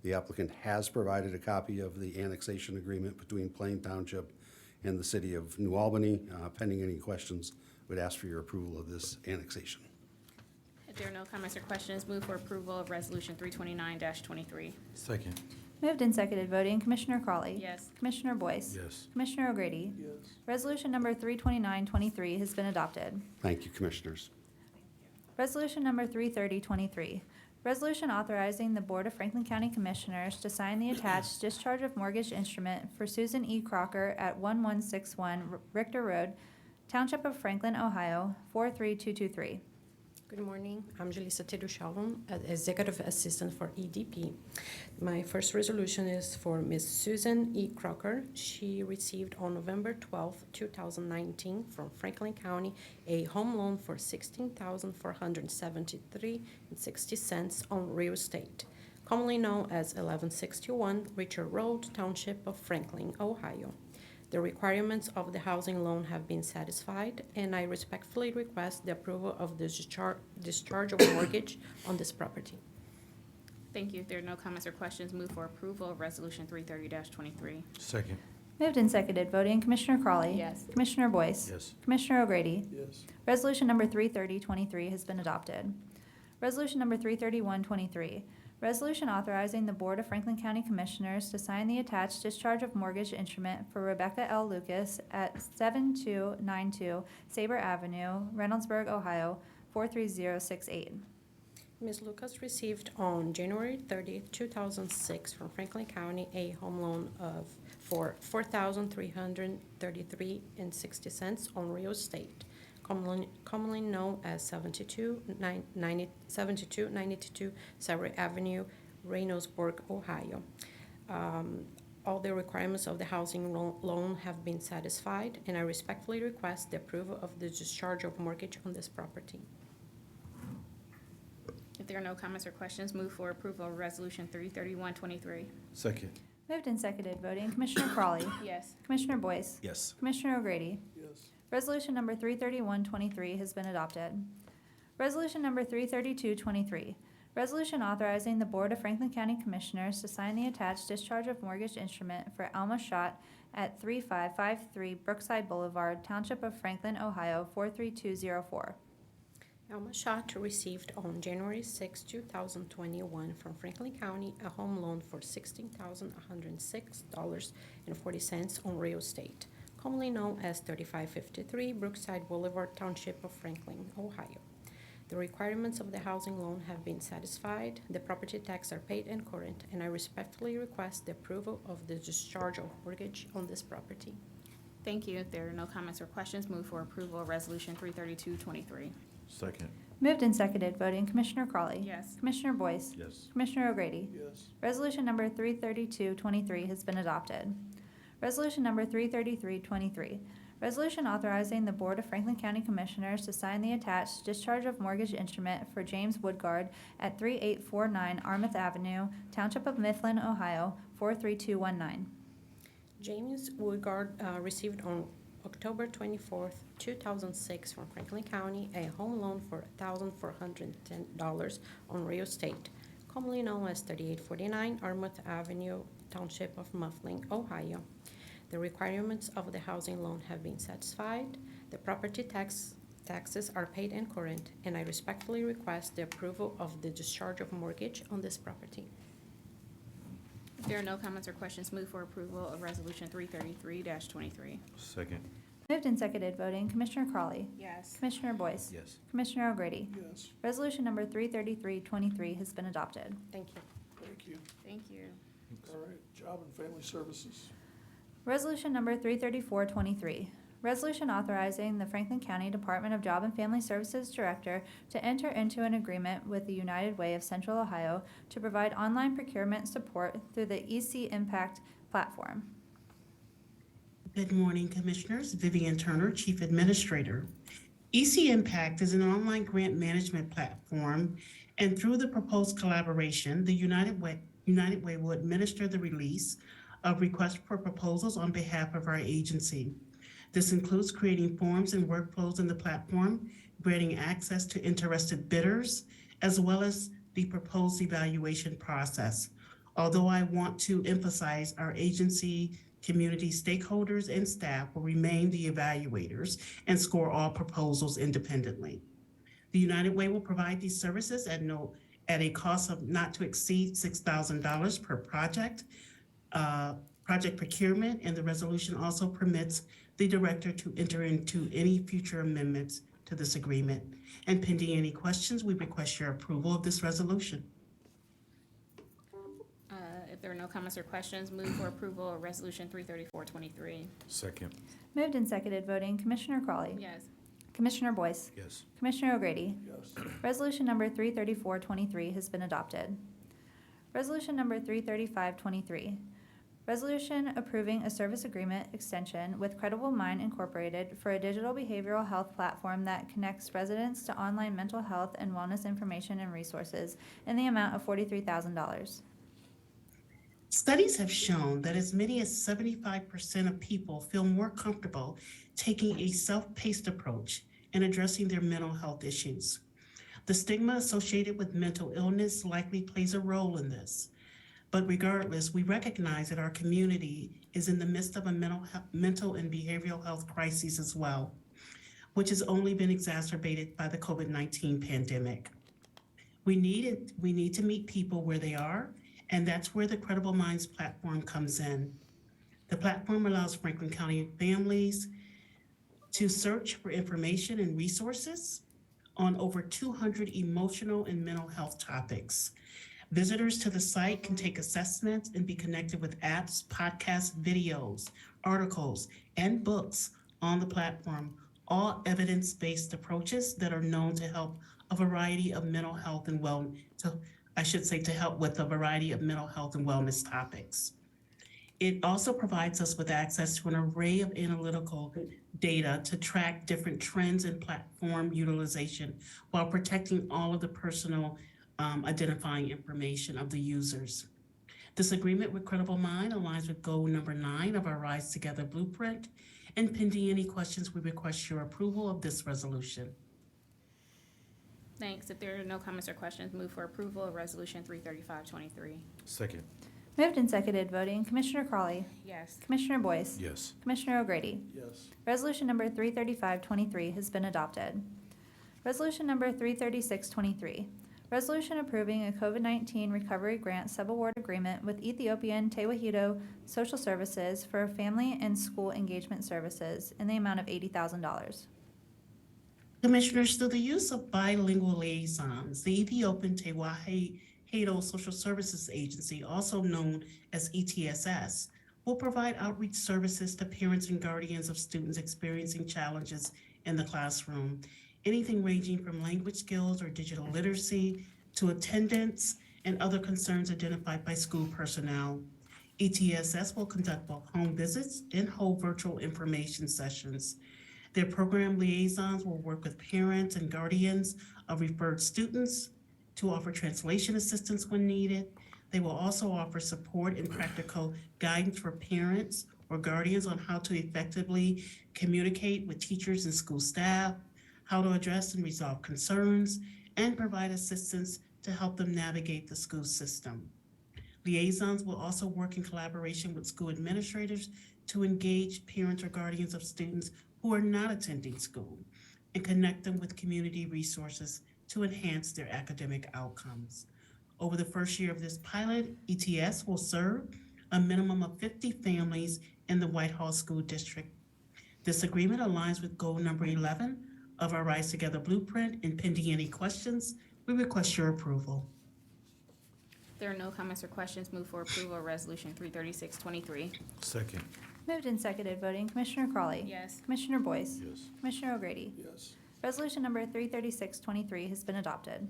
The applicant has provided a copy of the annexation agreement between Plain Township and the city of New Albany. Pending any questions, would ask for your approval of this annexation. If there are no comments or questions, move for approval of Resolution 329-23. Second. Moved and seconded, voting Commissioner Crawley. Yes. Commissioner Boyce. Yes. Commissioner O'Grady. Yes. Resolution number 329-23 has been adopted. Thank you, Commissioners. Resolution number 330-23. Resolution authorizing the Board of Franklin County Commissioners to sign the attached discharge of mortgage instrument for Susan E. Crocker at 1161 Richter Road, Township of Franklin, Ohio, 43223. Good morning. I'm Julissa Tedo Shalom, Executive Assistant for EDP. My first resolution is for Ms. Susan E. Crocker. She received on November 12, 2019 from Franklin County a home loan for $16,473.60 on real estate, commonly known as 1161 Richard Road, Township of Franklin, Ohio. The requirements of the housing loan have been satisfied, and I respectfully request the approval of the discharge of mortgage on this property. Thank you. If there are no comments or questions, move for approval of Resolution 330-23. Second. Moved and seconded, voting Commissioner Crawley. Yes. Commissioner Boyce. Yes. Commissioner O'Grady. Yes. Resolution number 330-23 has been adopted. Resolution number 331-23. Resolution authorizing the Board of Franklin County Commissioners to sign the attached discharge of mortgage instrument for Rebecca L. Lucas at 7292 Sabre Avenue, Reynoldsburg, Ohio, 43068. Ms. Lucas received on January 30, 2006 from Franklin County a home loan for $4,333.60 on real estate, commonly known as 7292 Sabre Avenue, Reynoldsburg, Ohio. All the requirements of the housing loan have been satisfied, and I respectfully request the approval of the discharge of mortgage on this property. If there are no comments or questions, move for approval of Resolution 331-23. Second. Moved and seconded, voting Commissioner Crawley. Yes. Commissioner Boyce. Yes. Commissioner O'Grady. Yes. Resolution number 331-23 has been adopted. Resolution number 332-23. Resolution authorizing the Board of Franklin County Commissioners to sign the attached discharge of mortgage instrument for Alma Schott at 3553 Brookside Boulevard, Township of Franklin, Ohio, 43204. Alma Schott received on January 6, 2021 from Franklin County a home loan for $16,106.40 on real estate, commonly known as 3553 Brookside Boulevard, Township of Franklin, Ohio. The requirements of the housing loan have been satisfied, the property tax are paid and current, and I respectfully request the approval of the discharge of mortgage on this property. Thank you. If there are no comments or questions, move for approval of Resolution 332-23. Second. Moved and seconded, voting Commissioner Crawley. Yes. Commissioner Boyce. Yes. Commissioner O'Grady. Yes. Resolution number 332-23 has been adopted. Resolution number 333-23. Resolution authorizing the Board of Franklin County Commissioners to sign the attached discharge of mortgage instrument for James Woodgard at 3849 Armouth Avenue, Township of Mifflin, Ohio, 43219. James Woodgard received on October 24, 2006 from Franklin County a home loan for $1,410 on real estate, commonly known as 3849 Armouth Avenue, Township of Mifflin, Ohio. The requirements of the housing loan have been satisfied, the property tax Taxes are paid and current, and I respectfully request the approval of the discharge of mortgage on this property. If there are no comments or questions, move for approval of Resolution 333-23. Second. Moved and seconded, voting Commissioner Crawley. Yes. Commissioner Boyce. Yes. Commissioner O'Grady. Yes, Resolution number 333-23 has been adopted. Thank you. thank you. Thank you. All right, Job and Family Services. Resolution number 334-23. Resolution authorizing the Franklin County Department of Job and Family Services Director to enter into an agreement with the United Way of Central Ohio to provide online procurement support through the EC Impact platform. Good morning, Commissioners. Vivian Turner, Chief Administrator. EC Impact is an online grant management platform, and through the proposed collaboration, the United Way will administer the release of requests for proposals on behalf of our agency. This includes creating forms and workflows in the platform, granting access to interested bidders, as well as the proposed evaluation process. Although I want to emphasize our agency, community stakeholders, and staff will remain the evaluators and score all proposals independently. The United Way will provide these services at a cost of not to exceed $6,000 per project procurement, and the resolution also permits the director to enter into any future amendments to this agreement. And pending any questions, we request your approval of this resolution. If there are no comments or questions, move for approval of Resolution 334-23. Second. Moved and seconded, voting Commissioner Crawley. Yes. Commissioner Boyce. Yes. Commissioner O'Grady. Yes, Resolution number 334-23 has been adopted. Resolution number 335-23. Resolution approving a service agreement extension with Credible Mind Incorporated for a digital behavioral health platform that connects residents to online mental health and wellness information and resources in the amount of $43,000. Studies have shown that as many as 75% of people feel more comfortable taking a self-paced approach in addressing their mental health issues. The stigma associated with mental illness likely plays a role in this. But regardless, we recognize that our community is in the midst of a mental and behavioral health crisis as well, which has only been exacerbated by the COVID-19 pandemic. We need to meet people where they are, and that's where the Credible Minds platform comes in. The platform allows Franklin County families to search for information and resources on over 200 emotional and mental health topics. Visitors to the site can take assessments and be connected with apps, podcasts, videos, articles, and books on the platform, all evidence-based approaches that are known to help a variety of mental health and to help with a variety of mental health and wellness topics. It also provides us with access to an array of analytical data to track different trends in platform utilization while protecting all of the personal identifying information of the users. This agreement with Credible Mind aligns with goal number 9 of our Rise Together blueprint, and pending any questions, we request your approval of this resolution. Thanks. If there are no comments or questions, move for approval of Resolution 335-23. Second. Moved and seconded, voting Commissioner Crawley. Yes. Commissioner Boyce. Yes. Commissioner O'Grady. yes, Resolution number 335-23 has been adopted. Resolution number 336-23. Resolution approving a COVID-19 recovery grant subaward agreement with Ethiopian Tewahedo Social Services for family and school engagement services in the amount of $80,000. Commissioners, through the use of bilingual liaisons, the Ethiopian Tewahedo Social Services Agency, also known as ETSS, will provide outreach services to parents and guardians of students experiencing challenges in the classroom, anything ranging from language skills or digital literacy to attendance and other concerns identified by school personnel. ETSS will conduct both home visits and whole virtual information sessions. Their program liaisons will work with parents and guardians of referred students to offer translation assistance when needed. They will also offer support and practical guidance for parents or guardians on how to effectively communicate with teachers and school staff, how to address and resolve concerns, and provide assistance to help them navigate the school system. Liaisons will also work in collaboration with school administrators to engage parents or guardians of students who are not attending school. and connect them with community resources to enhance their academic outcomes. Over the first year of this pilot, ETS will serve a minimum of 50 families in the Whitehall School District. This agreement aligns with goal number 11 of our Rise Together Blueprint, and pending any questions, we request your approval. If there are no comments or questions, move for approval of Resolution 33623. Second. Moved and seconded, voting Commissioner Crawley. Yes. Commissioner Boyce. Yes. Commissioner O'Grady. Yes. Resolution number 33623 has been adopted.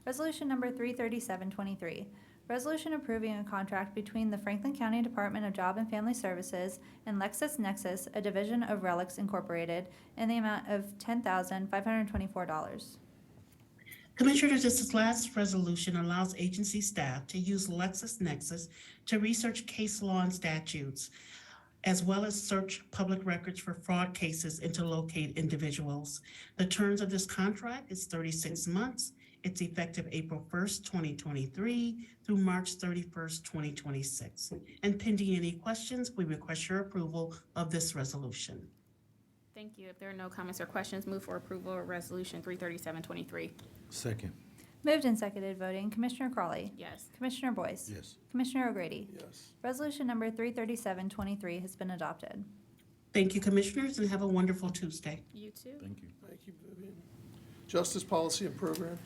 Resolution number 33723, resolution approving a contract between the Franklin County Department of Job and Family Services and LexisNexis, a division of Relics Incorporated, in the amount of $10,524. Commissioners, this last resolution allows agency staff to use LexisNexis to research case law and statutes, as well as search public records for fraud cases and to locate individuals. The terms of this contract is 36 months. It's effective April 1st, 2023 through March 31st, 2026. And pending any questions, we request your approval of this resolution. Thank you. If there are no comments or questions, move for approval of Resolution 33723. Second. Moved and seconded, voting Commissioner Crawley. Yes. Commissioner Boyce. Yes. Commissioner O'Grady. Yes. Resolution number 33723 has been adopted. Thank you, Commissioners, and have a wonderful Tuesday. You too. Thank you. Thank you, Vivian. Justice Policy and Programs.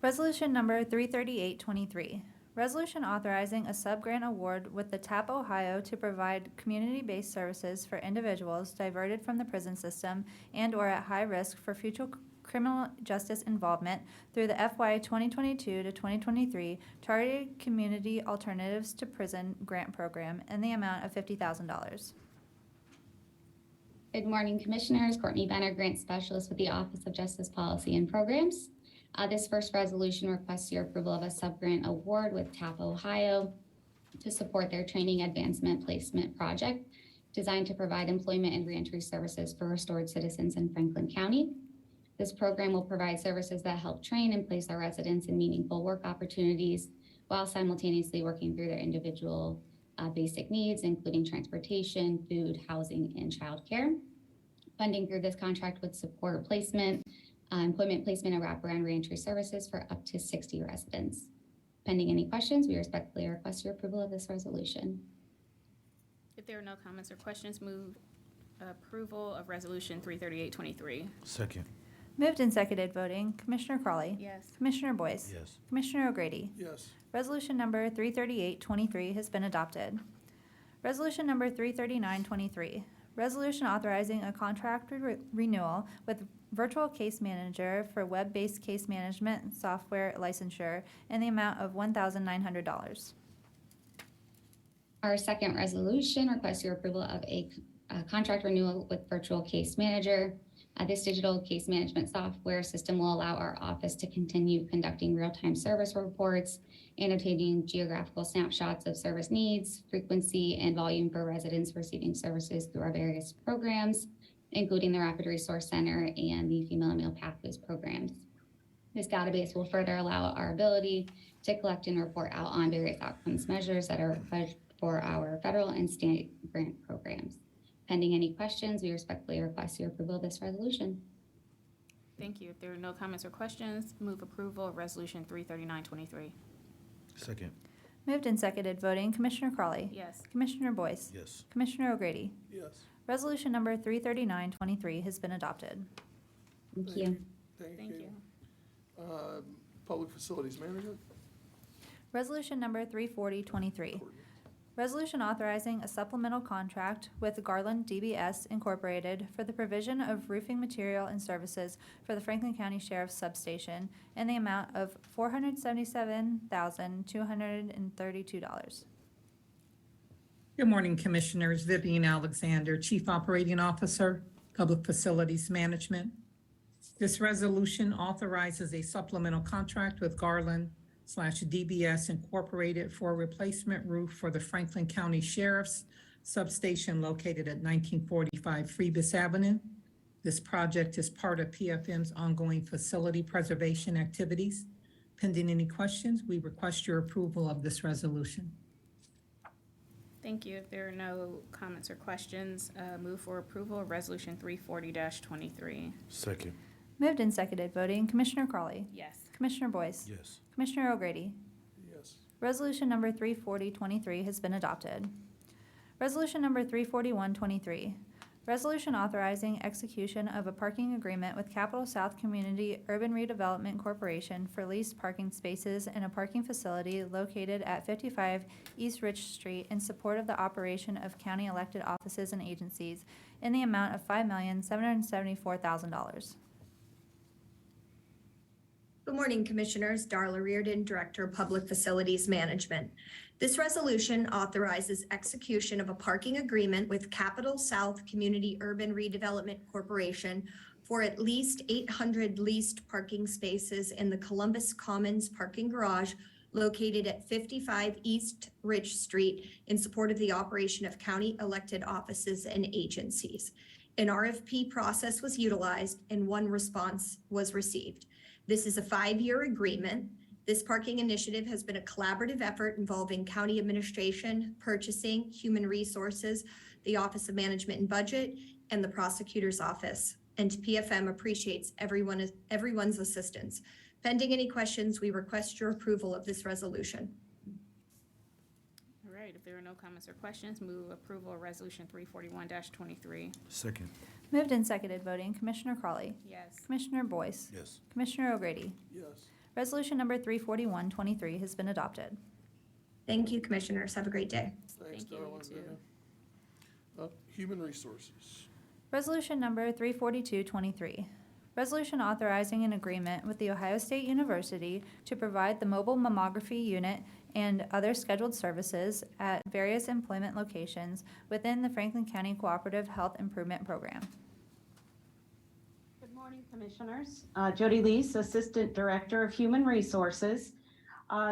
Resolution number 33823, resolution authorizing a sub-grant award with the TAP Ohio to provide community-based services for individuals diverted from the prison system and/or at high risk for future criminal justice involvement through the FY 2022 to 2023 Targeted Community Alternatives to Prison Grant Program in the amount of $50,000. Good morning, Commissioners. Courtney Benner, Grant Specialist with the Office of Justice Policy and Programs. This first resolution requests your approval of a sub-grant award with TAP Ohio to support their training advancement placement project designed to provide employment and reentry services for restored citizens in Franklin County. This program will provide services that help train and place our residents in meaningful work opportunities while simultaneously working through their individual basic needs, including transportation, food, housing, and childcare. Funding through this contract would support placement, employment placement, and wraparound reentry services for up to 60 residents. Pending any questions, we respectfully request your approval of this resolution. If there are no comments or questions, move approval of Resolution 33823. Second. Moved and seconded, voting Commissioner Crawley. Yes. Commissioner Boyce. Yes. Commissioner O'Grady. Yes. Resolution number 33823 has been adopted. Resolution number 33923, resolution authorizing a contract renewal with Virtual Case Manager for web-based case management software licensure in the amount of $1,900. Our second resolution requests your approval of a contract renewal with Virtual Case Manager. This digital case management software system will allow our office to continue conducting real-time service reports, annotating geographical snapshots of service needs, frequency, and volume for residents receiving services through our various programs, including the Rapid Resource Center and the Female and Male Pathways programs. This database will further allow our ability to collect and report out on various outcomes measures that are pledged for our federal and state grant programs. Pending any questions, we respectfully request your approval of this resolution. Thank you. If there are no comments or questions, move approval of Resolution 33923. Second. Moved and seconded, voting Commissioner Crawley. Yes. Commissioner Boyce. Yes. Commissioner O'Grady. Yes. Resolution number 33923 has been adopted. Thank you. Thank you. Public Facilities Management. Resolution number 34023. Resolution authorizing a supplemental contract with Garland DBS Incorporated for the provision of roofing material and services for the Franklin County Sheriff's Substation in the amount of $477,232. Good morning, Commissioners. Vivian Alexander, Chief Operating Officer, Public Facilities Management. This resolution authorizes a supplemental contract with Garland/DBS Incorporated for a replacement roof for the Franklin County Sheriff's Substation located at 1945 Phoebus Avenue. This project is part of PFM's ongoing facility preservation activities. Pending any questions, we request your approval of this resolution. Thank you. If there are no comments or questions, move for approval of Resolution 340-23. Second. Moved and seconded, voting Commissioner Crawley. Yes. Commissioner Boyce. Yes. Commissioner O'Grady. Yes. Resolution number 340-23 has been adopted. Resolution number 341-23. Resolution authorizing execution of a parking agreement with Capital South Community Urban Redevelopment Corporation for leased parking spaces in a parking facility located at 55 East Rich Street in support of the operation of county elected offices and agencies in the amount of $5,774,000. Good morning, Commissioners. Darla Reardon, Director of Public Facilities Management. This resolution authorizes execution of a parking agreement with Capital South Community Urban Redevelopment Corporation for at least 800 leased parking spaces in the Columbus Commons parking garage located at 55 East Rich Street in support of the operation of county elected offices and agencies. An RFP process was utilized and one response was received. This is a 5-year agreement. This parking initiative has been a collaborative effort involving county administration, purchasing, human resources, the Office of Management and Budget, and the prosecutor's office. And PFM appreciates everyone's assistance. Pending any questions, we request your approval of this resolution. All right, if there are no comments or questions, move approval of Resolution 341-23. Second. Moved and seconded, voting Commissioner Crawley. Yes. Commissioner Boyce. Yes. Commissioner O'Grady. Yes. Resolution number 341-23 has been adopted. Thank you, Commissioners. Have a great day. Thanks, Thank you, Darla. you too. Human Resources. Resolution number 342-23. Resolution authorizing an agreement with The Ohio State University to provide the mobile mammography unit and other scheduled services at various employment locations within the Franklin County Cooperative Health Improvement Program. Good morning, Commissioners. Jody Leese, Assistant Director of Human Resources.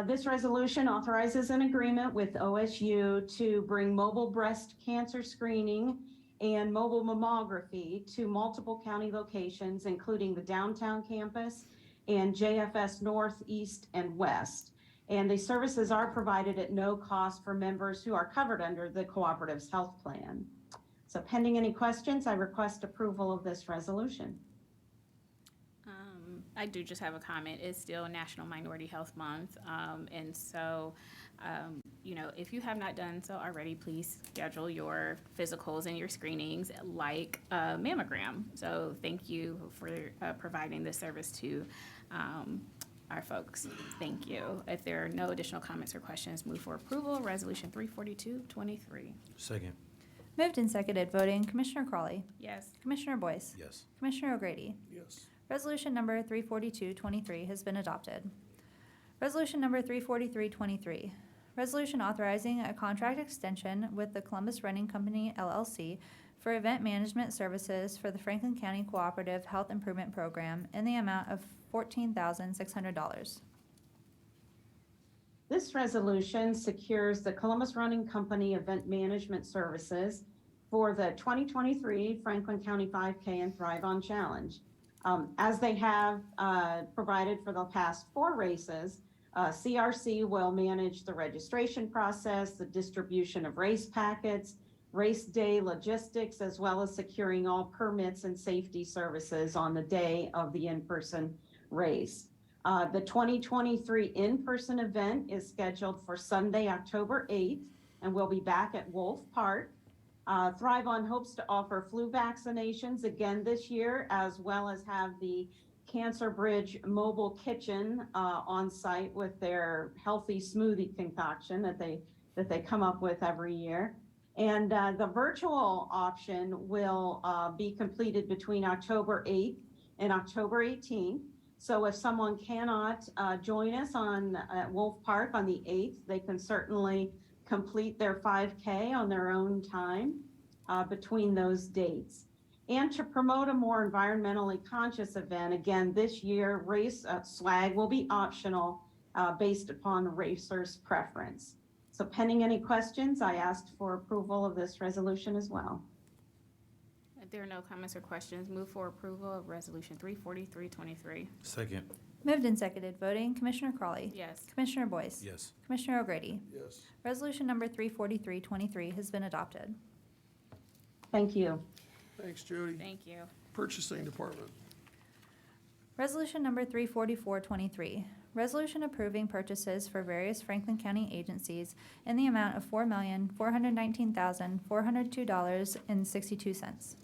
This resolution authorizes an agreement with OSU to bring mobile breast cancer screening and mobile mammography to multiple county locations, including the downtown campus and JFS North, East, and West. And the services are provided at no cost for members who are covered under the Cooperative's health plan. So pending any questions, I request approval of this resolution. I do just have a comment. It's still National Minority Health Month. And so, you know, if you have not done so already, please schedule your physicals and your screenings like a mammogram. So thank you for providing this service to our folks. Thank you. If there are no additional comments or questions, move for approval. Resolution 342-23. Second. Moved and seconded, voting Commissioner Crawley. Yes. Commissioner Boyce. Yes. Commissioner O'Grady. Yes. Resolution number 342-23 has been adopted. Resolution number 343-23. Resolution authorizing a contract extension with the Columbus Running Company, LLC, for event management services for the Franklin County Cooperative Health Improvement Program in the amount of $14,600. This resolution secures the Columbus Running Company event management services for the 2023 Franklin County 5K and Thrive On Challenge. As they have provided for the past 4 races, CRC will manage the registration process, the distribution of race packets, race day logistics, as well as securing all permits and safety services on the day of the in-person race. The 2023 in-person event is scheduled for Sunday, October 8th, and will be back at Wolf Park. Thrive On hopes to offer flu vaccinations again this year, as well as have the Cancer Bridge mobile kitchen on site with their healthy smoothie concoction that they come up with every year. And the virtual option will be completed between October 8th and October 18th. So if someone cannot join us at Wolf Park on the 8th, they can certainly complete their 5K on their own time between those dates. And to promote a more environmentally conscious event, again, this year, race swag will be optional based upon the racer's preference. So pending any questions, I asked for approval of this resolution as well. If there are no comments or questions, move for approval of Resolution 343-23. Second. Moved and seconded, voting Commissioner Crawley. Yes. Commissioner Boyce. Yes. Commissioner O'Grady. Yes. Resolution number 34323 has been adopted. Thank you. Thanks, Jody. Thank you. Purchasing Department. Resolution number 34423, resolution approving purchases for various Franklin County agencies in the amount of $4,419,402.62.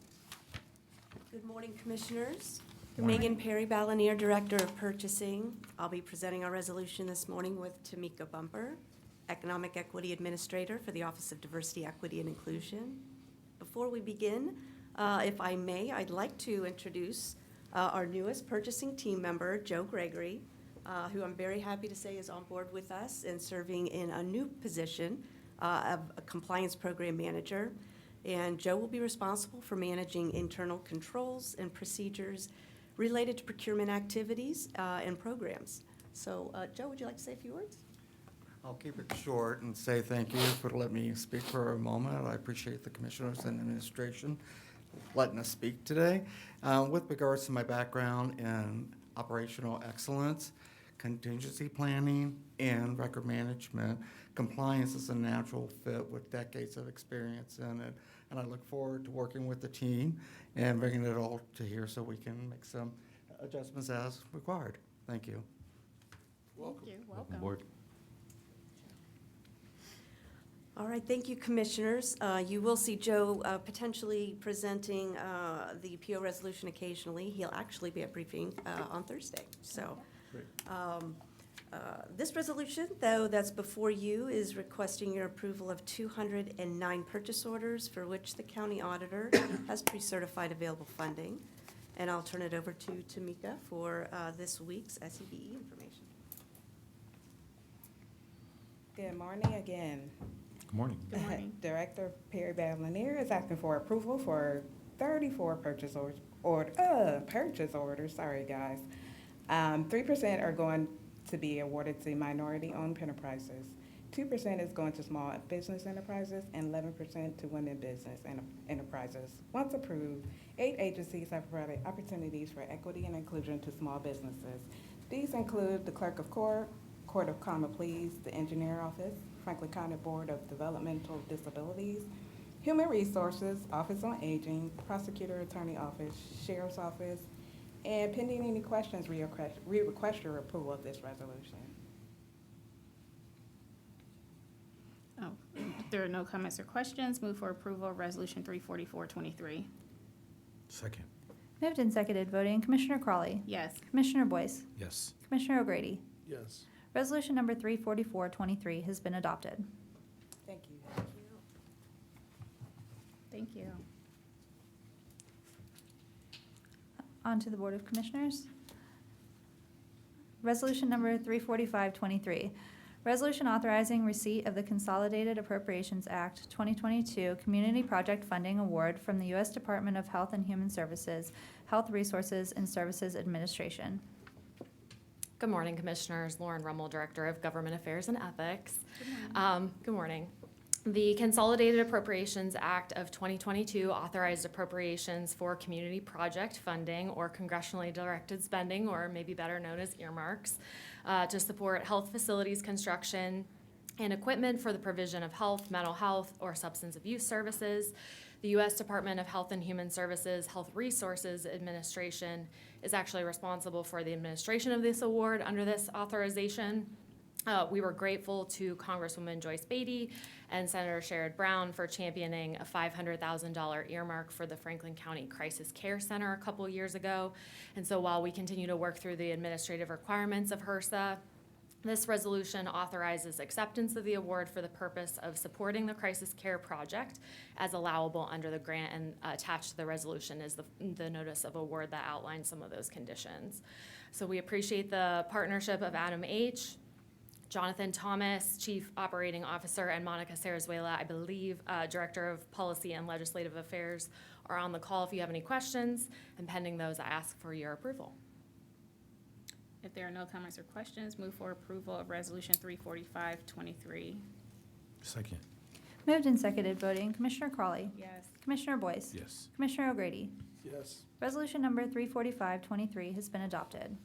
Good morning, Commissioners. Megan Perry Ballinier, Director of Purchasing. I'll be presenting our resolution this morning with Tamika Bumper, Economic Equity Administrator for the Office of Diversity, Equity, and Inclusion. Before we begin, if I may, I'd like to introduce our newest purchasing team member, Joe Gregory, who I'm very happy to say is on board with us and serving in a new position of a Compliance Program Manager. And Joe will be responsible for managing internal controls and procedures related to procurement activities and programs. So, Joe, would you like to say a few words? I'll keep it short and say thank you for letting me speak for a moment. I appreciate the commissioners and administration letting us speak today. With regards to my background in operational excellence, contingency planning, and record management, compliance is a natural fit with decades of experience in it. And I look forward to working with the team and bringing it all to here so we can make some adjustments as required. Thank you. Welcome. Thank you. Welcome aboard. All right, thank you, Commissioners. You will see Joe potentially presenting the PO resolution occasionally. He'll actually be at briefing on Thursday. So this resolution, though, that's before you is requesting your approval of 209 purchase orders for which the county auditor has pre-certified available funding. And I'll turn it over to Tamika for this week's SEBE information. Good morning again. Good morning. Good morning. Director Perry Ballinier is asking for approval for 34 purchase orders, sorry, guys. 3% are going to be awarded to minority-owned enterprises. 2% is going to small business enterprises and 11% to women business enterprises. Once approved, 8 agencies have provided opportunities for equity and inclusion to small businesses. These include the Clerk of Court, Court of Common Pleas, the Engineer Office, Franklin County Board of Developmental Disabilities, Human Resources, Office on Aging, Prosecutor Attorney Office, Sheriff's Office, and pending any questions, we request your approval of this resolution. Oh, if there are no comments or questions, move for approval of Resolution 34423. Second. Moved and seconded, voting Commissioner Crawley. Yes. Commissioner Boyce. Yes. Commissioner O'Grady. Yes. Resolution number 34423 has been adopted. Thank you. Thank you. On to the Board of Commissioners. Resolution number 34523, resolution authorizing receipt of the Consolidated Appropriations Act 2022 Community Project Funding Award from the U.S. Department of Health and Human Services, Health Resources and Services Administration. Good morning, Commissioners. Lauren Rummel, Director of Government Affairs and Ethics. Good morning. The Consolidated Appropriations Act of 2022 authorized appropriations for community project funding or congressionally directed spending, or maybe better known as earmarks, to support health facilities construction and equipment for the provision of health, mental health, or substance abuse services. The U.S. Department of Health and Human Services, Health Resources Administration is actually responsible for the administration of this award under this authorization. We were grateful to Congresswoman Joyce Beatty and Senator Sherrod Brown for championing a $500,000 earmark for the Franklin County Crisis Care Center a couple years ago. And so while we continue to work through the administrative requirements of HRSA, this resolution authorizes acceptance of the award for the purpose of supporting the crisis care project as allowable under the grant, and attached to the resolution is the notice of award that outlines some of those conditions. So we appreciate the partnership of Adam H., Jonathan Thomas, Chief Operating Officer, and Monica Sarazuela, I believe, Director of Policy and Legislative Affairs, are on the call if you have any questions, and pending those, I ask for your approval. If there are no comments or questions, move for approval of Resolution 34523. Second. Moved and seconded, voting Commissioner Crawley. Yes. Commissioner Boyce. Yes. Commissioner O'Grady. Yes. Resolution number 34523 has been adopted.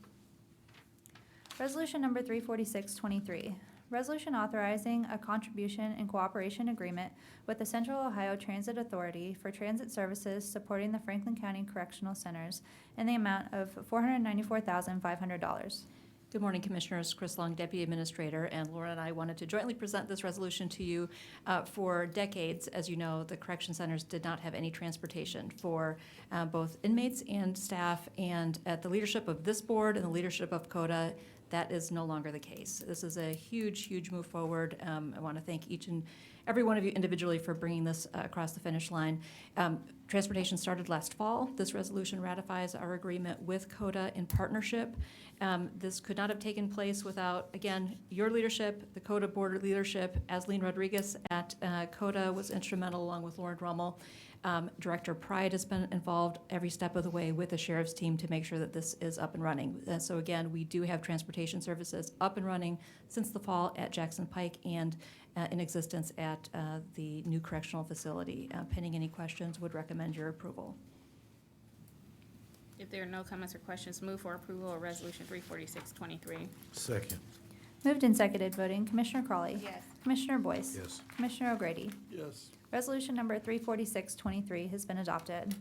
Resolution number 34623, resolution authorizing a contribution and cooperation agreement with the Central Ohio Transit Authority for transit services supporting the Franklin County Correctional Centers in the amount of $494,500. Good morning, Commissioners. Chris Long, Deputy Administrator, and Laura and I wanted to jointly present this resolution to you. For decades, as you know, the correction centers did not have any transportation for both inmates and staff, and at the leadership of this board and the leadership of CODA, that is no longer the case. This is a huge, huge move forward. I want to thank each and every one of you individually for bringing this across the finish line. Transportation started last fall. This resolution ratifies our agreement with CODA in partnership. This could not have taken place without, again, your leadership, the CODA board leadership. Asleen Rodriguez at CODA was instrumental, along with Lauren Rummel. Director Pride has been involved every step of the way with the sheriff's team to make sure that this is up and running. So again, we do have transportation services up and running since the fall at Jackson Pike and in existence at the new correctional facility. Pending any questions, would recommend your approval. If there are no comments or questions, move for approval of Resolution 34623. Second. Moved and seconded, voting Commissioner Crawley. Yes. Commissioner Boyce. Yes. Commissioner O'Grady. Yes. Resolution number 34623 has been adopted.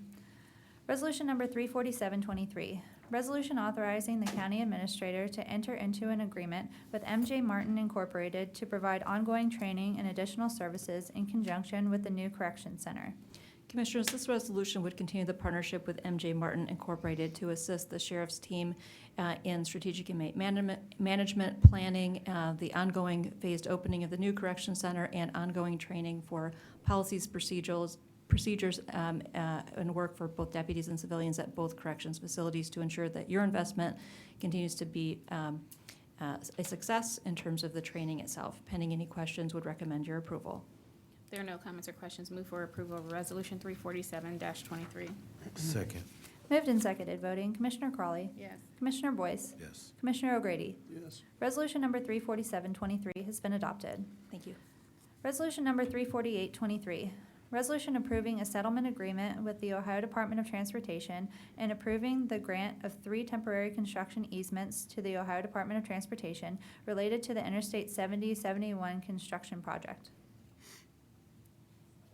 Resolution number 34723, resolution authorizing the county administrator to enter into an agreement with MJ Martin Incorporated to provide ongoing training and additional services in conjunction with the new correction center. Commissioners, this resolution would continue the partnership with MJ Martin Incorporated to assist the sheriff's team in strategic inmate management planning, the ongoing phased opening of the new correction center, and ongoing training for policies, procedures, and work for both deputies and civilians at both corrections facilities to ensure that your investment continues to be a success in terms of the training itself. Pending any questions, would recommend your approval. There are no comments or questions, move for approval of Resolution 347-23. Second. Moved and seconded, voting Commissioner Crawley. Yes. Commissioner Boyce. Yes. Commissioner O'Grady. Yes. Resolution number 34723 has been adopted. Thank you. Resolution number 34823, resolution approving a settlement agreement with the Ohio Department of Transportation and approving the grant of 3 temporary construction easements to the Ohio Department of Transportation related to the Interstate 7071 construction project.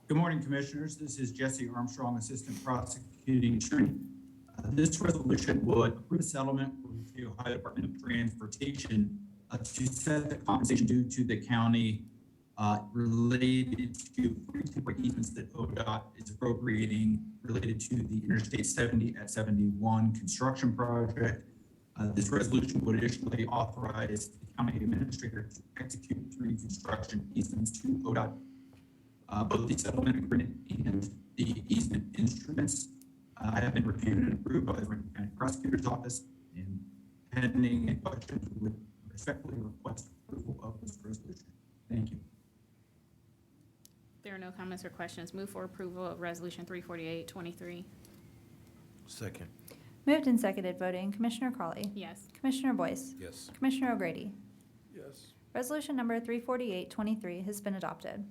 Good morning, Commissioners. This is Jesse Armstrong, Assistant Prosecuting Attorney. This resolution would approve a settlement with the Ohio Department of Transportation to set the compensation due to the county related to 3 temporary easements that ODOT is appropriating related to the Interstate 70 at 71 construction project. This resolution would additionally authorize the county administrator to execute 3 construction easements to ODOT. Both the settlement agreement and the easement instruments have been reviewed and approved by the Franklin County Prosecutor's Office. And pending any questions, we would respectfully request approval of this resolution. Thank you. There are no comments or questions, move for approval of Resolution 348-23. Second. Moved and seconded, voting Commissioner Crawley. Yes. Commissioner Boyce. Yes. Commissioner O'Grady. Yes. Resolution number 34823 has been adopted.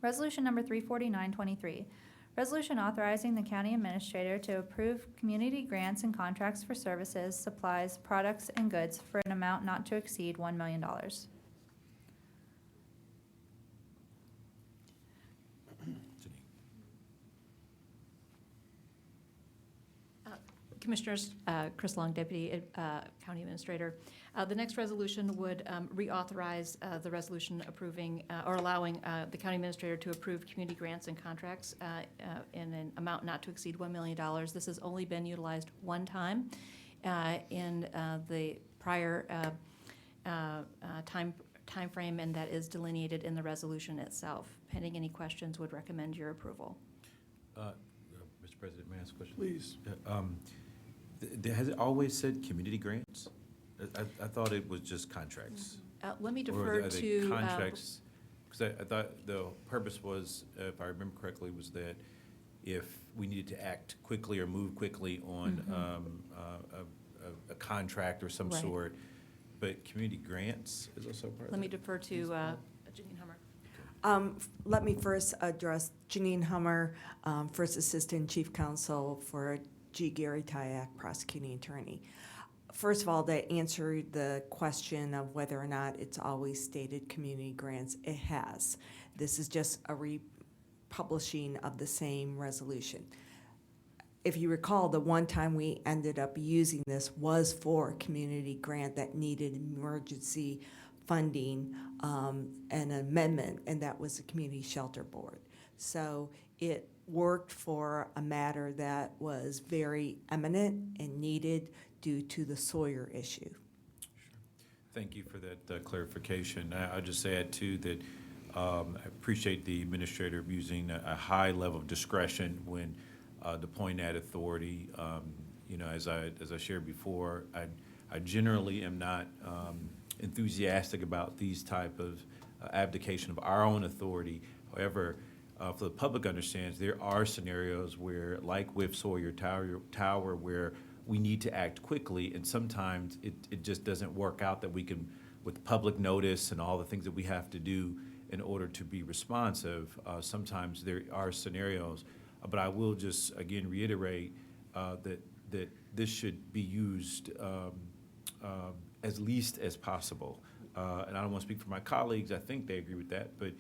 Resolution number 34923, resolution authorizing the county administrator to approve community grants and contracts for services, supplies, products, and goods for an amount not to exceed $1 million. Commissioners, Chris Long, Deputy County Administrator. The next resolution would reauthorize the resolution approving or allowing the county administrator to approve community grants and contracts in an amount not to exceed $1 million. This has only been utilized one time in the prior time frame, and that is delineated in the resolution itself. Pending any questions, would recommend your approval. Mr. President, may I ask a question? Please. Has it always said community grants? I thought it was just contracts. Let me Or defer are they to contracts? Because I thought the purpose was, if I remember correctly, was that if we needed to act quickly or move quickly on a contract or some Right. sort, but community grants is also part of Let me that? defer to Janine Hummer. Let me first address Janine Hummer, First Assistant Chief Counsel for G. Gary Tyak, Prosecuting Attorney. First of all, to answer the question of whether or not it's always stated community grants, it has. This is just a republishing of the same resolution. If you recall, the one time we ended up using this was for a community grant that needed emergency funding, an amendment, and that was the Community Shelter Board. So it worked for a matter that was very eminent and needed due to the Sawyer issue. Thank you for that clarification. I'll just add too that I appreciate the administrator using a high level of discretion when deploying that authority. You know, as I shared before, I generally am not enthusiastic about these type of abdication of our own authority. However, for the public understands, there are scenarios where, like with Sawyer Tower, where we need to act quickly, and sometimes it just doesn't work out that we can, with public notice and all the things that we have to do in order to be responsive. Sometimes there are scenarios, but I will just again reiterate that this should be used as least as possible. And I don't want to speak for my colleagues. I think they agree with that, but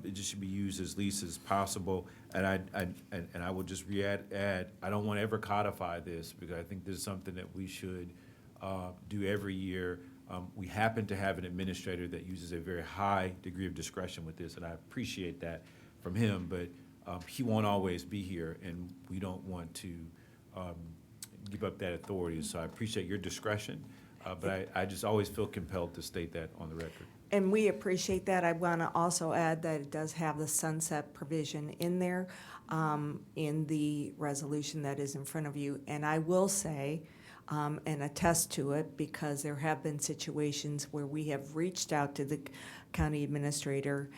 it just should be used as least as possible. And I will just add, I don't want to ever codify this, because I think this is something that we should do every year. We happen to have an administrator that uses a very high degree of discretion with this, and I appreciate that from him, but he won't always be here, and we don't want to give up that authority. So I appreciate your discretion, but I just always feel compelled to state that on the record. And we appreciate that. I want to also add that it does have the sunset provision in there, in the resolution that is in front of you. And I will say, and attest to it, because there have been situations where we have reached out to the county administrator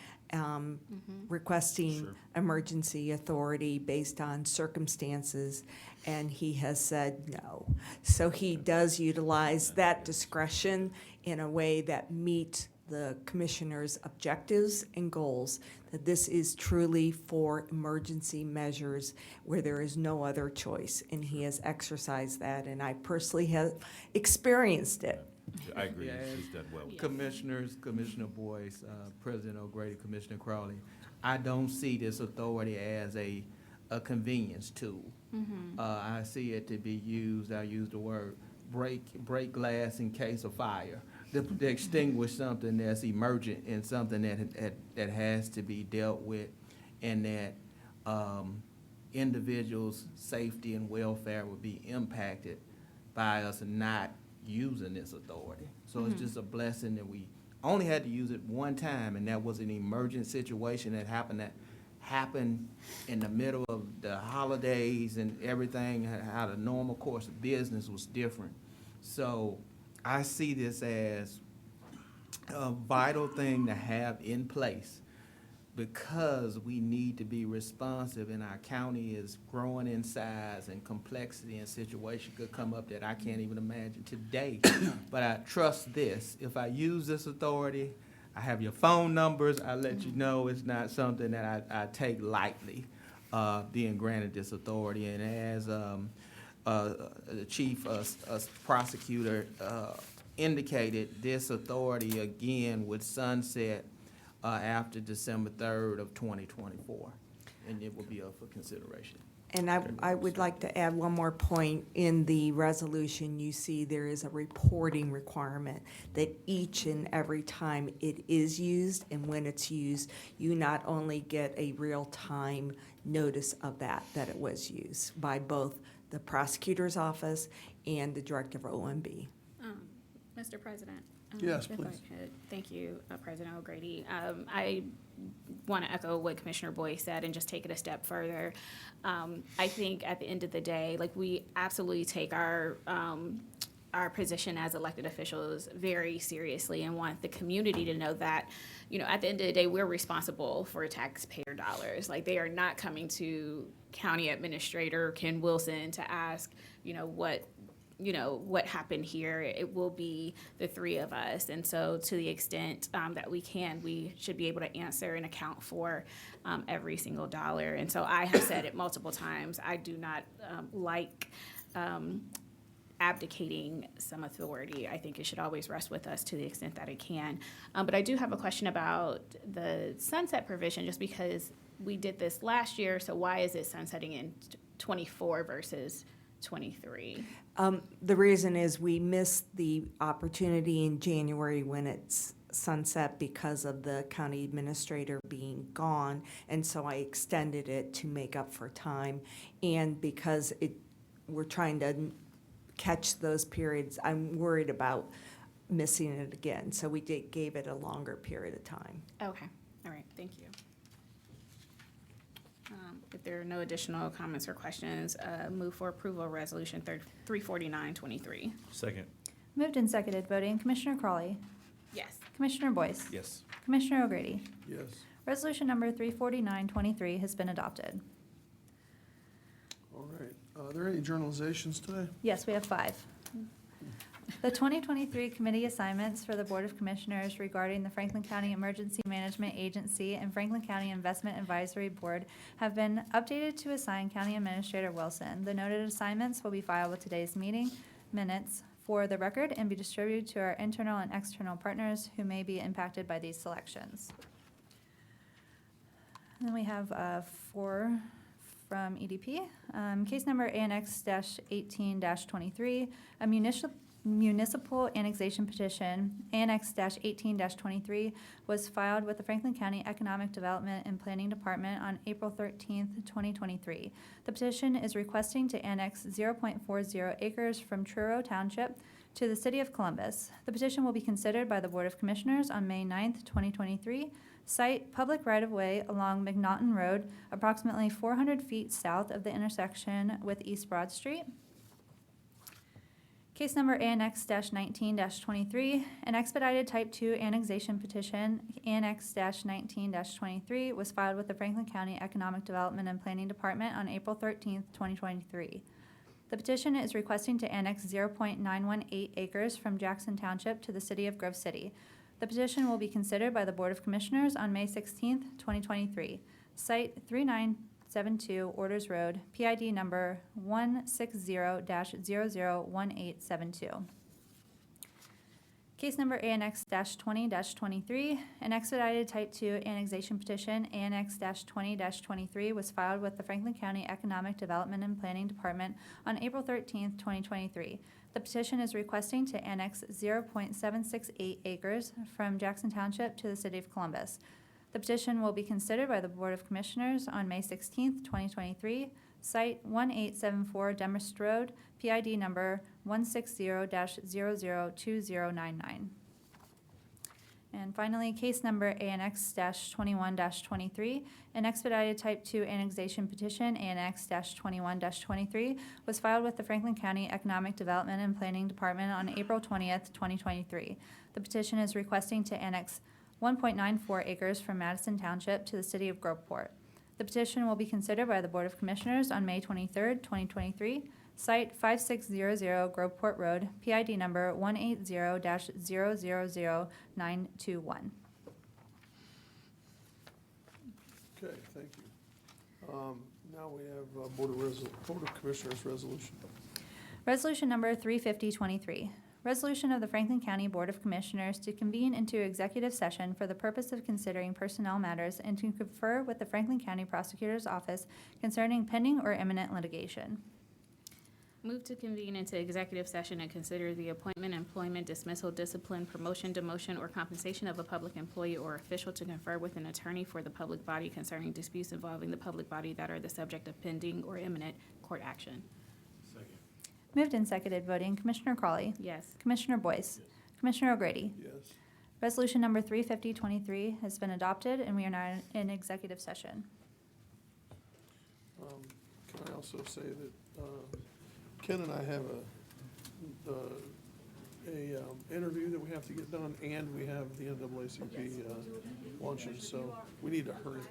requesting emergency authority based on circumstances, and he has said no. So he does utilize that discretion in a way that meets the commissioner's objectives and goals, that this is truly for emergency measures where there is no other choice, and he has exercised that, and I personally have experienced it. I agree, Yeah, he's done well. Commissioners, Commissioner Boyce, President O'Grady, Commissioner Crawley, I don't see this authority as a convenience tool. I see it to be used, I use the word, break glass in case of fire, to extinguish something that's emergent and something that has to be dealt with, and that individuals' safety and welfare would be impacted by us not using this authority. So it's just a blessing that we only had to use it one time, and that was an emergent situation that happened in the middle of the holidays and everything, how the normal course of business was different. So I see this as a vital thing to have in place, because we need to be responsive, and our county is growing in size, and complexity and situation could come up that I can't even imagine today. But I trust this. If I use this authority, I have your phone numbers. I let you know it's not something that I take lightly, being granted this authority. And as the chief prosecutor indicated, this authority again would sunset after December 3rd of 2024, and it will be up for consideration. And I would like to add one more point. In the resolution, you see there is a reporting requirement that each and every time it is used, and when it's used, you not only get a real-time notice of that it was used by both the prosecutor's office and the director of OMB. Mr. President. Yes, if I please. could. Thank you, President O'Grady. I want to echo what Commissioner Boyce said and just take it a step further. I think at the end of the day, like, we absolutely take our position as elected officials very seriously, and want the community to know that, you know, at the end of the day, we're responsible for taxpayer dollars. Like, they are not coming to County Administrator Ken Wilson to ask, what happened here. It will be the three of us. And so to the extent that we can, we should be able to answer and account for every single dollar. And so I have said it multiple times, I do not like abdicating some authority. I think it should always rest with us to the extent that it can. But I do have a question about the sunset provision, just because we did this last year, so why is it sunsetting in 24 versus 23? The reason is we missed the opportunity in January when it's sunset because of the county administrator being gone, and so I extended it to make up for time. And because we're trying to catch those periods, I'm worried about missing it again, so we gave it a longer period of time. Okay, all right, thank you. If there are no additional comments or questions, move for approval of Resolution 349-23. Second. Moved and seconded, voting Commissioner Crawley, Yes. Commissioner Boyce, Yes. Commissioner O'Grady. Yes. Resolution number 349-23 has been adopted. All right. Are there any journalizations today? Yes, we have 5. The 2023 committee assignments for the Board of Commissioners regarding the Franklin County Emergency Management Agency and Franklin County Investment Advisory Board have been updated to assign County Administrator Wilson. The noted assignments will be filed with today's meeting minutes for the record and be distributed to our internal and external partners who may be impacted by these selections. And then we have 4 from EDP. Case number ANX-18-23, a municipal annexation petition, ANX-18-23, was filed with the Franklin County Economic Development and Planning Department on April 13th, 2023. The petition is requesting to annex 0.40 acres from Truro Township to the City of Columbus. The petition will be considered by the Board of Commissioners on May 9th, 2023. Site public right-of-way along McNaughton Road, approximately 400 feet south of the intersection with East Broad Street. Case number ANX-19-23, an expedited Type 2 annexation petition, ANX-19-23, was filed with the Franklin County Economic Development and Planning Department on April 13th, 2023. The petition is requesting to annex 0.918 acres from Jackson Township to the City of Grove City. The petition will be considered by the Board of Commissioners on May 16th, 2023. Site 3972 Orders Road, PID number 160-001872. Case number ANX-20-23, an expedited Type 2 annexation petition, ANX-20-23, was filed with the Franklin County Economic Development and Planning Department on April 13th, 2023. The petition is requesting to annex 0.768 acres from Jackson Township to the City of Columbus. The petition will be considered by the Board of Commissioners on May 16th, 2023. Site 1874 Demorest Road, PID number 160-002099. And finally, case number ANX-21-23, an expedited Type 2 annexation petition, ANX-21-23, was filed with the Franklin County Economic Development and Planning Department on April 20th, 2023. The petition is requesting to annex 1.94 acres from Madison Township to the City of Groveport. The petition will be considered by the Board of Commissioners on May 23rd, 2023. Site 5600 Groveport Road, PID number 180-000921. Okay, thank you. Now we have Board of Commissioners resolution. Resolution number 350-23. Resolution of the Franklin County Board of Commissioners to convene into executive session for the purpose of considering personnel matters and to confer with the Franklin County Prosecutor's Office concerning pending or imminent litigation. Move to convene into executive session and consider the appointment, employment, dismissal, discipline, promotion, demotion, or compensation of a public employee or official, to confer with an attorney for the public body concerning disputes involving the public body that are the subject of pending or imminent court action. Moved and seconded, voting Commissioner Crawley. Yes. Commissioner Boyce. Commissioner O'Grady. Yes. Resolution number 350-23 has been adopted, and we are now in executive session. Can I also say that Ken and I have a interview that we have to get done, and we have the NAACP luncheon, so we need to hurry up.